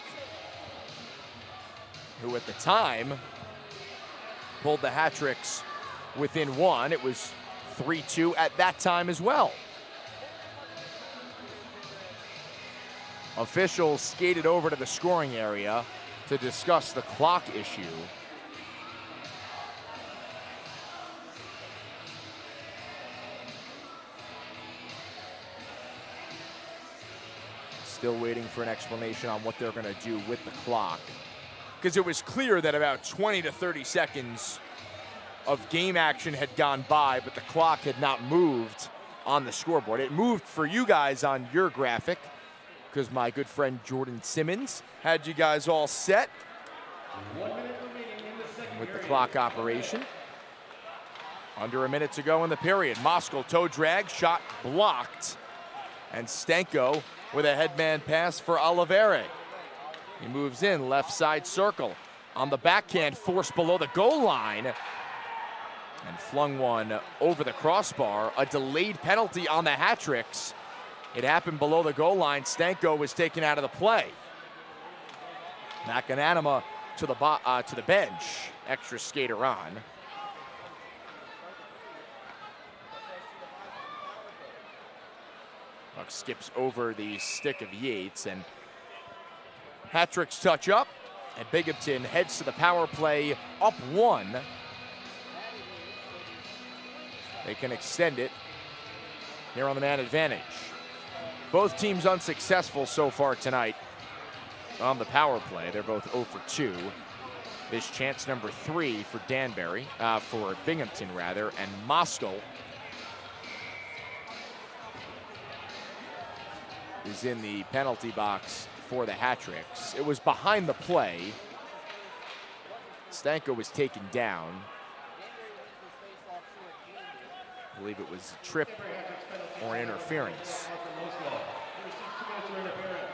who at the time pulled the hat tricks within one. It was 3-2 at that time as well. Officials skated over to the scoring area to discuss the clock issue. Still waiting for an explanation on what they're going to do with the clock, because it was clear that about 20 to 30 seconds of game action had gone by, but the clock had not moved on the scoreboard. It moved for you guys on your graphic, because my good friend Jordan Simmons had you guys all set with the clock operation. Under a minute to go in the period. Moskal toe drag, shot blocked, and Stanko with a headman pass for Oliveri. He moves in, left side circle. On the backhand, forced below the goal line, and flung one over the crossbar. A delayed penalty on the hat tricks. It happened below the goal line. Stanko was taken out of the play. McAnadama to the bench. Extra skater on. Puck skips over the stick of Yates, and hat tricks touch up, and Binghamton heads to the power play up one. They can extend it here on the man advantage. Both teams unsuccessful so far tonight on the power play. They're both 0 for 2. This chance number 3 for Danbury, for Binghamton rather, and Moskal is in the penalty box for the hat tricks. It was behind the play, Stanko was taken down. I believe it was a trip or an interference.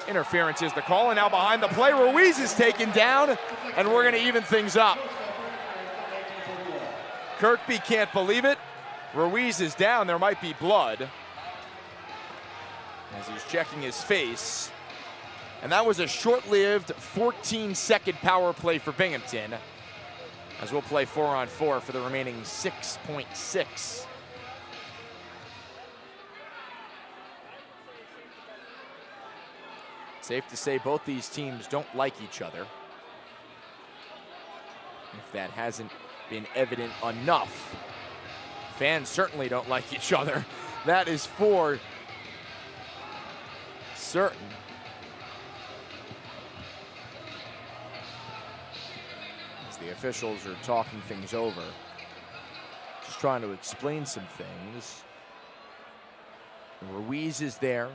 Interference is the call, and now behind the play, Ruiz is taken down, and we're going to even things up. Kirkby can't believe it. Ruiz is down. There might be blood as he's checking his face. And that was a short-lived 14-second power play for Binghamton, as we'll play 4-on-4 for the remaining 6.6. Safe to say both these teams don't like each other, if that hasn't been evident enough. Fans certainly don't like each other. That is for certain. As the officials are talking things over, just trying to explain some things. Ruiz is there.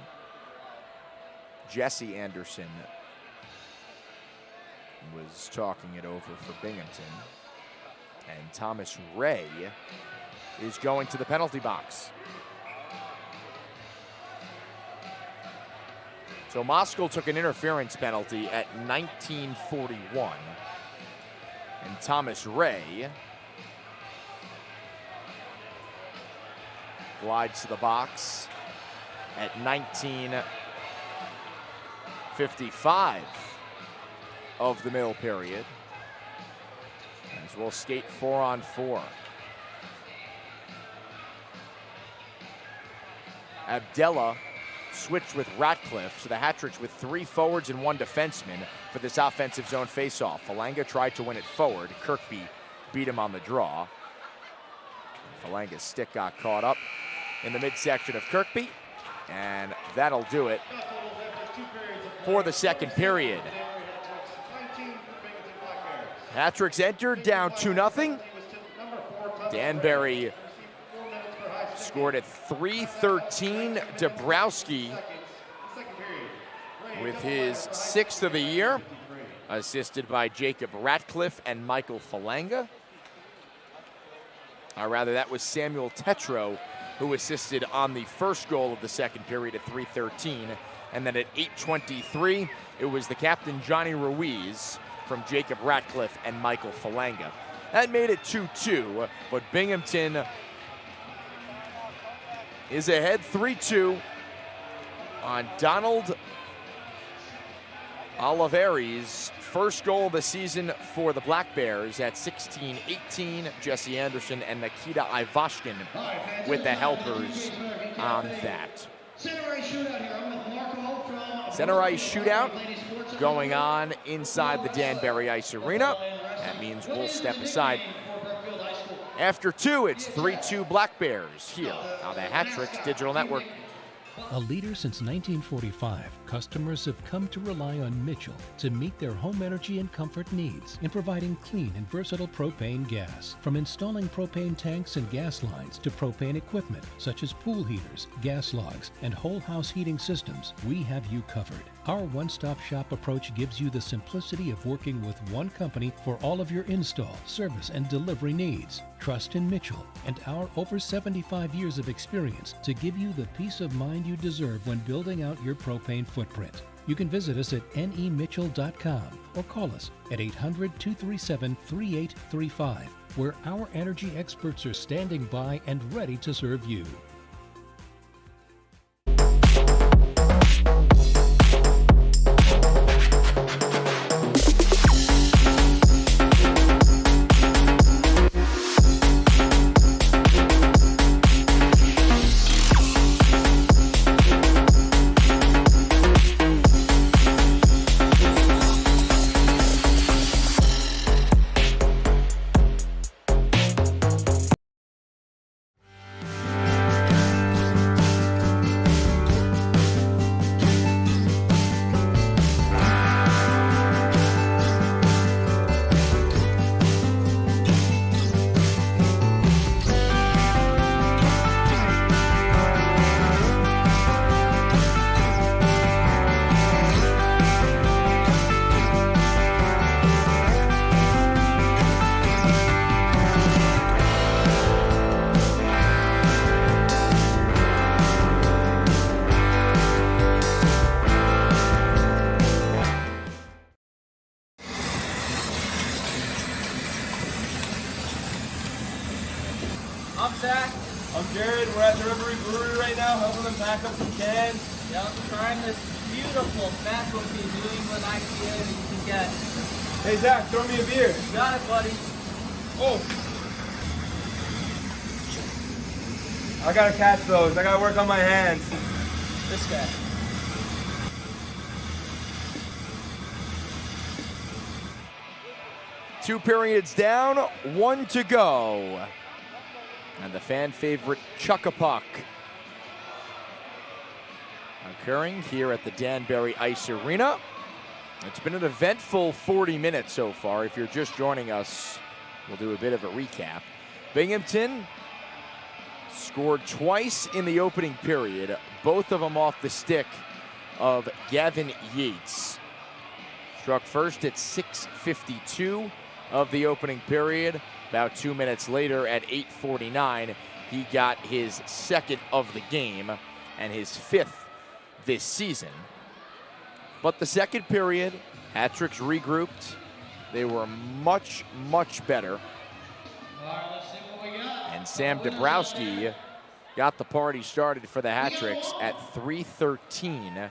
Jesse Anderson was talking it over for Binghamton. And Thomas Ray is going to the penalty box. So Moskal took an interference penalty at 19:41. And Thomas Ray glides to the box at 19:55 of the middle period. As we'll skate 4-on-4. Abdella switched with Ratcliffe, so the Hat-Tricks with 3 forwards and 1 defenseman for this offensive zone faceoff. Falanga tried to win it forward. Kirkby beat him on the draw. Falanga's stick got caught up in the midsection of Kirkby, and that'll do it for the second period. Hat-Tricks entered down 2-0. Danbury scored at 3:13. Dabrowski with his 6th of the year, assisted by Jacob Ratcliffe and Michael Falanga. Or rather, that was Samuel Tetro who assisted on the first goal of the second period at 3:13. And then at 8:23, it was the captain, Johnny Ruiz, from Jacob Ratcliffe and Michael Falanga. That made it 2-2, but Binghamton is ahead 3-2 on Donald Oliveri's first goal of the season for the Black Bears at 16-18. Jesse Anderson and Nikita Ivashkin with the helpers on that. Center ice shootout going on inside the Danbury Ice Arena. That means we'll step aside. After 2, it's 3-2 Black Bears here on the Hat-Tricks Digital Network. A leader since 1945, customers have come to rely on Mitchell to meet their home energy and comfort needs in providing clean and versatile propane gas. From installing propane tanks and gas lines to propane equipment such as pool heaters, gas logs, and whole house heating systems, we have you covered. Our one-stop shop approach gives you the simplicity of working with one company for all of your install, service, and delivery needs. Trust in Mitchell and our over 75 years of experience to give you the peace of mind you deserve when building out your propane footprint. You can visit us at nemitchell.com or call us at 800-237-3835, where our energy experts are standing by and ready to serve you. brewery right now, helping them pack up some cans. Yeah, I'm trying this beautiful specialty New England IPA that you can get. Hey Zach, throw me a beer. You got it, buddy. Oh. I gotta catch those. I gotta work on my hands. This guy. Two periods down, 1 to go. And the fan favorite Chuck-a-Puck occurring here at the Danbury Ice Arena. It's been an eventful 40 minutes so far. If you're just joining us, we'll do a bit of a recap. Binghamton scored twice in the opening period, both of them off the stick of Gavin Yates. Struck first at 6:52 of the opening period. About 2 minutes later at 8:49, he got his second of the game and his fifth this season. But the second period, Hat-Tricks regrouped. They were much, much better. And Sam Dabrowski got the party started for the Hat-Tricks at 3:13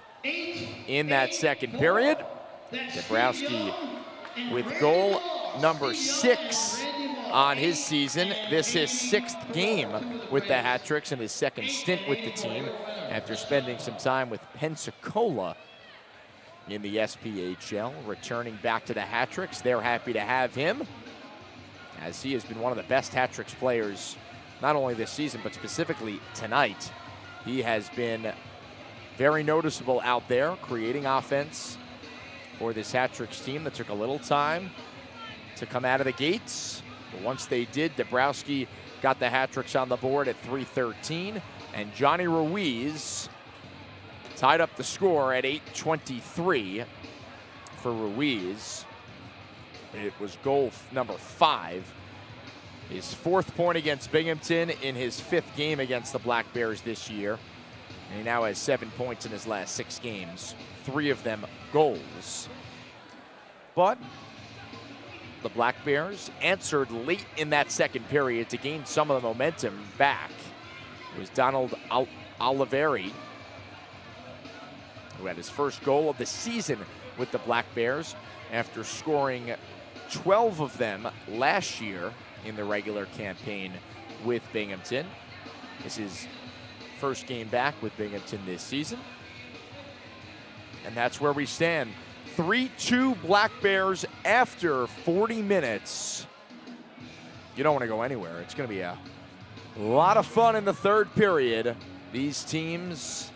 in that second period. Dabrowski with goal number 6 on his season. This is 6th game with the Hat-Tricks and his second stint with the team after spending some time with Pensacola in the SPHL. Returning back to the Hat-Tricks, they're happy to have him, as he has been one of the best Hat-Tricks players, not only this season, but specifically tonight. He has been very noticeable out there, creating offense for this Hat-Tricks team that took a little time to come out of the gates. But once they did, Dabrowski got the Hat-Tricks on the board at 3:13, and Johnny Ruiz tied up the score at 8:23 for Ruiz. It was goal number 5. His 4th point against Binghamton in his 5th game against the Black Bears this year. And he now has 7 points in his last 6 games, 3 of them goals. But the Black Bears answered late in that second period to gain some of the momentum back. It was Donald Oliveri who had his first goal of the season with the Black Bears after scoring 12 of them last year in the regular campaign with Binghamton. This is first game back with Binghamton this season. And that's where we stand. 3-2 Black Bears after 40 minutes. You don't want to go anywhere. It's going to be a lot of fun in the third period. These teams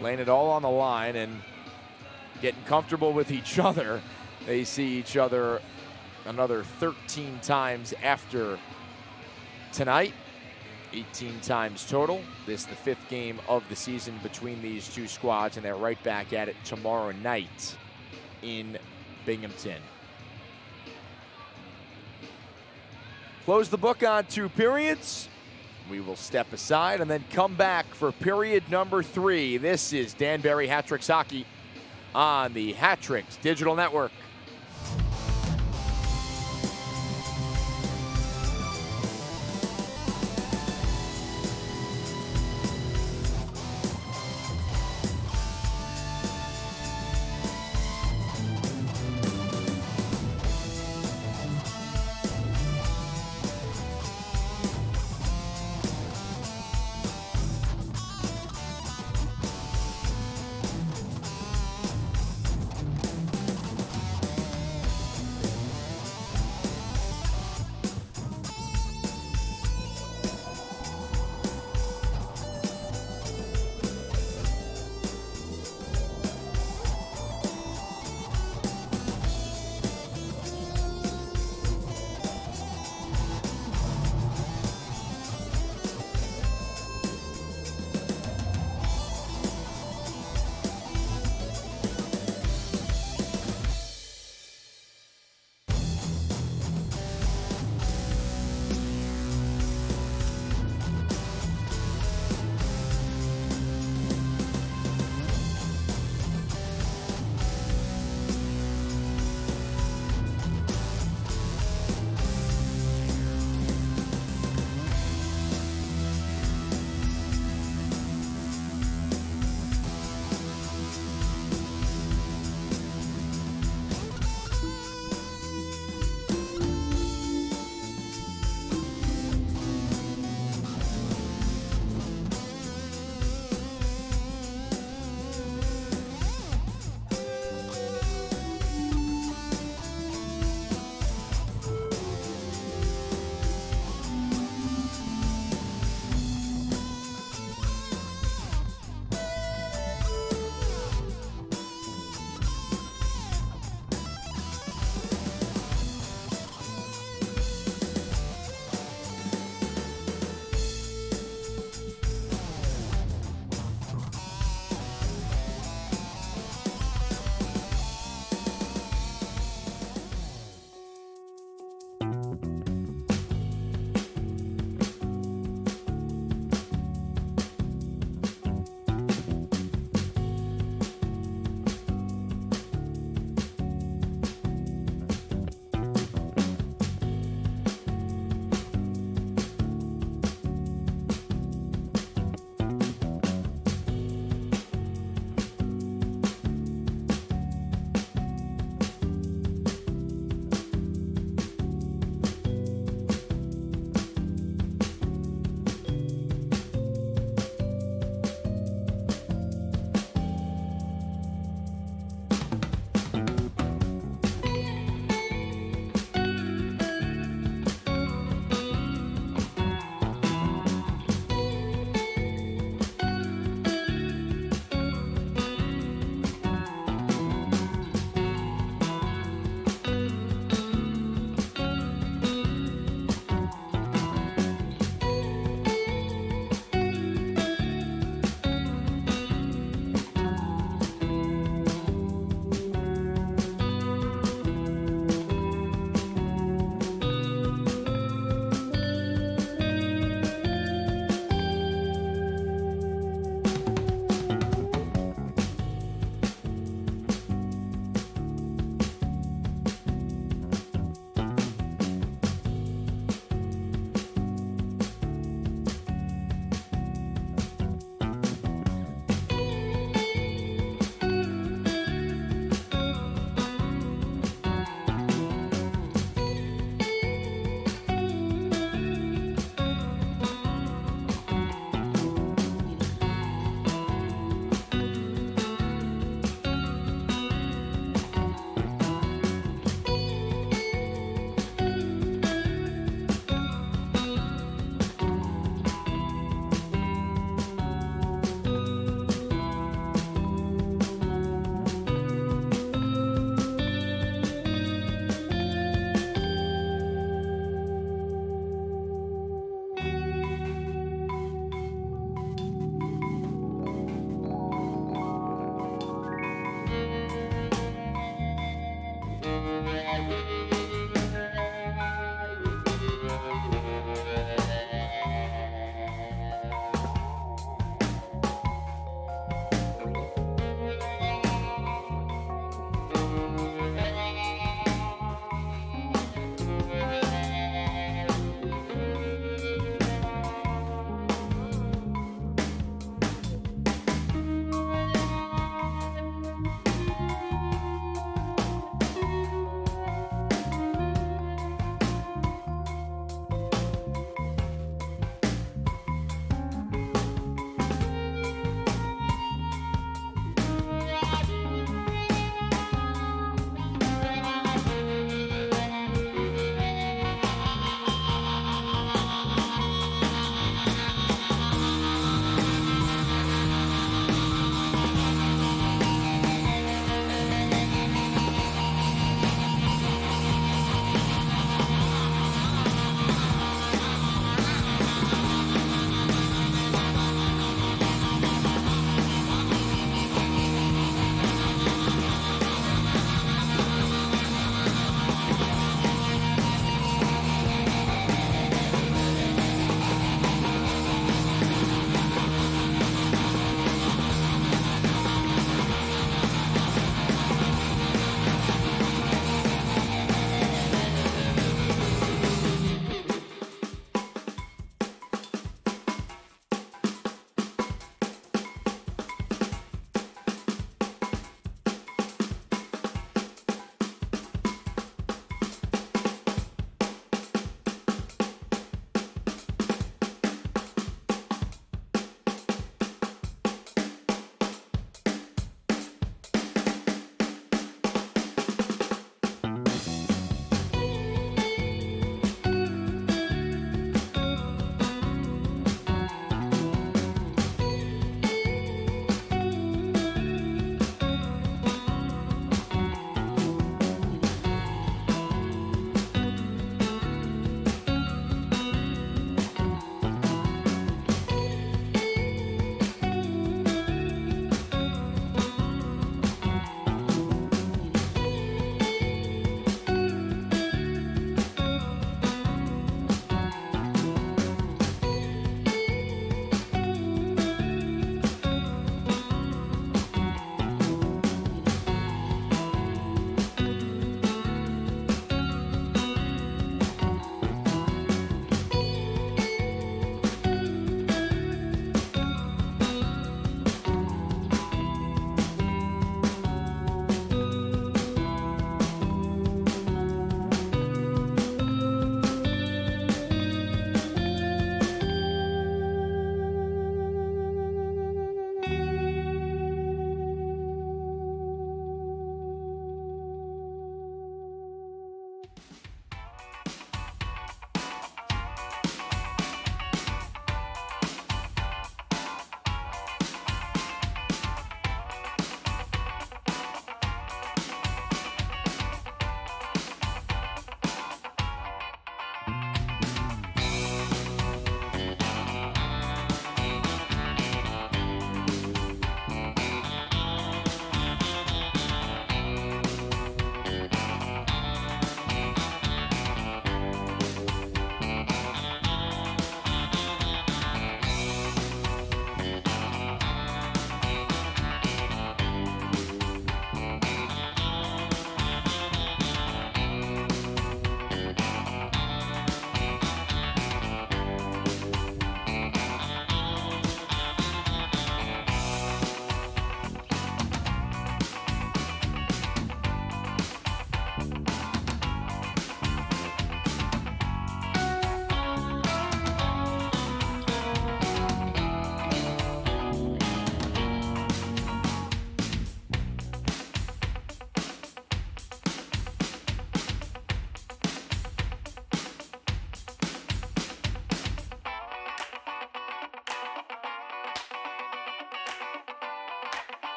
laying it all on the line and getting comfortable with each other. They see each other another 13 times after tonight. 18 times total. This is the 5th game of the season between these two squads, and they're right back at it tomorrow night in Binghamton. Close the book on 2 periods. We will step aside and then come back for period number 3. This is Danbury Hat-Tricks Hockey on the Hat-Tricks Digital Network.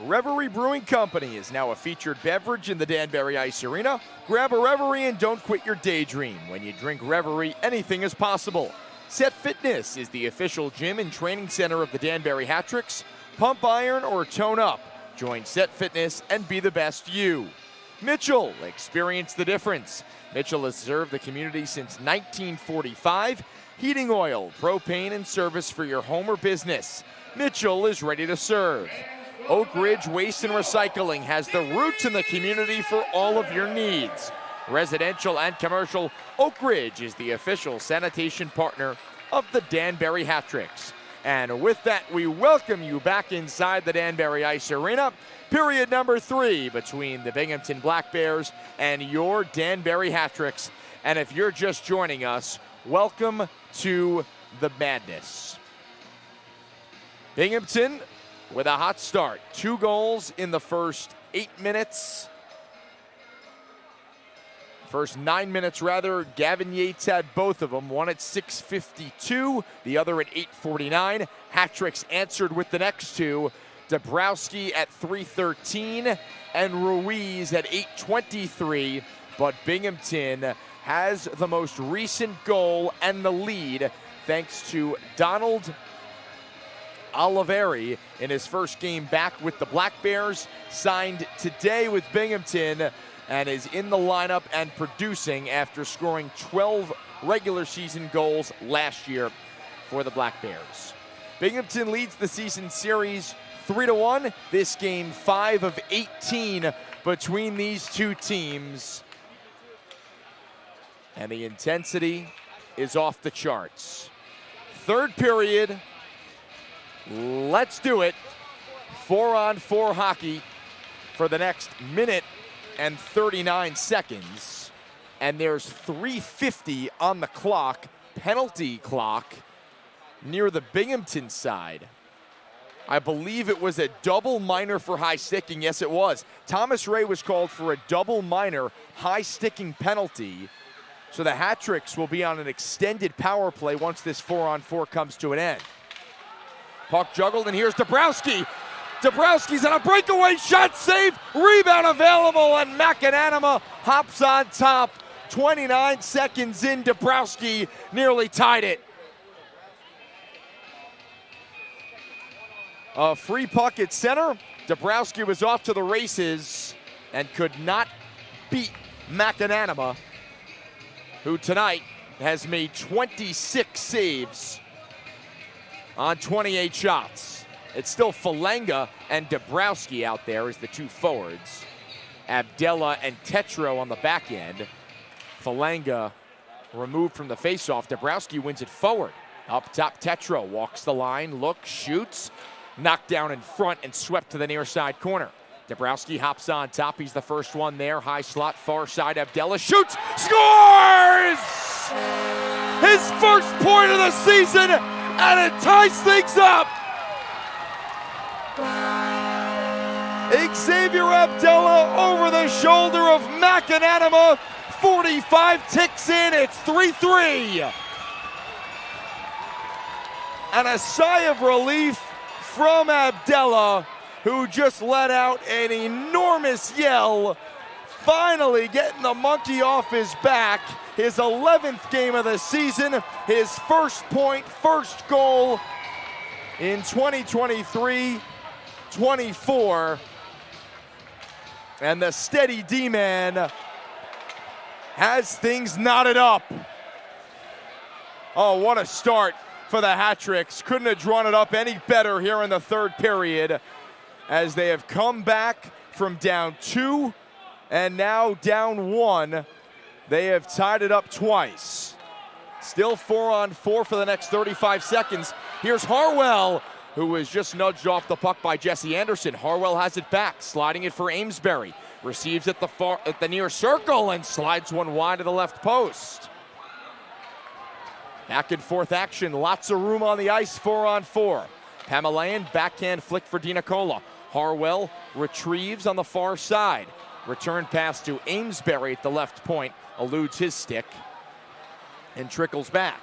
Reverie Brewing Company is now a featured beverage in the Danbury Ice Arena. Grab a Reverie and don't quit your daydream. When you drink Reverie, anything is possible. Set Fitness is the official gym and training center of the Danbury Hat-Tricks. Pump iron or tone up. Join Set Fitness and be the best you. Mitchell, experience the difference. Mitchell has served the community since 1945. Heating oil, propane, and service for your home or business. Mitchell is ready to serve. Oak Ridge Waste and Recycling has the roots in the community for all of your needs. Residential and commercial, Oak Ridge is the official sanitation partner of the Danbury Hat-Tricks. And with that, we welcome you back inside the Danbury Ice Arena. Period number 3 between the Binghamton Black Bears and your Danbury Hat-Tricks. And if you're just joining us, welcome to the madness. Binghamton with a hot start. 2 goals in the first 8 minutes. First 9 minutes, rather. Gavin Yates had both of them. One at 6:52, the other at 8:49. Hat-Tricks answered with the next 2. Dabrowski at 3:13 and Ruiz at 8:23. But Binghamton has the most recent goal and the lead thanks to Donald Oliveri in his first game back with the Black Bears, signed today with Binghamton and is in the lineup and producing after scoring 12 regular season goals last year for the Black Bears. Binghamton leads the season series 3-1. This game 5 of 18 between these two teams. And the intensity is off the charts. Third period. Let's do it. 4-on-4 hockey for the next minute and 39 seconds. And there's 3:50 on the clock, penalty clock, near the Binghamton side. I believe it was a double minor for high sticking. Yes, it was. Thomas Ray was called for a double minor high sticking penalty. So the Hat-Tricks will be on an extended power play once this 4-on-4 comes to an end. Puck juggled, and here's Dabrowski. Dabrowski's on a breakaway shot, save, rebound available, and McAnanama hops on top. 29 seconds in, Dabrowski nearly tied it. A free puck at center. Dabrowski was off to the races and could not beat McAnanama, who tonight has made 26 saves on 28 shots. It's still Falanga and Dabrowski out there as the two forwards. Abdella and Tetro on the back end. Falanga removed from the faceoff. Dabrowski wins it forward. Up top, Tetro walks the line, looks, shoots, knocked down in front and swept to the near side corner. Dabrowski hops on top. He's the first one there. High slot, far side. Abdella shoots, scores! His first point of the season, and it ties things up. Xavier Abdella over the shoulder of McAnanama. 45 ticks in. It's 3-3. And a sigh of relief from Abdella, who just let out an enormous yell, finally getting the monkey off his back. His 11th game of the season, his first point, first goal in 2023-24. And the steady D-man has things knotted up. Oh, what a start for the Hat-Tricks. Couldn't have drawn it up any better here in the third period, as they have come back from down 2 and now down 1. They have tied it up twice. Still 4-on-4 for the next 35 seconds. Here's Harwell, who was just nudged off the puck by Jesse Anderson. Harwell has it back, sliding it for Amesbury. Receives at the near circle and slides one wide to the left post. Back and forth action, lots of room on the ice, 4-on-4. Pamelayan, backhand flick for DiNicola. Harwell retrieves on the far side. Return pass to Amesbury at the left point, eludes his stick, and trickles back.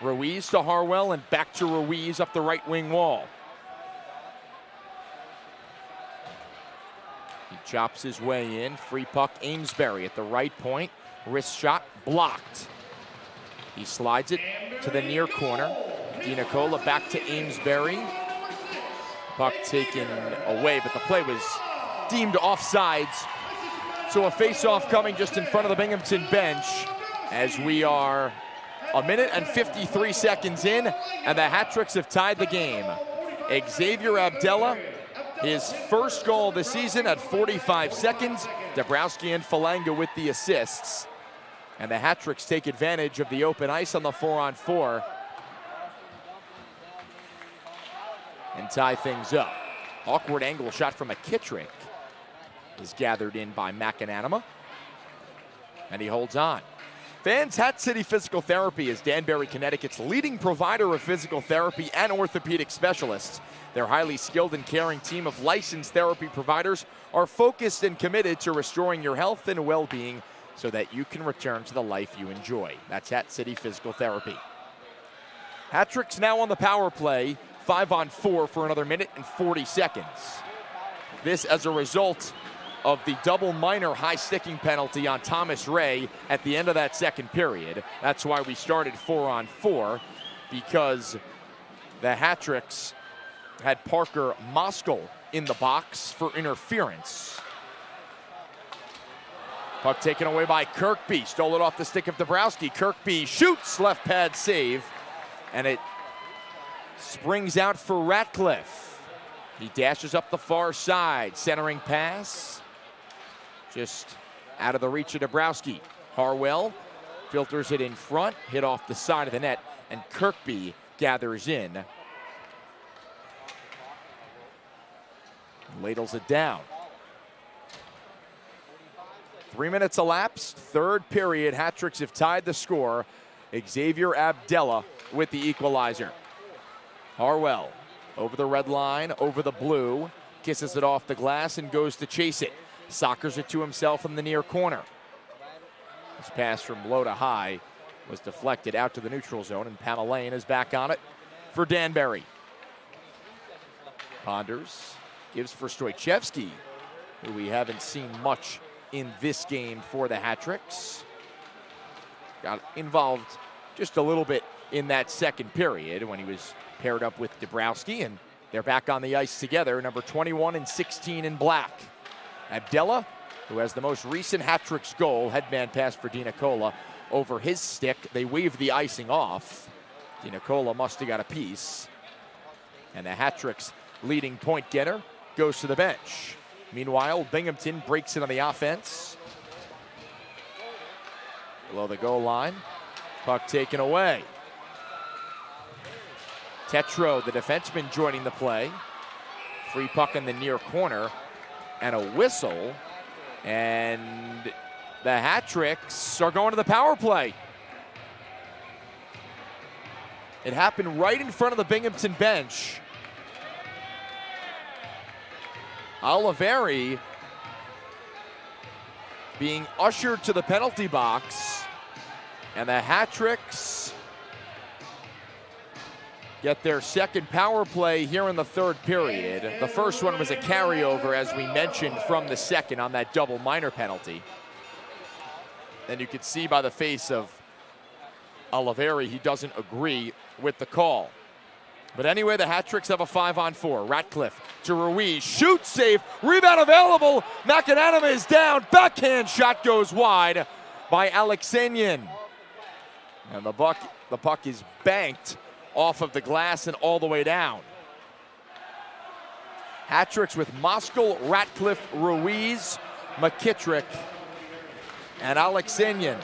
Ruiz to Harwell and back to Ruiz up the right wing wall. chops his way in. Free puck, Amesbury at the right point. Wrist shot blocked. He slides it to the near corner. DiNicola back to Amesbury. Puck taken away, but the play was deemed offsides. So a face-off coming just in front of the Binghamton bench as we are a minute and 53 seconds in, and the Hat-Tricks have tied the game. Xavier Abdella, his first goal of the season at 45 seconds. Dabrowski and Falanga with the assists. And the Hat-Tricks take advantage of the open ice on the 4-on-4 and tie things up. Awkward angle shot from McKittrick is gathered in by McAnanama, and he holds on. Fans, Hat City Physical Therapy is Danbury, Connecticut's leading provider of physical therapy and orthopedic specialists. Their highly skilled and caring team of licensed therapy providers are focused and committed to restoring your health and well-being so that you can return to the life you enjoy. That's Hat City Physical Therapy. Hat-Tricks now on the power play, 5-on-4 for another minute and 40 seconds. This as a result of the double minor high sticking penalty on Thomas Ray at the end of that second period. That's why we started 4-on-4, because the Hat-Tricks had Parker Moskal in the box for interference. Puck taken away by Kirkby, stole it off the stick of Dabrowski. Kirkby shoots, left pad save, and it springs out for Ratcliffe. He dashes up the far side, centering pass, just out of the reach of Dabrowski. Harwell filters it in front, hit off the side of the net, and Kirkby gathers in. Ladles it down. 3 minutes elapsed, third period. Hat-Tricks have tied the score. Xavier Abdella with the equalizer. Harwell over the red line, over the blue, kisses it off the glass and goes to chase it. Sockers it to himself in the near corner. This pass from low to high was deflected out to the neutral zone, and Pamelaine is back on it for Danbury. Ponders gives for Stoichevsky, who we haven't seen much in this game for the Hat-Tricks. Got involved just a little bit in that second period when he was paired up with Dabrowski, and they're back on the ice together, number 21 and 16 in black. Abdella, who has the most recent Hat-Tricks goal, headman pass for DiNicola over his stick. They wave the icing off. DiNicola must have got a piece. And the Hat-Tricks leading point getter goes to the bench. Meanwhile, Binghamton breaks in on the offense. Below the goal line, puck taken away. Tetro, the defenseman, joining the play. Free puck in the near corner, and a whistle. And the Hat-Tricks are going to the power play. It happened right in front of the Binghamton bench. Oliveri being ushered to the penalty box, and the Hat-Tricks get their second power play here in the third period. The first one was a carryover, as we mentioned, from the second on that double minor penalty. And you could see by the face of Oliveri, he doesn't agree with the call. But anyway, the Hat-Tricks have a 5-on-4. Ratcliffe to Ruiz, shoot, save, rebound available. McAnanama is down, backhand shot goes wide by Alexanian. And the puck is banked off of the glass and all the way down. Hat-Tricks with Moskal, Ratcliffe, Ruiz, McKittrick, and Alexanian.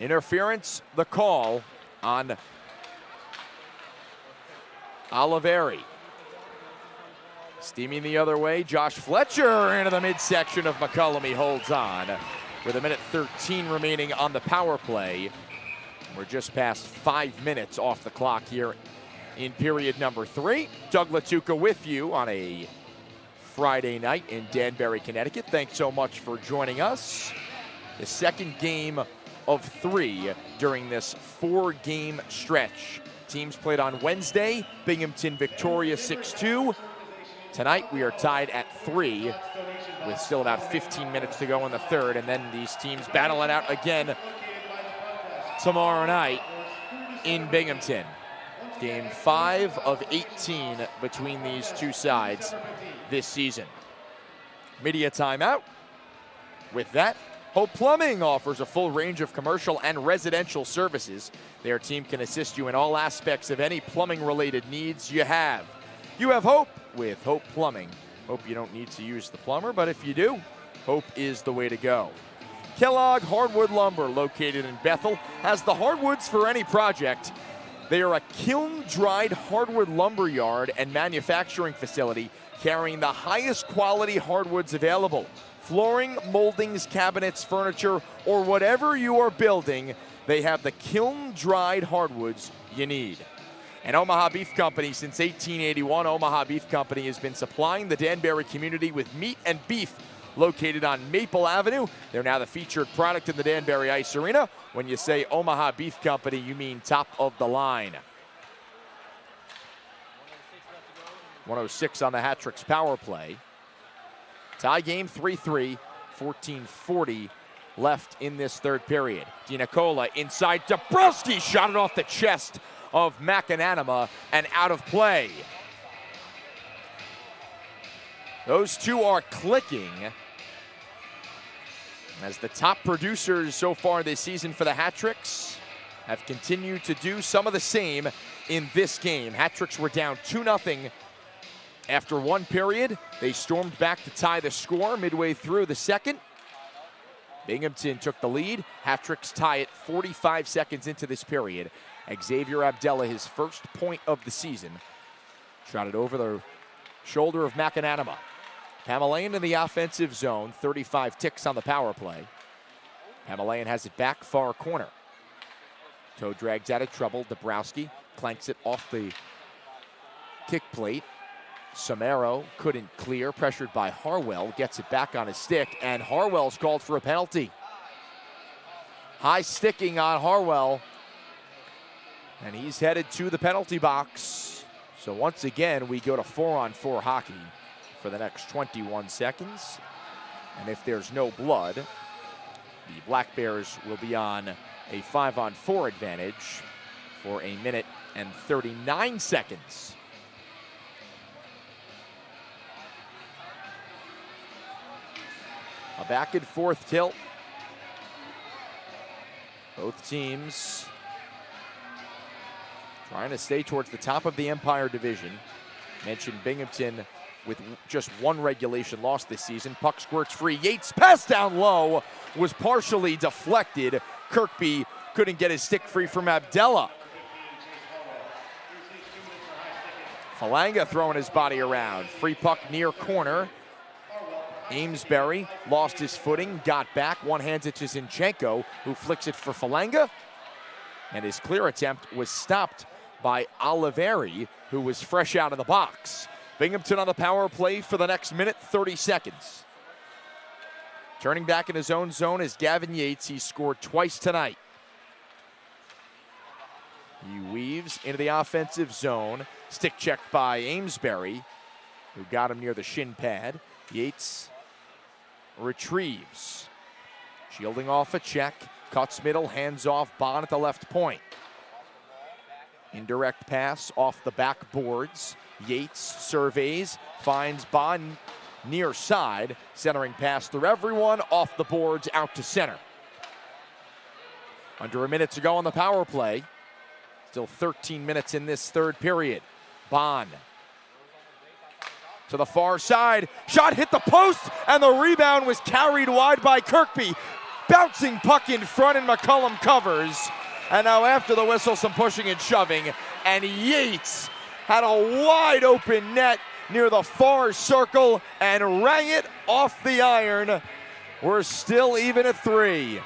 Interference, the call on Oliveri. Steaming the other way, Josh Fletcher into the midsection of McCullum. He holds on with a minute 13 remaining on the power play. We're just past 5 minutes off the clock here in period number 3. Doug Latuca with you on a Friday night in Danbury, Connecticut. Thanks so much for joining us. The second game of 3 during this 4-game stretch. Teams played on Wednesday. Binghamton victorious 6-2. Tonight we are tied at 3 with still about 15 minutes to go in the third, and then these teams battle it out again tomorrow night in Binghamton. Game 5 of 18 between these two sides this season. Media timeout. With that, Hope Plumbing offers a full range of commercial and residential services. Their team can assist you in all aspects of any plumbing-related needs you have. You have hope with Hope Plumbing. Hope you don't need to use the plumber, but if you do, Hope is the way to go. Kellogg Hardwood Lumber, located in Bethel, has the hardwoods for any project. They are a kiln-dried hardwood lumber yard and manufacturing facility carrying the highest quality hardwoods available. Flooring, moldings, cabinets, furniture, or whatever you are building, they have the kiln-dried hardwoods you need. And Omaha Beef Company, since 1881, Omaha Beef Company has been supplying the Danbury community with meat and beef. Located on Maple Avenue, they're now the featured product in the Danbury Ice Arena. When you say Omaha Beef Company, you mean top of the line. 1:06 on the Hat-Tricks power play. Tie game 3-3, 14:40 left in this third period. DiNicola inside Dabrowski, shot it off the chest of McAnanama and out of play. Those two are clicking as the top producers so far this season for the Hat-Tricks have continued to do some of the same in this game. Hat-Tricks were down 2-0 after one period. They stormed back to tie the score midway through the second. Binghamton took the lead. Hat-Tricks tie it 45 seconds into this period. Xavier Abdallah, his first point of the season, shot it over the shoulder of McAnanama. Pamelayan in the offensive zone, 35 ticks on the power play. Pamelayan has it back far corner. Toe drags out of trouble. Dabrowski clanks it off the kick plate. Samaro couldn't clear, pressured by Harwell, gets it back on his stick, and Harwell's called for a penalty. High sticking on Harwell, and he's headed to the penalty box. So once again, we go to 4-on-4 hockey for the next 21 seconds. And if there's no blood, the Black Bears will be on a 5-on-4 advantage for 1 minute and 39 seconds. A back and forth tilt. Both teams trying to stay towards the top of the Empire Division. Mentioned Binghamton with just one regulation loss this season. Puck squirts free. Yates pass down low was partially deflected. Kirkby couldn't get his stick free from Abdallah. Falanga throwing his body around. Free puck near corner. Amesbury lost his footing, got back, one-hands it to Zinchenko, who flicks it for Falanga. And his clear attempt was stopped by Oliveri, who was fresh out of the box. Binghamton on the power play for the next minute, 30 seconds. Turning back in his own zone is Gavin Yates. He's scored twice tonight. He weaves into the offensive zone. Stick checked by Amesbury, who got him near the shin pad. Yates retrieves. Shielding off a check. Cuts middle, hands off. Bond at the left point. Indirect pass off the backboards. Yates surveys, finds Bond near side. Centering pass through everyone, off the boards, out to center. Under a minute to go on the power play. Still 13 minutes in this third period. Bond to the far side. Shot hit the post, and the rebound was carried wide by Kirkby. Bouncing puck in front, and McCullum covers. And now after the whistle, some pushing and shoving. And Yates had a wide open net near the far circle and rang it off the iron. We're still even at 3.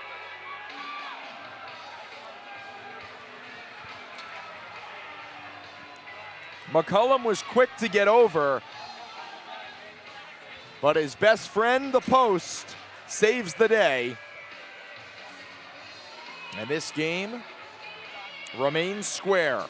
McCullum was quick to get over, but his best friend, the post, saves the day. And this game remains square.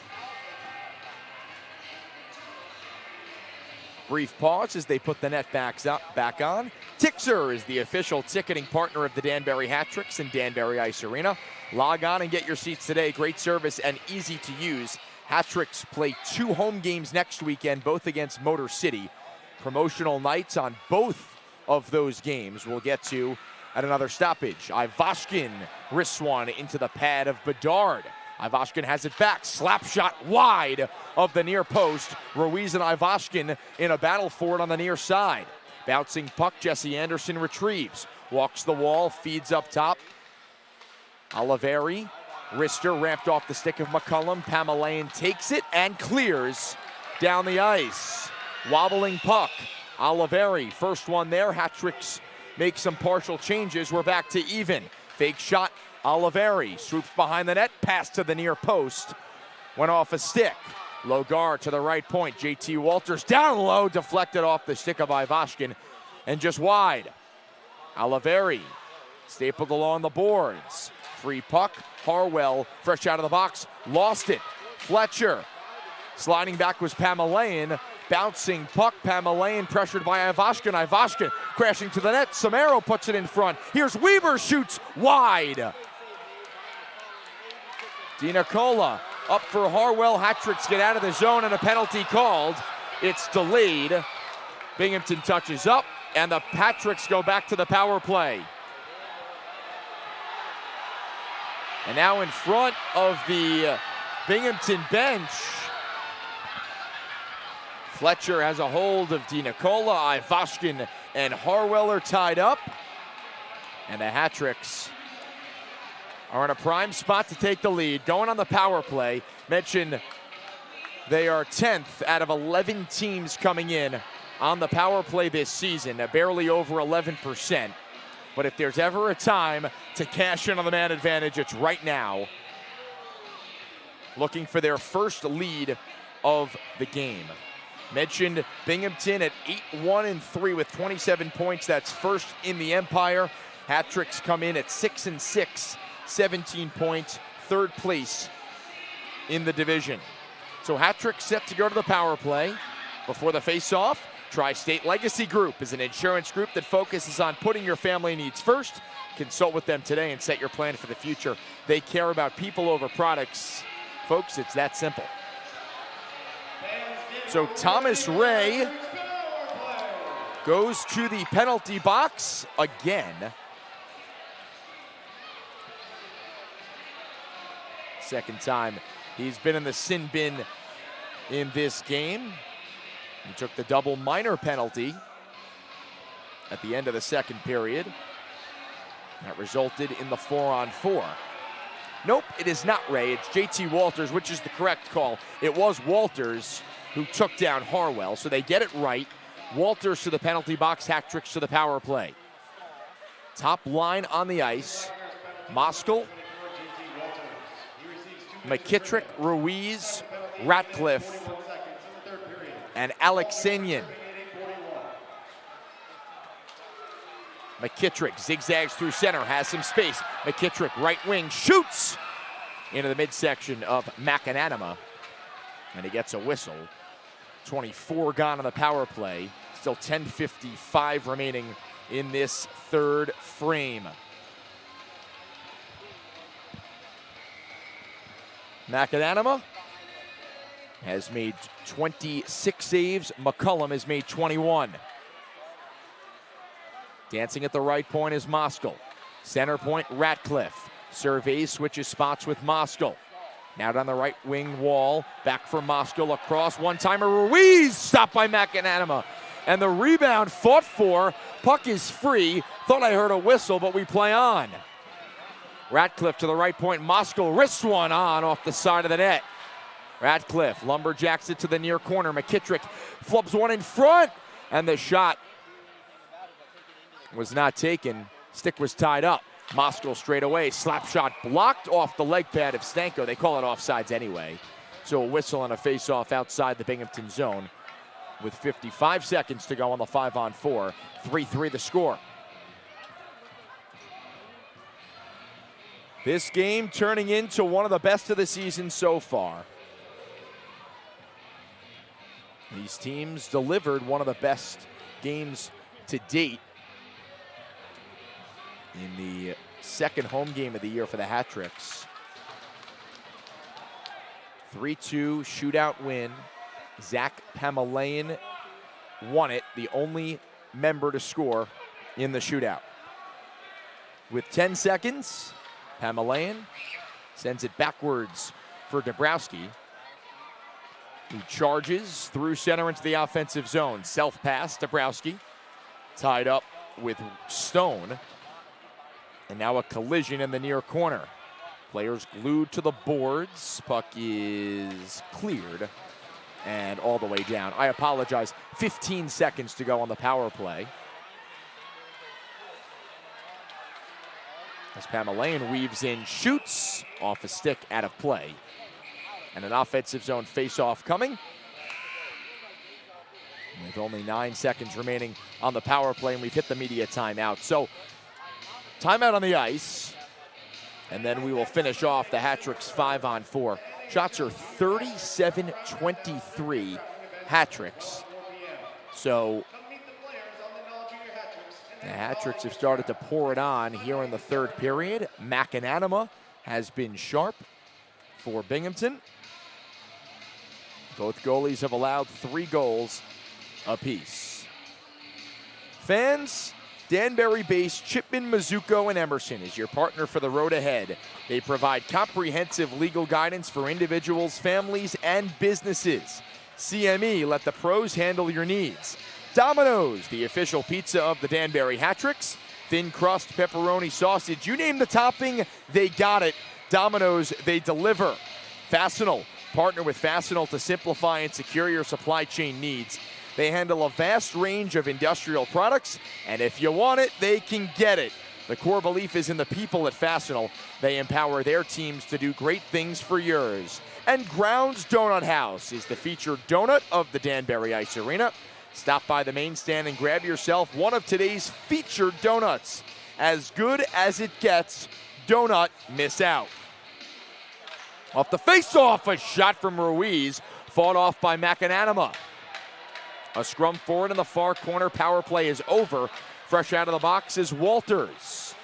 Brief pause as they put the net back on. Tixer is the official ticketing partner of the Danbury Hat-Tricks in Danbury Ice Arena. Log on and get your seats today. Great service and easy to use. Hat-Tricks play 2 home games next weekend, both against Motor City. Promotional nights on both of those games we'll get to at another stoppage. Ivashkin wrists one into the pad of Bedard. Ivashkin has it back, slap shot wide of the near post. Ruiz and Ivashkin in a battle for it on the near side. Bouncing puck, Jesse Anderson retrieves. Walks the wall, feeds up top. Oliveri, wrister ramped off the stick of McCullum. Pamelayan takes it and clears down the ice. Wobbling puck, Oliveri, first one there. Hat-Tricks make some partial changes. We're back to even. Fake shot, Oliveri swoops behind the net, pass to the near post. Went off a stick. Logar to the right point. JT Walters down low, deflected off the stick of Ivashkin and just wide. Oliveri stapled along the boards. Free puck. Harwell fresh out of the box. Lost it. Fletcher. Sliding back was Pamelayan. Bouncing puck. Pamelayan pressured by Ivashkin. Ivashkin crashing to the net. Samaro puts it in front. Here's Weber, shoots wide. DiNicola up for Harwell. Hat-Tricks get out of the zone and a penalty called. It's delayed. Binghamton touches up and the Hat-Tricks go back to the power play. And now in front of the Binghamton bench, Fletcher has a hold of DiNicola. Ivashkin and Harwell are tied up. And the Hat-Tricks are in a prime spot to take the lead. Going on the power play. Mentioned they are 10th out of 11 teams coming in on the power play this season. Barely over 11%. But if there's ever a time to cash in on the man advantage, it's right now. Looking for their first lead of the game. Mentioned Binghamton at 8-1-3 with 27 points. That's first in the Empire. Hat-Tricks come in at 6-6, 17 points, third place in the division. So Hat-Tricks set to go to the power play. Before the face-off, Tri-State Legacy Group is an insurance group that focuses on putting your family needs first. Consult with them today and set your plan for the future. They care about people over products. Folks, it's that simple. So Thomas Ray goes to the penalty box again. Second time he's been in the sin bin in this game. He took the double minor penalty at the end of the second period. That resulted in the 4-on-4. Nope, it is not Ray. It's JT Walters, which is the correct call. It was Walters who took down Harwell, so they get it right. Walters to the penalty box, Hat-Tricks to the power play. Top line on the ice. Moskal, McKittrick, Ruiz, Ratcliffe, and Alexanian. McKittrick zigzags through center, has some space. McKittrick, right wing, shoots into the midsection of McAnanama, and he gets a whistle. 24 gone on the power play. Still 10:55 remaining in this third frame. McAnanama has made 26 saves. McCullum has made 21. Dancing at the right point is Moskal. Center point, Ratcliffe. Surveys, switches spots with Moskal. Now down the right wing wall. Back for Moskal, across. One-timer, Ruiz! Stopped by McAnanama. And the rebound fought for. Puck is free. Thought I heard a whistle, but we play on. Ratcliffe to the right point. Moskal wrists one on off the side of the net. Ratcliffe lumberjacks it to the near corner. McKittrick flubs one in front. And the shot was not taken. Stick was tied up. Moskal straight away. Slap shot blocked off the leg pad of Stanko. They call it offsides anyway. So a whistle and a face-off outside the Binghamton zone with 55 seconds to go on the 5-on-4. 3-3 the score. This game turning into one of the best of the season so far. These teams delivered one of the best games to date in the second home game of the year for the Hat-Tricks. 3-2 shootout win. Zach Pamelayan won it, the only member to score in the shootout. With 10 seconds, Pamelayan sends it backwards for Dabrowski, who charges through center into the offensive zone. Self-pass, Dabrowski, tied up with Stone. And now a collision in the near corner. Players glued to the boards. Puck is cleared and all the way down. I apologize, 15 seconds to go on the power play. As Pamelayan weaves in, shoots off a stick, out of play. And an offensive zone face-off coming. With only 9 seconds remaining on the power play, and we've hit the media timeout. So, timeout on the ice, and then we will finish off the Hat-Tricks 5-on-4. Shots are 37-23 Hat-Tricks. So, the Hat-Tricks have started to pour it on here in the third period. McAnanima has been sharp for Binghamton. Both goalies have allowed 3 goals apiece. Fans, Danbury-based Chipman, Mizuko, and Emerson is your partner for the road ahead. They provide comprehensive legal guidance for individuals, families, and businesses. CME, let the pros handle your needs. Domino's, the official pizza of the Danbury Hat-Tricks. Thin crust, pepperoni, sausage, you name the topping, they got it. Domino's, they deliver. Fastenal, partner with Fastenal to simplify and secure your supply chain needs. They handle a vast range of industrial products, and if you want it, they can get it. The core belief is in the people at Fastenal. They empower their teams to do great things for yours. And Grounds Donut House is the featured donut of the Danbury Ice Arena. Stop by the main stand and grab yourself one of today's featured donuts. As good as it gets, donut miss out. Off the face-off, a shot from Ruiz, fought off by McAnanima. A scrum forward in the far corner. Power play is over. Fresh out of the box is Walters.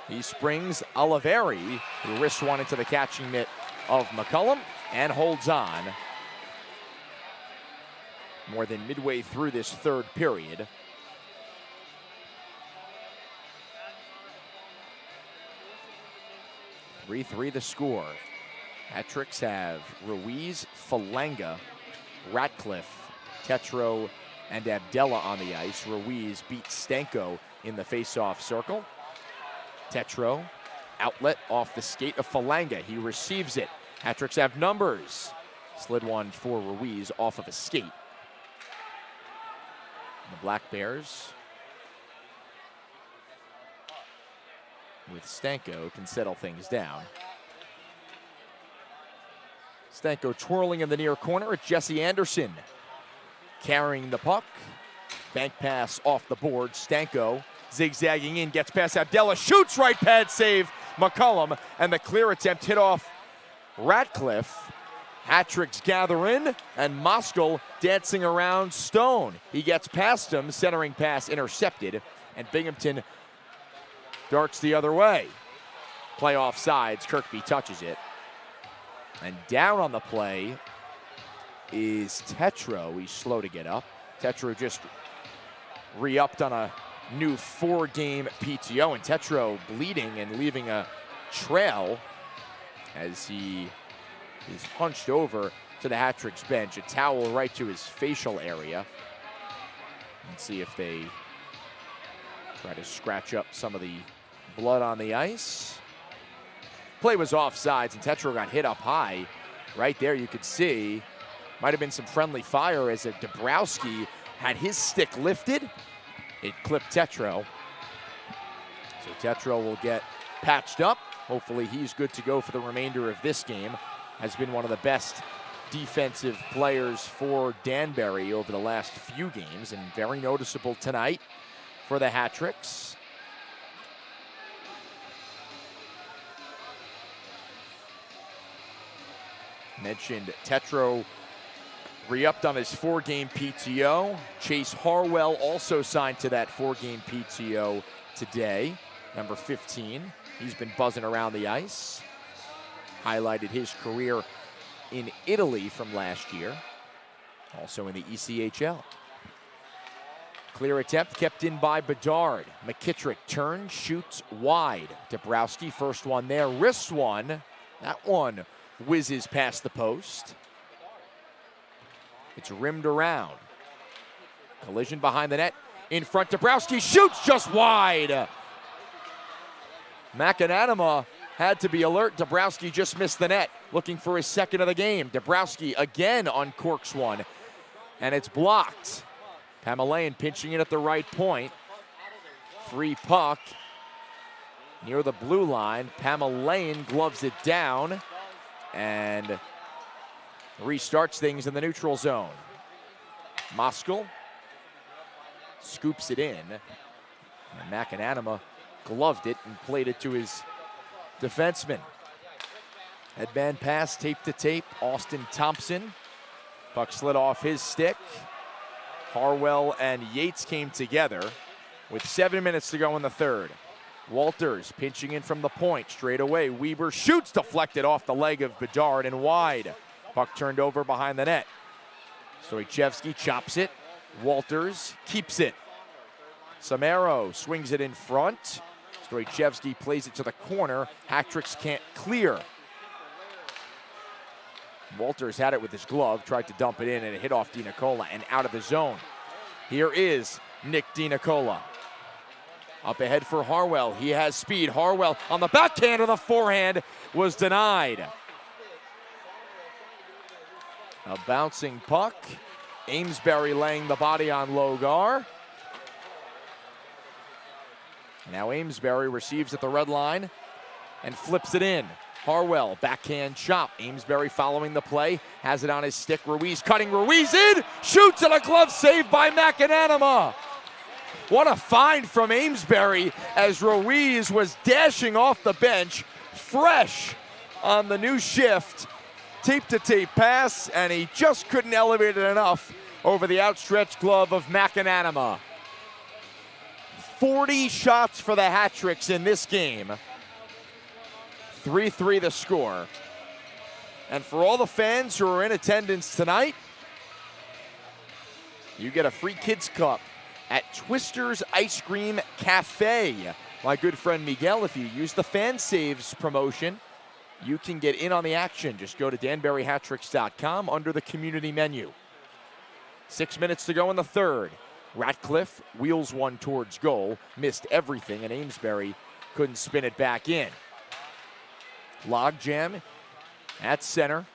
He springs Oliveri, who wrists one into the catching mitt of McCullum and holds on. More than midway through this third period. (3-3) the score. Hat-Tricks have Ruiz, Falanga, Ratcliffe, Tetro, and Abdella on the ice. Ruiz beats Stanko in the face-off circle. Tetro, outlet off the skate of Falanga. He receives it. Hat-Tricks have numbers. Slid one for Ruiz off of a skate. The Black Bears, with Stanko, can settle things down. Stanko twirling in the near corner at Jesse Anderson. Carrying the puck. Bank pass off the board. Stanko zigzagging in, gets past Abdella, shoots, right pad save, McCullum, and the clear attempt hit off Ratcliffe. Hat-Tricks gather in, and Moskal dancing around Stone. He gets past him, centering pass intercepted, and Binghamton darts the other way. Play off sides, Kirkby touches it. And down on the play is Tetro. He's slow to get up. Tetro just re-upped on a new 4-game PTO, and Tetro bleeding and leaving a trail as he is hunched over to the Hat-Tricks bench. A towel right to his facial area. Let's see if they try to scratch up some of the blood on the ice. Play was offsides, and Tetro got hit up high. Right there you could see, might have been some friendly fire as Dabrowski had his stick lifted. It clipped Tetro. So Tetro will get patched up. Hopefully he's good to go for the remainder of this game. Has been one of the best defensive players for Danbury over the last few games, and very noticeable tonight for the Hat-Tricks. Mentioned Tetro re-upped on his 4-game PTO. Chase Harwell also signed to that 4-game PTO today, number 15. He's been buzzing around the ice. Highlighted his career in Italy from last year, also in the ECHL. Clear attempt kept in by Bedard. McKittrick turns, shoots wide. Dabrowski, first one there, wrists one. That one whizzes past the post. It's rimmed around. Collision behind the net. In front, Dabrowski shoots just wide. McAnanama had to be alert. Dabrowski just missed the net, looking for his second of the game. Dabrowski again uncorks one, and it's blocked. Pamelayan pinching it at the right point. Free puck near the blue line. Pamelayan gloves it down and restarts things in the neutral zone. Moskal scoops it in, and McAnanama gloved it and played it to his defenseman. Headband pass, tape to tape. Austin Thompson. Puck slid off his stick. Harwell and Yates came together with 7 minutes to go in the third. Walters pinching in from the point. Straight away, Weber shoots, deflected off the leg of Bedard and wide. Puck turned over behind the net. Stoichevsky chops it. Walters keeps it. Samaro swings it in front. Stoichevsky plays it to the corner. Hattricks can't clear. Walters had it with his glove, tried to dump it in, and it hit off DiNicola and out of the zone. Here is Nick DiNicola. Up ahead for Harwell. He has speed. Harwell on the backhand of the forehand was denied. A bouncing puck. Amesbury laying the body on Logar. Now Amesbury receives at the red line and flips it in. Harwell, backhand chop. Amesbury following the play, has it on his stick. Ruiz cutting, Ruiz in, shoots, and a glove save by McAnanama. What a find from Amesbury as Ruiz was dashing off the bench, fresh on the new shift. Tape-to-tape pass, and he just couldn't elevate it enough over the outstretched glove of McAnanama. 40 shots for the Hattricks in this game. 3-3 the score. And for all the fans who are in attendance tonight, you get a free kids cup at Twister's Ice Cream Cafe. My good friend Miguel, if you use the Fan Saves promotion, you can get in on the action. Just go to DanburyHattricks.com under the community menu. 6 minutes to go in the third. Ratcliffe wheels one towards goal, missed everything, and Amesbury couldn't spin it back in. Logjam at center.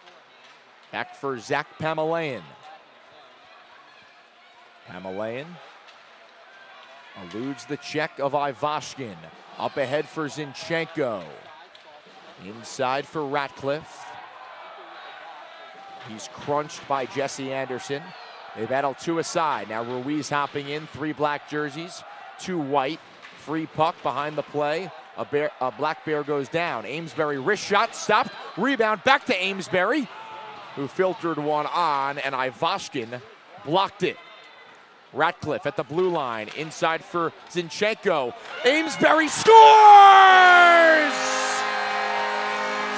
Back for Zach Pamelayan. Pamelayan eludes the check of Ivashkin. Up ahead for Zinchenko. Inside for Ratcliffe. He's crunched by Jesse Anderson. They battle two aside. Now Ruiz hopping in, 3 black jerseys, 2 white. Free puck behind the play. A black bear goes down. Amesbury wrist shot, stopped, rebound back to Amesbury, who filtered one on, and Ivashkin blocked it. Ratcliffe at the blue line, inside for Zinchenko. Amesbury scores!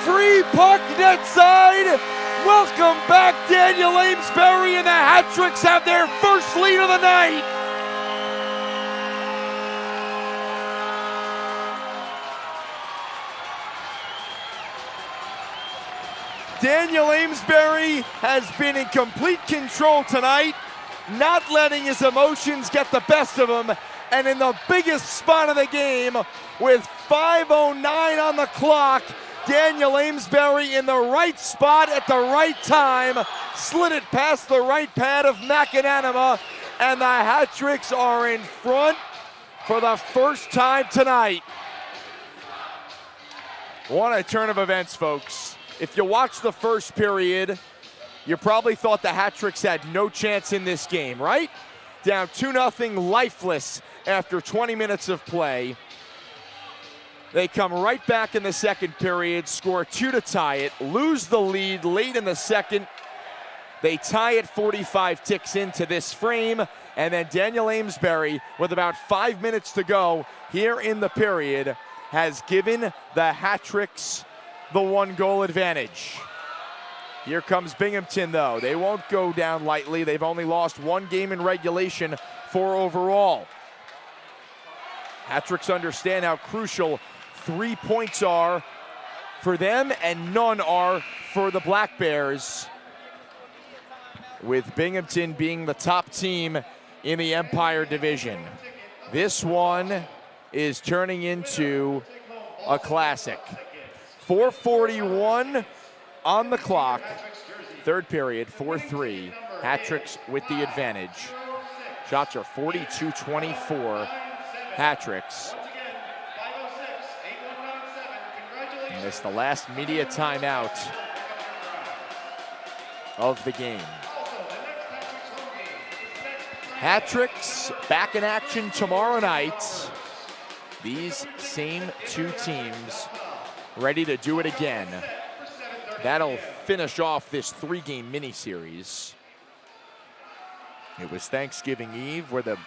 Free puck net side. Welcome back, Daniel Amesbury, and the Hattricks have their first lead of the night. Daniel Amesbury has been in complete control tonight, not letting his emotions get the best of him, and in the biggest spot of the game, with 5:09 on the clock, Daniel Amesbury in the right spot at the right time, slid it past the right pad of McAnanama, and the Hattricks are in front for the first time tonight. What a turn of events, folks. If you watched the first period, you probably thought the Hattricks had no chance in this game, right? Down 2-0, lifeless after 20 minutes of play. They come right back in the second period, score 2 to tie it, lose the lead late in the second. They tie it 45 ticks into this frame, and then Daniel Amesbury, with about 5 minutes to go here in the period, has given the Hat-Tricks the 1-goal advantage. Here comes Binghamton, though. They won't go down lightly. They've only lost 1 game in regulation, 4 overall. Hat-Tricks understand how crucial 3 points are for them and none are for the Black Bears, with Binghamton being the top team in the Empire Division. This one is turning into a classic. 4:41 on the clock. Third period, 4-3. Hat-Tricks with the advantage. Shots are 42-24. Hat-Tricks. And it's the last media timeout of the game. Hat-Tricks back in action tomorrow night. These same 2 teams ready to do it again. That'll finish off this 3-game mini-series. It was Thanksgiving Eve where the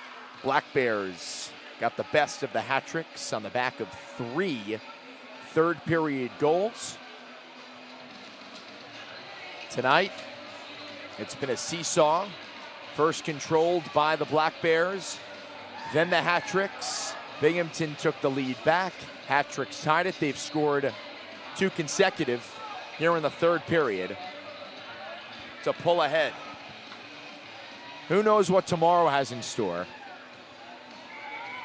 Black Bears got the best of the Hat-Tricks on the back of 3 third-period goals. Tonight, it's been a seesaw. First controlled by the Black Bears, then the Hat-Tricks. Binghamton took the lead back. Hat-Tricks tied it. They've scored 2 consecutive here in the third period to pull ahead. Who knows what tomorrow has in store?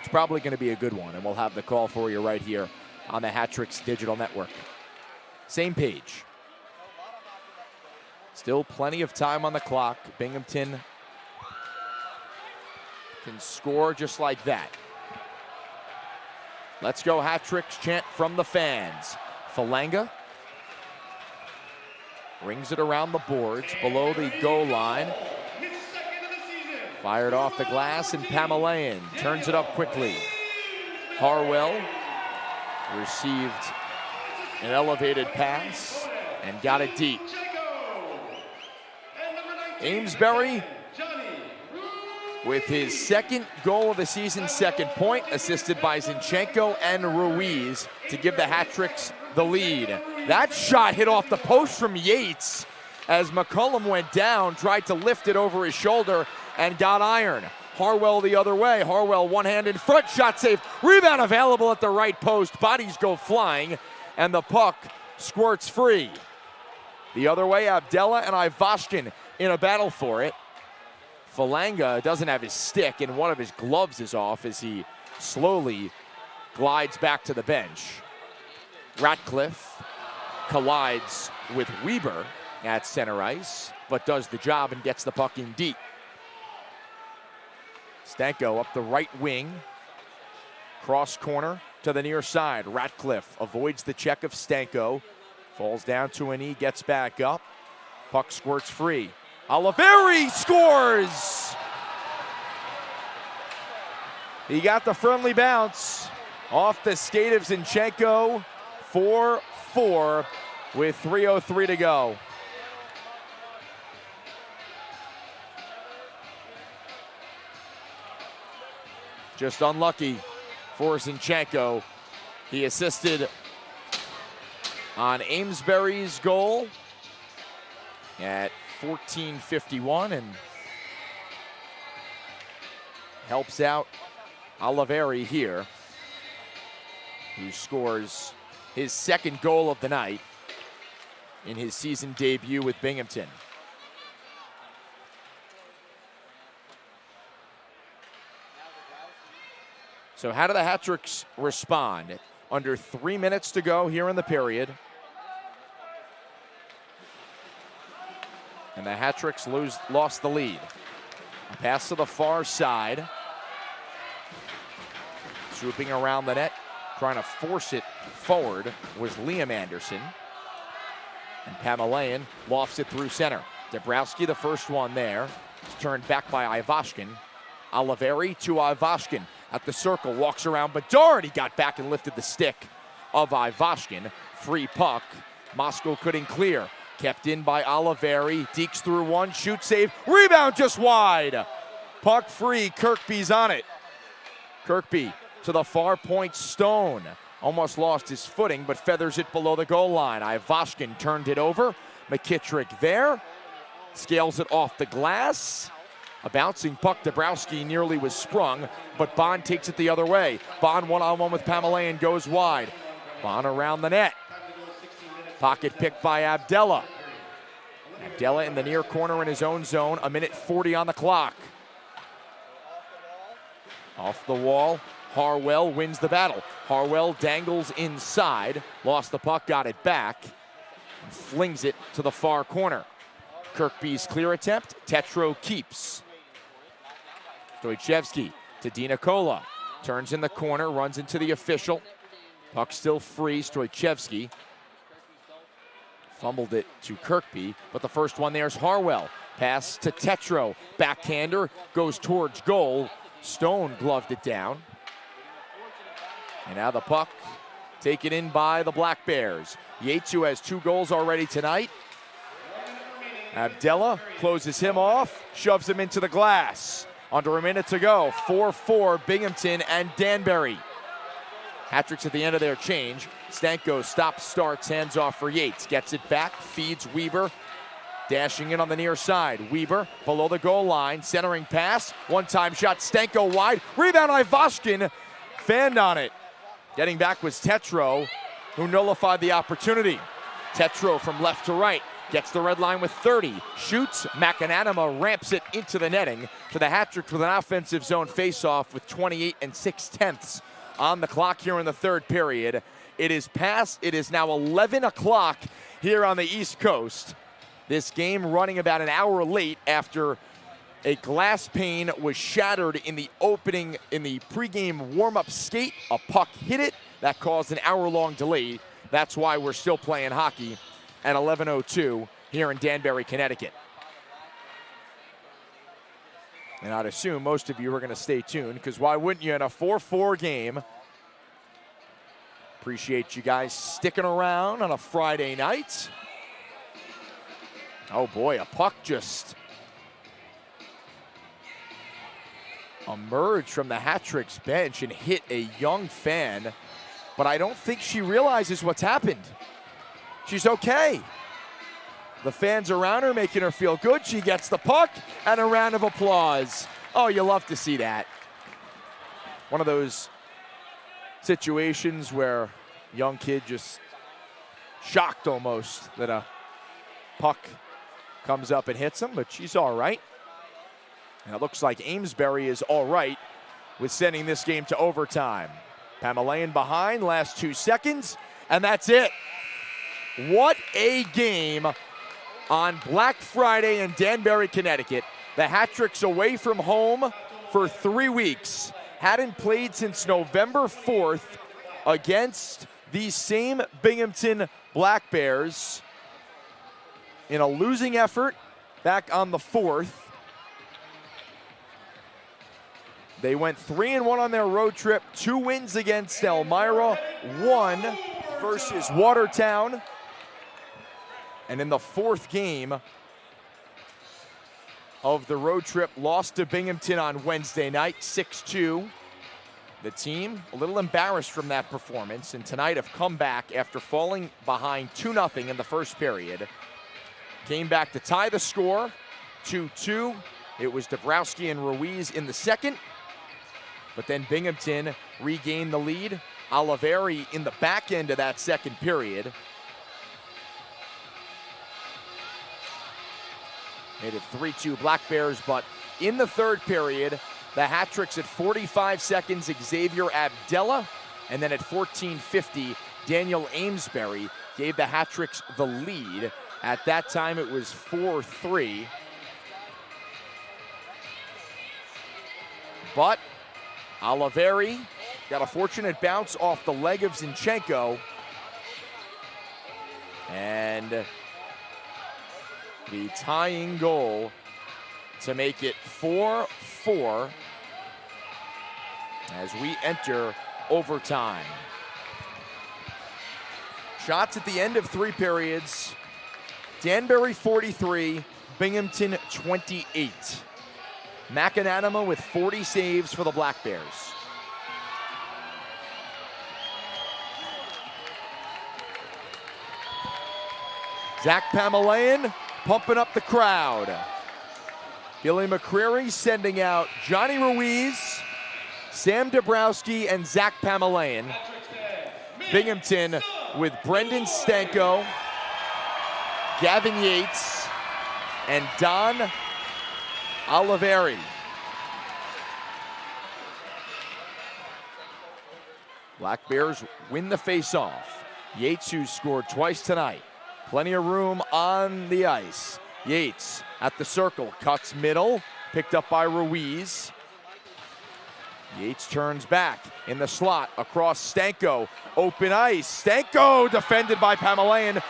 It's probably going to be a good one, and we'll have the call for you right here on the Hat-Tricks Digital Network. Same page. Still plenty of time on the clock. Binghamton can score just like that. Let's go Hat-Tricks chant from the fans. Falanga rings it around the boards below the goal line. Fired off the glass, and Pamelayan turns it up quickly. Harwell received an elevated pass and got it deep. Amesbury with his second goal of the season, second point, assisted by Zinchenko and Ruiz to give the Hat-Tricks the lead. That shot hit off the post from Yates as McCullum went down, tried to lift it over his shoulder and got iron. Harwell the other way. Harwell one hand in front, shot saved. Rebound available at the right post. Bodies go flying and the puck squirts free. The other way, Abdella and Ivashkin in a battle for it. Falanga doesn't have his stick, and one of his gloves is off as he slowly glides back to the bench. Ratcliffe collides with Weber at center ice, but does the job and gets the puck in deep. Stanko up the right wing, cross corner to the near side. Ratcliffe avoids the check of Stanko, falls down to a knee, gets back up. Puck squirts free. Oliveri scores! He got the friendly bounce off the skate of Zinchenko. 4-4 with 3:03 to go. Just unlucky for Zinchenko. He assisted on Amesbury's goal at 14:51 and helps out Oliveri here, who scores his second goal of the night in his season debut with Binghamton. So how do the Hat-Tricks respond? Under 3 minutes to go here in the period. And the Hat-Tricks lost the lead. A pass to the far side. Swooping around the net, trying to force it forward was Liam Anderson. And Pamelayan lofts it through center. Dabrowski, the first one there. It's turned back by Ivashkin. Oliveri to Ivashkin at the circle, walks around Bedard. He got back and lifted the stick of Ivashkin. Free puck. Moscow couldn't clear. Kept in by Oliveri. Deeks through one. Shoot save. Rebound just wide. Puck free. Kirkby's on it. Kirkby to the far point. Stone almost lost his footing, but feathers it below the goal line. Ivashkin turned it over. McKittrick there. Scales it off the glass. A bouncing puck. Dabrowski nearly was sprung, but Bond takes it the other way. Bond one-on-one with Pamelayan goes wide. Bond around the net. Pocket picked by Abdella. Abdella in the near corner in his own zone. 1:40 on the clock. Off the wall. Harwell wins the battle. Harwell dangles inside. Lost the puck, got it back. And flings it to the far corner. Kirkby's clear attempt. Tetro keeps. Stojchevsky to DiNicola. Turns in the corner, runs into the official. Puck still free. Stojchevsky fumbled it to Kirkby, but the first one there's Harwell. Pass to Tetro. Backhander goes towards goal. Stone gloved it down. And now the puck taken in by the Black Bears. Yates, who has 2 goals already tonight. Abdella closes him off, shoves him into the glass. Under a minute to go. 4-4 Binghamton and Danbury. Hat-tricks at the end of their change. Stanko stops, starts, hands off for Yates. Gets it back, feeds Weber. Dashing in on the near side. Weber below the goal line. Centering pass. One-time shot. Stanko wide. Rebound Ivashkin. Fanned on it. Getting back was Tetro, who nullified the opportunity. Tetro from left to right. Gets the red line with 30. Shoots. McAnanima ramps it into the netting for the hat-trick with an offensive zone face-off with 28 6/10 on the clock here in the third period. It is now 11 o'clock here on the East Coast. This game running about an hour late after a glass pane was shattered in the pregame warm-up skate. A puck hit it. That caused an hour-long delay. That's why we're still playing hockey at 11:02 here in Danbury, Connecticut. And I'd assume most of you are going to stay tuned, because why wouldn't you in a 4-4 game? Appreciate you guys sticking around on a Friday night. Oh boy, a puck just emerged from the hat-tricks bench and hit a young fan, but I don't think she realizes what's happened. She's okay. The fans around her making her feel good. She gets the puck and a round of applause. Oh, you love to see that. One of those situations where a young kid just shocked almost that a puck comes up and hits him, but she's all right. And it looks like Amesbury is all right with sending this game to overtime. Pamelayan behind, last 2 seconds, and that's it. What a game on Black Friday in Danbury, Connecticut. The hat-tricks away from home for 3 weeks. Hadn't played since November 4th against these same Binghamton Black Bears in a losing effort back on the 4th. They went 3-1 on their road trip. 2 wins against Elmira, 1 versus Watertown. And in the 4th game of the road trip, lost to Binghamton on Wednesday night, 6-2. The team a little embarrassed from that performance, and tonight have come back after falling behind 2-0 in the first period. Came back to tie the score, 2-2. It was Dabrowski and Ruiz in the second, but then Binghamton regained the lead. Oliveri in the back end of that second period made it 3-2 Black Bears, but in the third period, the hat-tricks at 45 seconds, Xavier Abdella, and then at 14:50, Daniel Amesbury gave the hat-tricks the lead. At that time, it was 4-3. But Oliveri got a fortunate bounce off the leg of Zinchenko. And the tying goal to make it 4-4 as we enter overtime. Shots at the end of 3 periods. Danbury 43, Binghamton 28. McAnanama with 40 saves for the Black Bears. Zach Pamelayan pumping up the crowd. Billy McCreary sending out Johnny Ruiz, Sam Dabrowski, and Zach Pamelayan. Binghamton with Brendan Stanko, Gavin Yates, and Don Oliveri. Black Bears win the face-off. Yates, who scored twice tonight. Plenty of room on the ice. Yates at the circle, cuts middle, picked up by Ruiz. Yates turns back in the slot across Stanko. Open ice. Stanko defended by Pamelayan,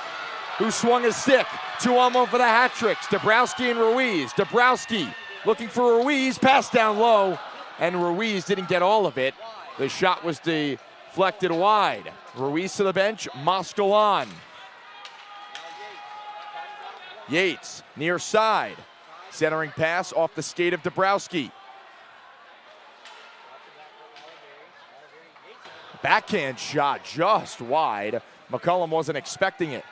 who swung his stick. 2-on-1 for the hat tricks. Dabrowski and Ruiz. Dabrowski looking for Ruiz. Pass down low, and Ruiz didn't get all of it. The shot was deflected wide. Ruiz to the bench. Moskal on. Yates near side. Centering pass off the skate of Dabrowski. Backhand shot just wide. McCollum wasn't expecting it.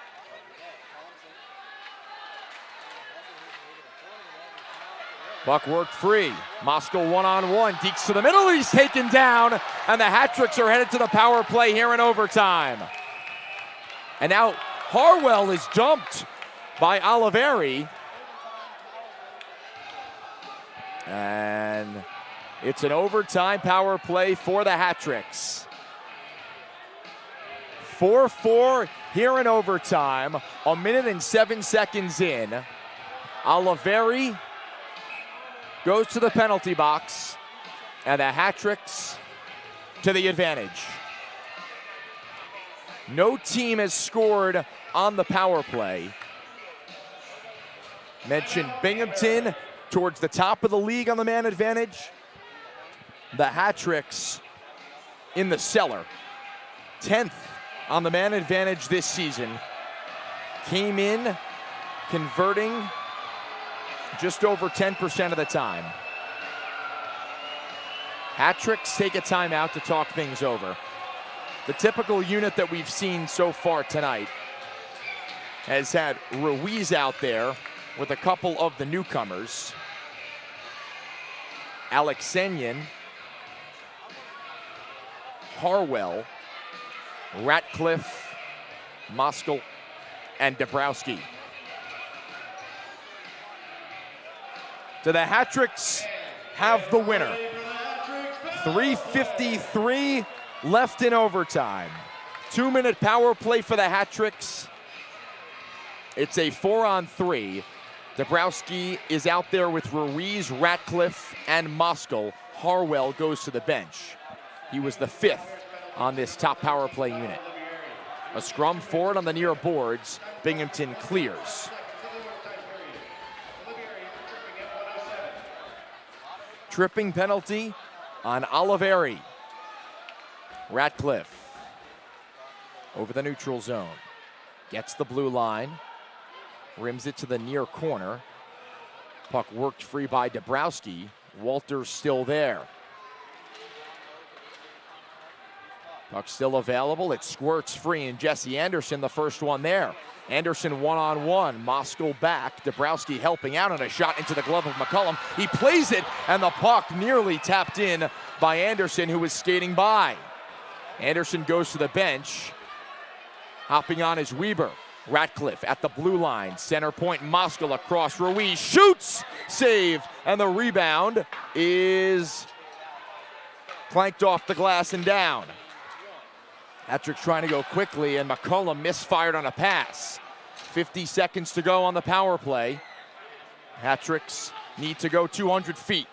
Buck worked free. Moskal one-on-one. Deeks to the middle. He's taken down. And the hat-tricks are headed to the power play here in overtime. And now Harwell is dumped by Oliveri. And it's an overtime power play for the hat-tricks. 4-4 here in overtime. 1 minute and 7 seconds in. Oliveri goes to the penalty box, and the hat-tricks to the advantage. No team has scored on the power play. Mentioned Binghamton towards the top of the league on the man advantage. The hat-tricks in the cellar. 10th on the man advantage this season. Came in converting just over 10% of the time. Hat-tricks take a timeout to talk things over. The typical unit that we've seen so far tonight has had Ruiz out there with a couple of the newcomers. Alexanian, Harwell, Ratcliffe, Moskal, and Dabrowski. So the hat-tricks have the winner. 3:53 left in overtime. 2-minute power play for the hat-tricks. It's a 4-on-3. Dabrowski is out there with Ruiz, Ratcliffe, and Moskal. Harwell goes to the bench. He was the 5th on this top power play unit. A scrum forward on the near boards. Binghamton clears. Tripping penalty on Oliveri. Ratcliffe over the neutral zone. Gets the blue line. Rims it to the near corner. Puck worked free by Dabrowski. Walter's still there. Puck still available. It squirts free, and Jesse Anderson, the first one there. Anderson one-on-one. Moskal back. Dabrowski helping out on a shot into the glove of McCollum. He plays it, and the puck nearly tapped in by Anderson, who was skating by. Anderson goes to the bench. Hopping on is Weber. Ratcliffe at the blue line. Center point, Moskal across. Ruiz shoots. Save. And the rebound is clanked off the glass and down. Hat-tricks trying to go quickly, and McCollum misfired on a pass. 50 seconds to go on the power play. Hat-tricks need to go 200 feet.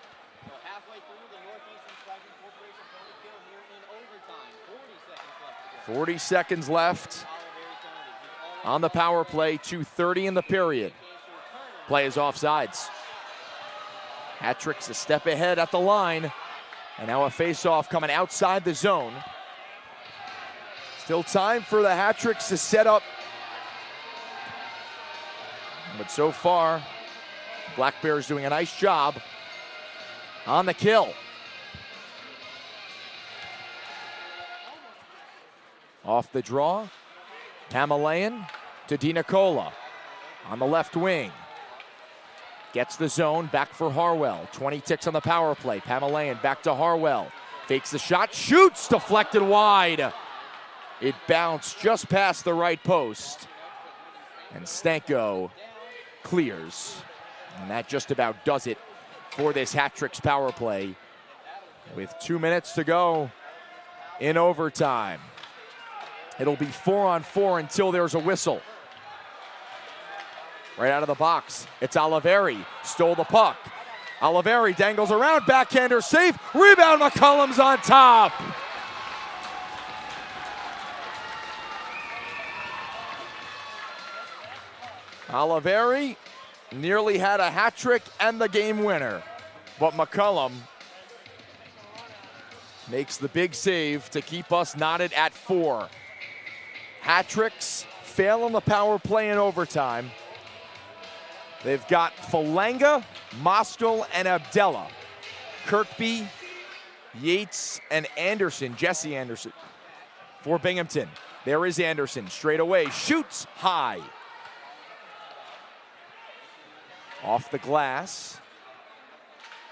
40 seconds left on the power play. 2:30 in the period. Play is offsides. Hat-tricks a step ahead at the line. And now a face-off coming outside the zone. Still time for the hat-tricks to set up. But so far, Black Bears doing a nice job on the kill. Off the draw, Pamelayan to DiNicola on the left wing. Gets the zone, back for Harwell. 20 ticks on the power play. Pamelayan back to Harwell. Fakes the shot, shoots, deflected wide. It bounced just past the right post. And Stanko clears. And that just about does it for this hat-tricks power play. With 2 minutes to go in overtime. It'll be 4-on-4 until there's a whistle. Right out of the box, it's Oliveri. Stole the puck. Oliveri dangles around, backhander safe. Rebound, McCollum's on top. Oliveri nearly had a hat trick and the game winner. But McCollum makes the big save to keep us knotted at 4. Hat tricks fail on the power play in overtime. They've got Falanga, Mostel, and Abdella. Kirkby, Yates, and Anderson, Jesse Anderson for Binghamton. There is Anderson, straight away, shoots high. Off the glass.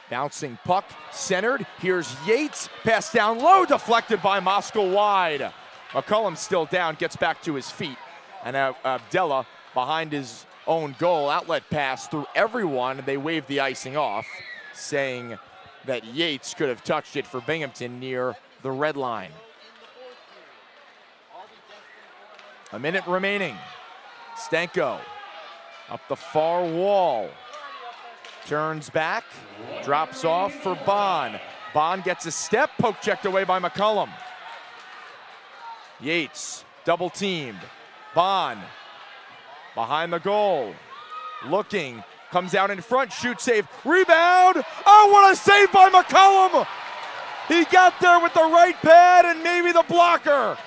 Bouncing puck, centered. Here's Yates, pass down low, deflected by Mostel wide. McCollum still down, gets back to his feet. And Abdella behind his own goal, outlet pass through everyone. They waved the icing off, saying that Yates could have touched it for Binghamton near the red line. A minute remaining. Stanko up the far wall. Turns back, drops off for Bond. Bond gets a step, poke checked away by McCollum. Yates, double teamed. Bond behind the goal. Looking, comes out in front, shoot save, rebound. Oh, what a save by McCollum! He got there with the right pad and maybe the blocker.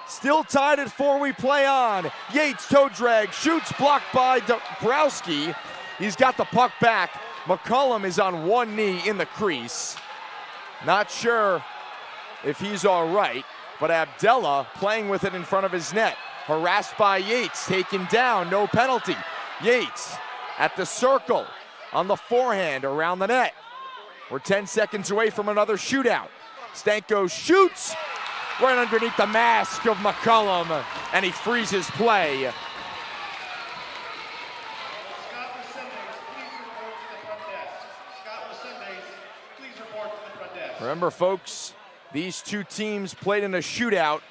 Still tied at 4, we play on. Yates, toe drag, shoots, blocked by Dabrowski. He's got the puck back. McCollum is on one knee in the crease. Not sure if he's all right, but Abdella playing with it in front of his net. Harassed by Yates, taken down, no penalty. Yates at the circle, on the forehand, around the net. We're 10 seconds away from another shootout. Stanko shoots right underneath the mask of McCollum, and he freezes play. Remember, folks, these two teams played in a shootout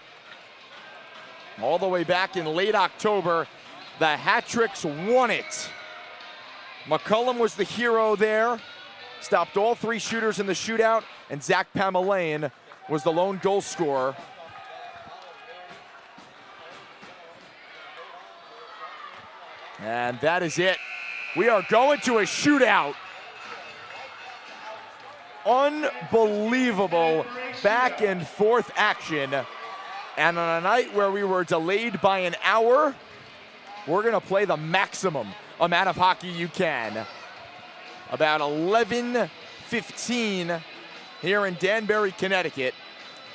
all the way back in late October. The hat-tricks won it. McCollum was the hero there, stopped all 3 shooters in the shootout, and Zach Pamelayan was the lone goal scorer. And that is it. We are going to a shootout. Unbelievable back and forth action. And on a night where we were delayed by an hour, we're gonna play the maximum amount of hockey you can. About 11:15 here in Danbury, Connecticut.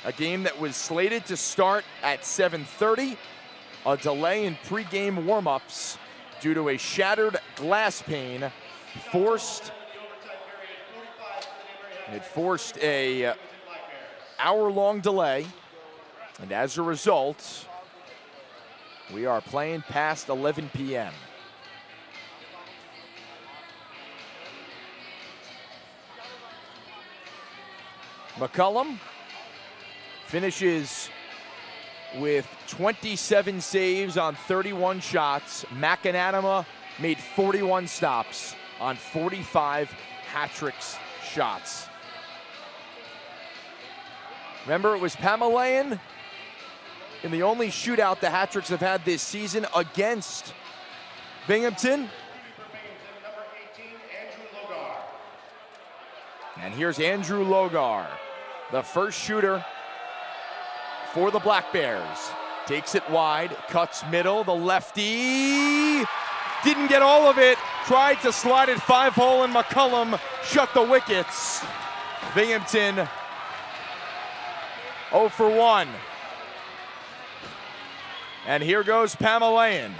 A game that was slated to start at 7:30. A delay in pregame warm-ups due to a shattered glass pane forced a hour-long delay, and as a result, we are playing past 11 p.m. McCollum finishes with 27 saves on 31 shots. McAnanama made 41 stops on 45 hat-tricks shots. Remember, it was Pamelayan in the only shootout the hat-tricks have had this season against Binghamton. And here's Andrew Logar, the first shooter for the Black Bears. Takes it wide, cuts middle, the lefty didn't get all of it, tried to slide it 5-hole, and McCullum shut the wickets. Binghamton 0 for 1. And here goes Pamelayan.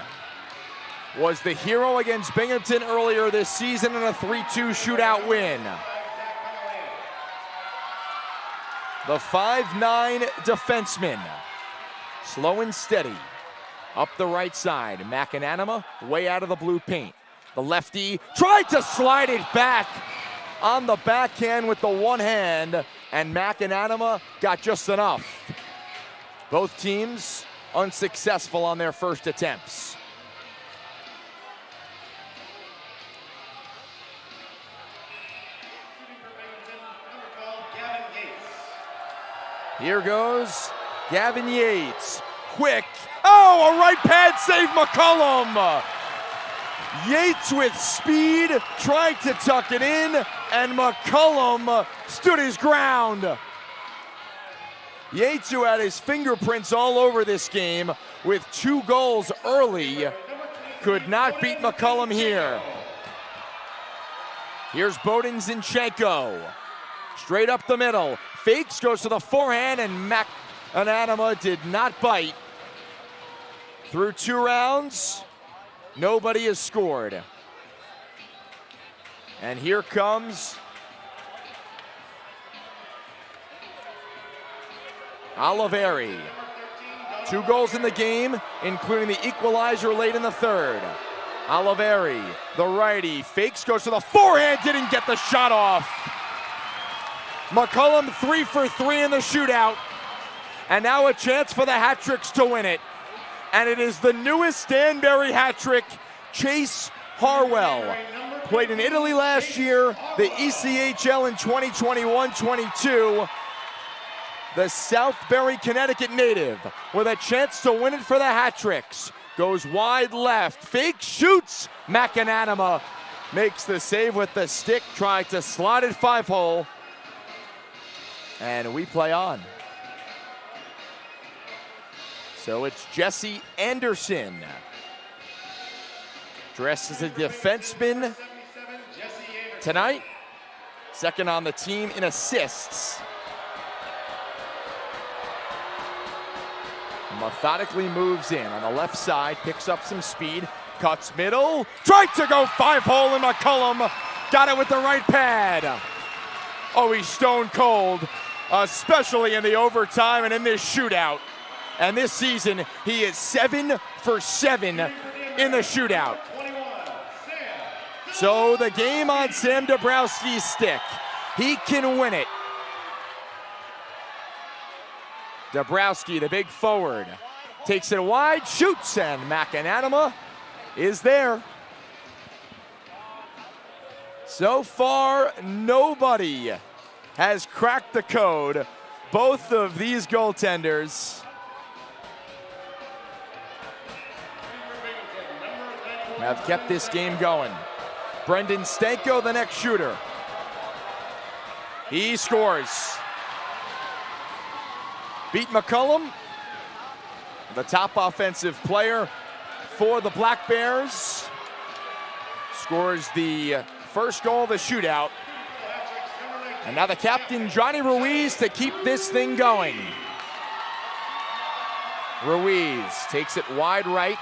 Was the hero against Binghamton earlier this season in a 3-2 shootout win. The 5'9" defenseman, slow and steady, up the right side. McAnanama way out of the blue paint. The lefty tried to slide it back on the backhand with the one hand, and McAnanama got just enough. Both teams unsuccessful on their first attempts. Here goes Gavin Yates. Quick. Oh, a right pad save, McCullum. Yates with speed, tried to tuck it in, and McCullum stood his ground. Yates, who had his fingerprints all over this game with 2 goals early, could not beat McCullum here. Here's Bowden Zinchenko. Straight up the middle. Fakes, goes to the forehand, and McAnanama did not bite. Through 2 rounds, nobody has scored. And here comes Oliveri. 2 goals in the game, including the equalizer late in the third. Oliveri, the righty, fakes, goes to the forehand, didn't get the shot off. McCullum 3 for 3 in the shootout. And now a chance for the hat-tricks to win it. And it is the newest Danbury hat-trick, Chase Harwell. Played in Italy last year, the ECHL in 2021-22. The Southbury, Connecticut native with a chance to win it for the hat-tricks. Goes wide left, fake, shoots. McAnanama makes the save with the stick, tried to slide it 5-hole. And we play on. So it's Jesse Anderson, dressed as a defenseman tonight. Second on the team in assists. Methodically moves in on the left side, picks up some speed, cuts middle, tried to go 5-hole, and McCullum got it with the right pad. Oh, he's stone cold, especially in the overtime and in this shootout. And this season, he is 7 for 7 in the shootout. So the game on Sam Dabrowski's stick. He can win it. Dabrowski, the big forward, takes it wide, shoots, and McAnanama is there. So far, nobody has cracked the code. Both of these goaltenders have kept this game going. Brendan Stanko, the next shooter. He scores. Beat McCullum, the top offensive player for the Black Bears. Scores the first goal of the shootout. And now the captain, Johnny Ruiz, to keep this thing going. Ruiz takes it wide right,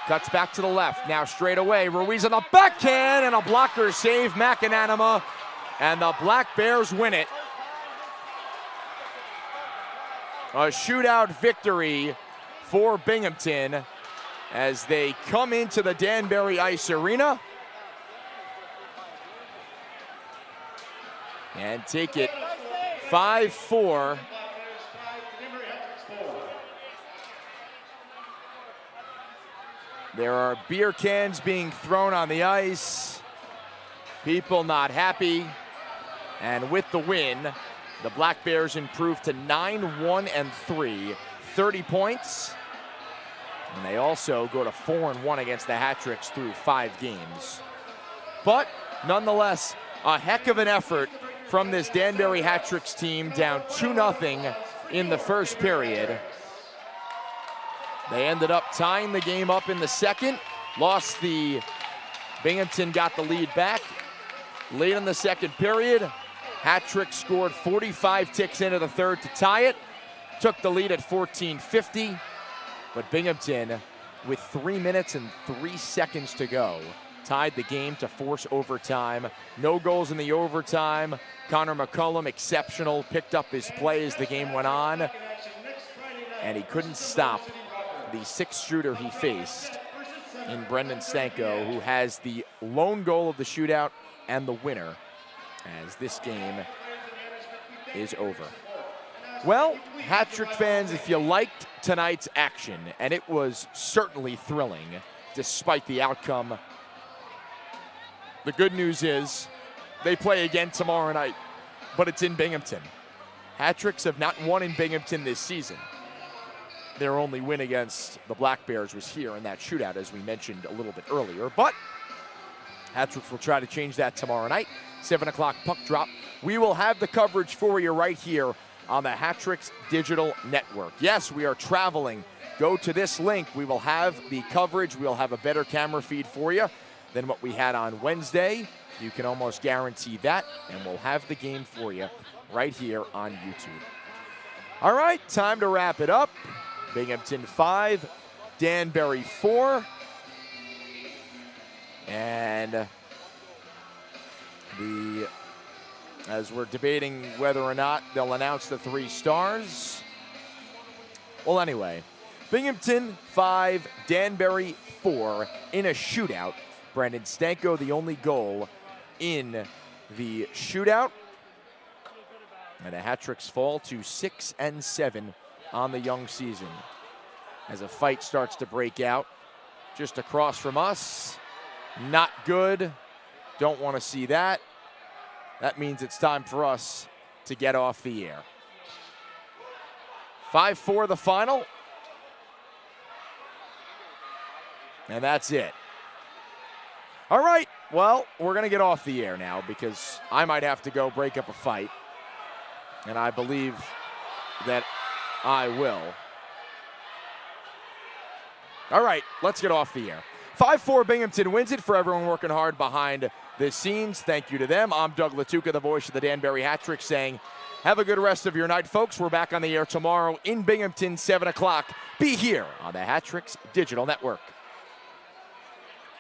cuts back to the left. Now straight away, Ruiz on the backhand, and a blocker save, McAnanama, and the Black Bears win it. A shootout victory for Binghamton as they come into the Danbury Ice Arena and take it 5-4. There are beer cans being thrown on the ice. People not happy. And with the win, the Black Bears improved to 9-1-3, 30 points. And they also go to 4-1 against the hat-tricks through 5 games. But nonetheless, a heck of an effort from this Danbury hat-tricks team, down 2-0 in the first period. They ended up tying the game up in the second. Binghamton got the lead back. Late in the second period, Hat-Trick scored 45 ticks into the third to tie it. Took the lead at 14:50. But Binghamton, with 3 minutes and 3 seconds to go, tied the game to force overtime. No goals in the overtime. Connor McCullum, exceptional, picked up his play as the game went on. And he couldn't stop the sixth shooter he faced in Brendan Stanko, who has the lone goal of the shootout and the winner, as this game is over. Well, Hat-Trick fans, if you liked tonight's action, and it was certainly thrilling despite the outcome, the good news is they play again tomorrow night, but it's in Binghamton. Hat-Tricks have not won in Binghamton this season. Their only win against the Black Bears was here in that shootout, as we mentioned a little bit earlier. But Hat-Tricks will try to change that tomorrow night. 7 o'clock puck drop. We will have the coverage for you right here on the Hat-Tricks Digital Network. Yes, we are traveling. Go to this link. We will have the coverage. We'll have a better camera feed for you than what we had on Wednesday. You can almost guarantee that. And we'll have the game for you right here on YouTube. All right, time to wrap it up. Binghamton 5, Danbury 4. And as we're debating whether or not they'll announce the 3 stars. Well, anyway, Binghamton 5, Danbury 4 in a shootout. Brandon Stanko, the only goal in the shootout. And the Hat-Tricks fall to 6-7 on the young season as a fight starts to break out just across from us. Not good. Don't want to see that. That means it's time for us to get off the air. 5-4 the final. And that's it. All right, well, we're going to get off the air now because I might have to go break up a fight. And I believe that I will. All right, let's get off the air. 5-4 Binghamton wins it. For everyone working hard behind the scenes, thank you to them. I'm Doug Latuca, the voice of the Danbury Hat-Tricks, saying have a good rest of your night, folks. We're back on the air tomorrow in Binghamton, 7 o'clock. Be here on the Hat-Tricks Digital Network.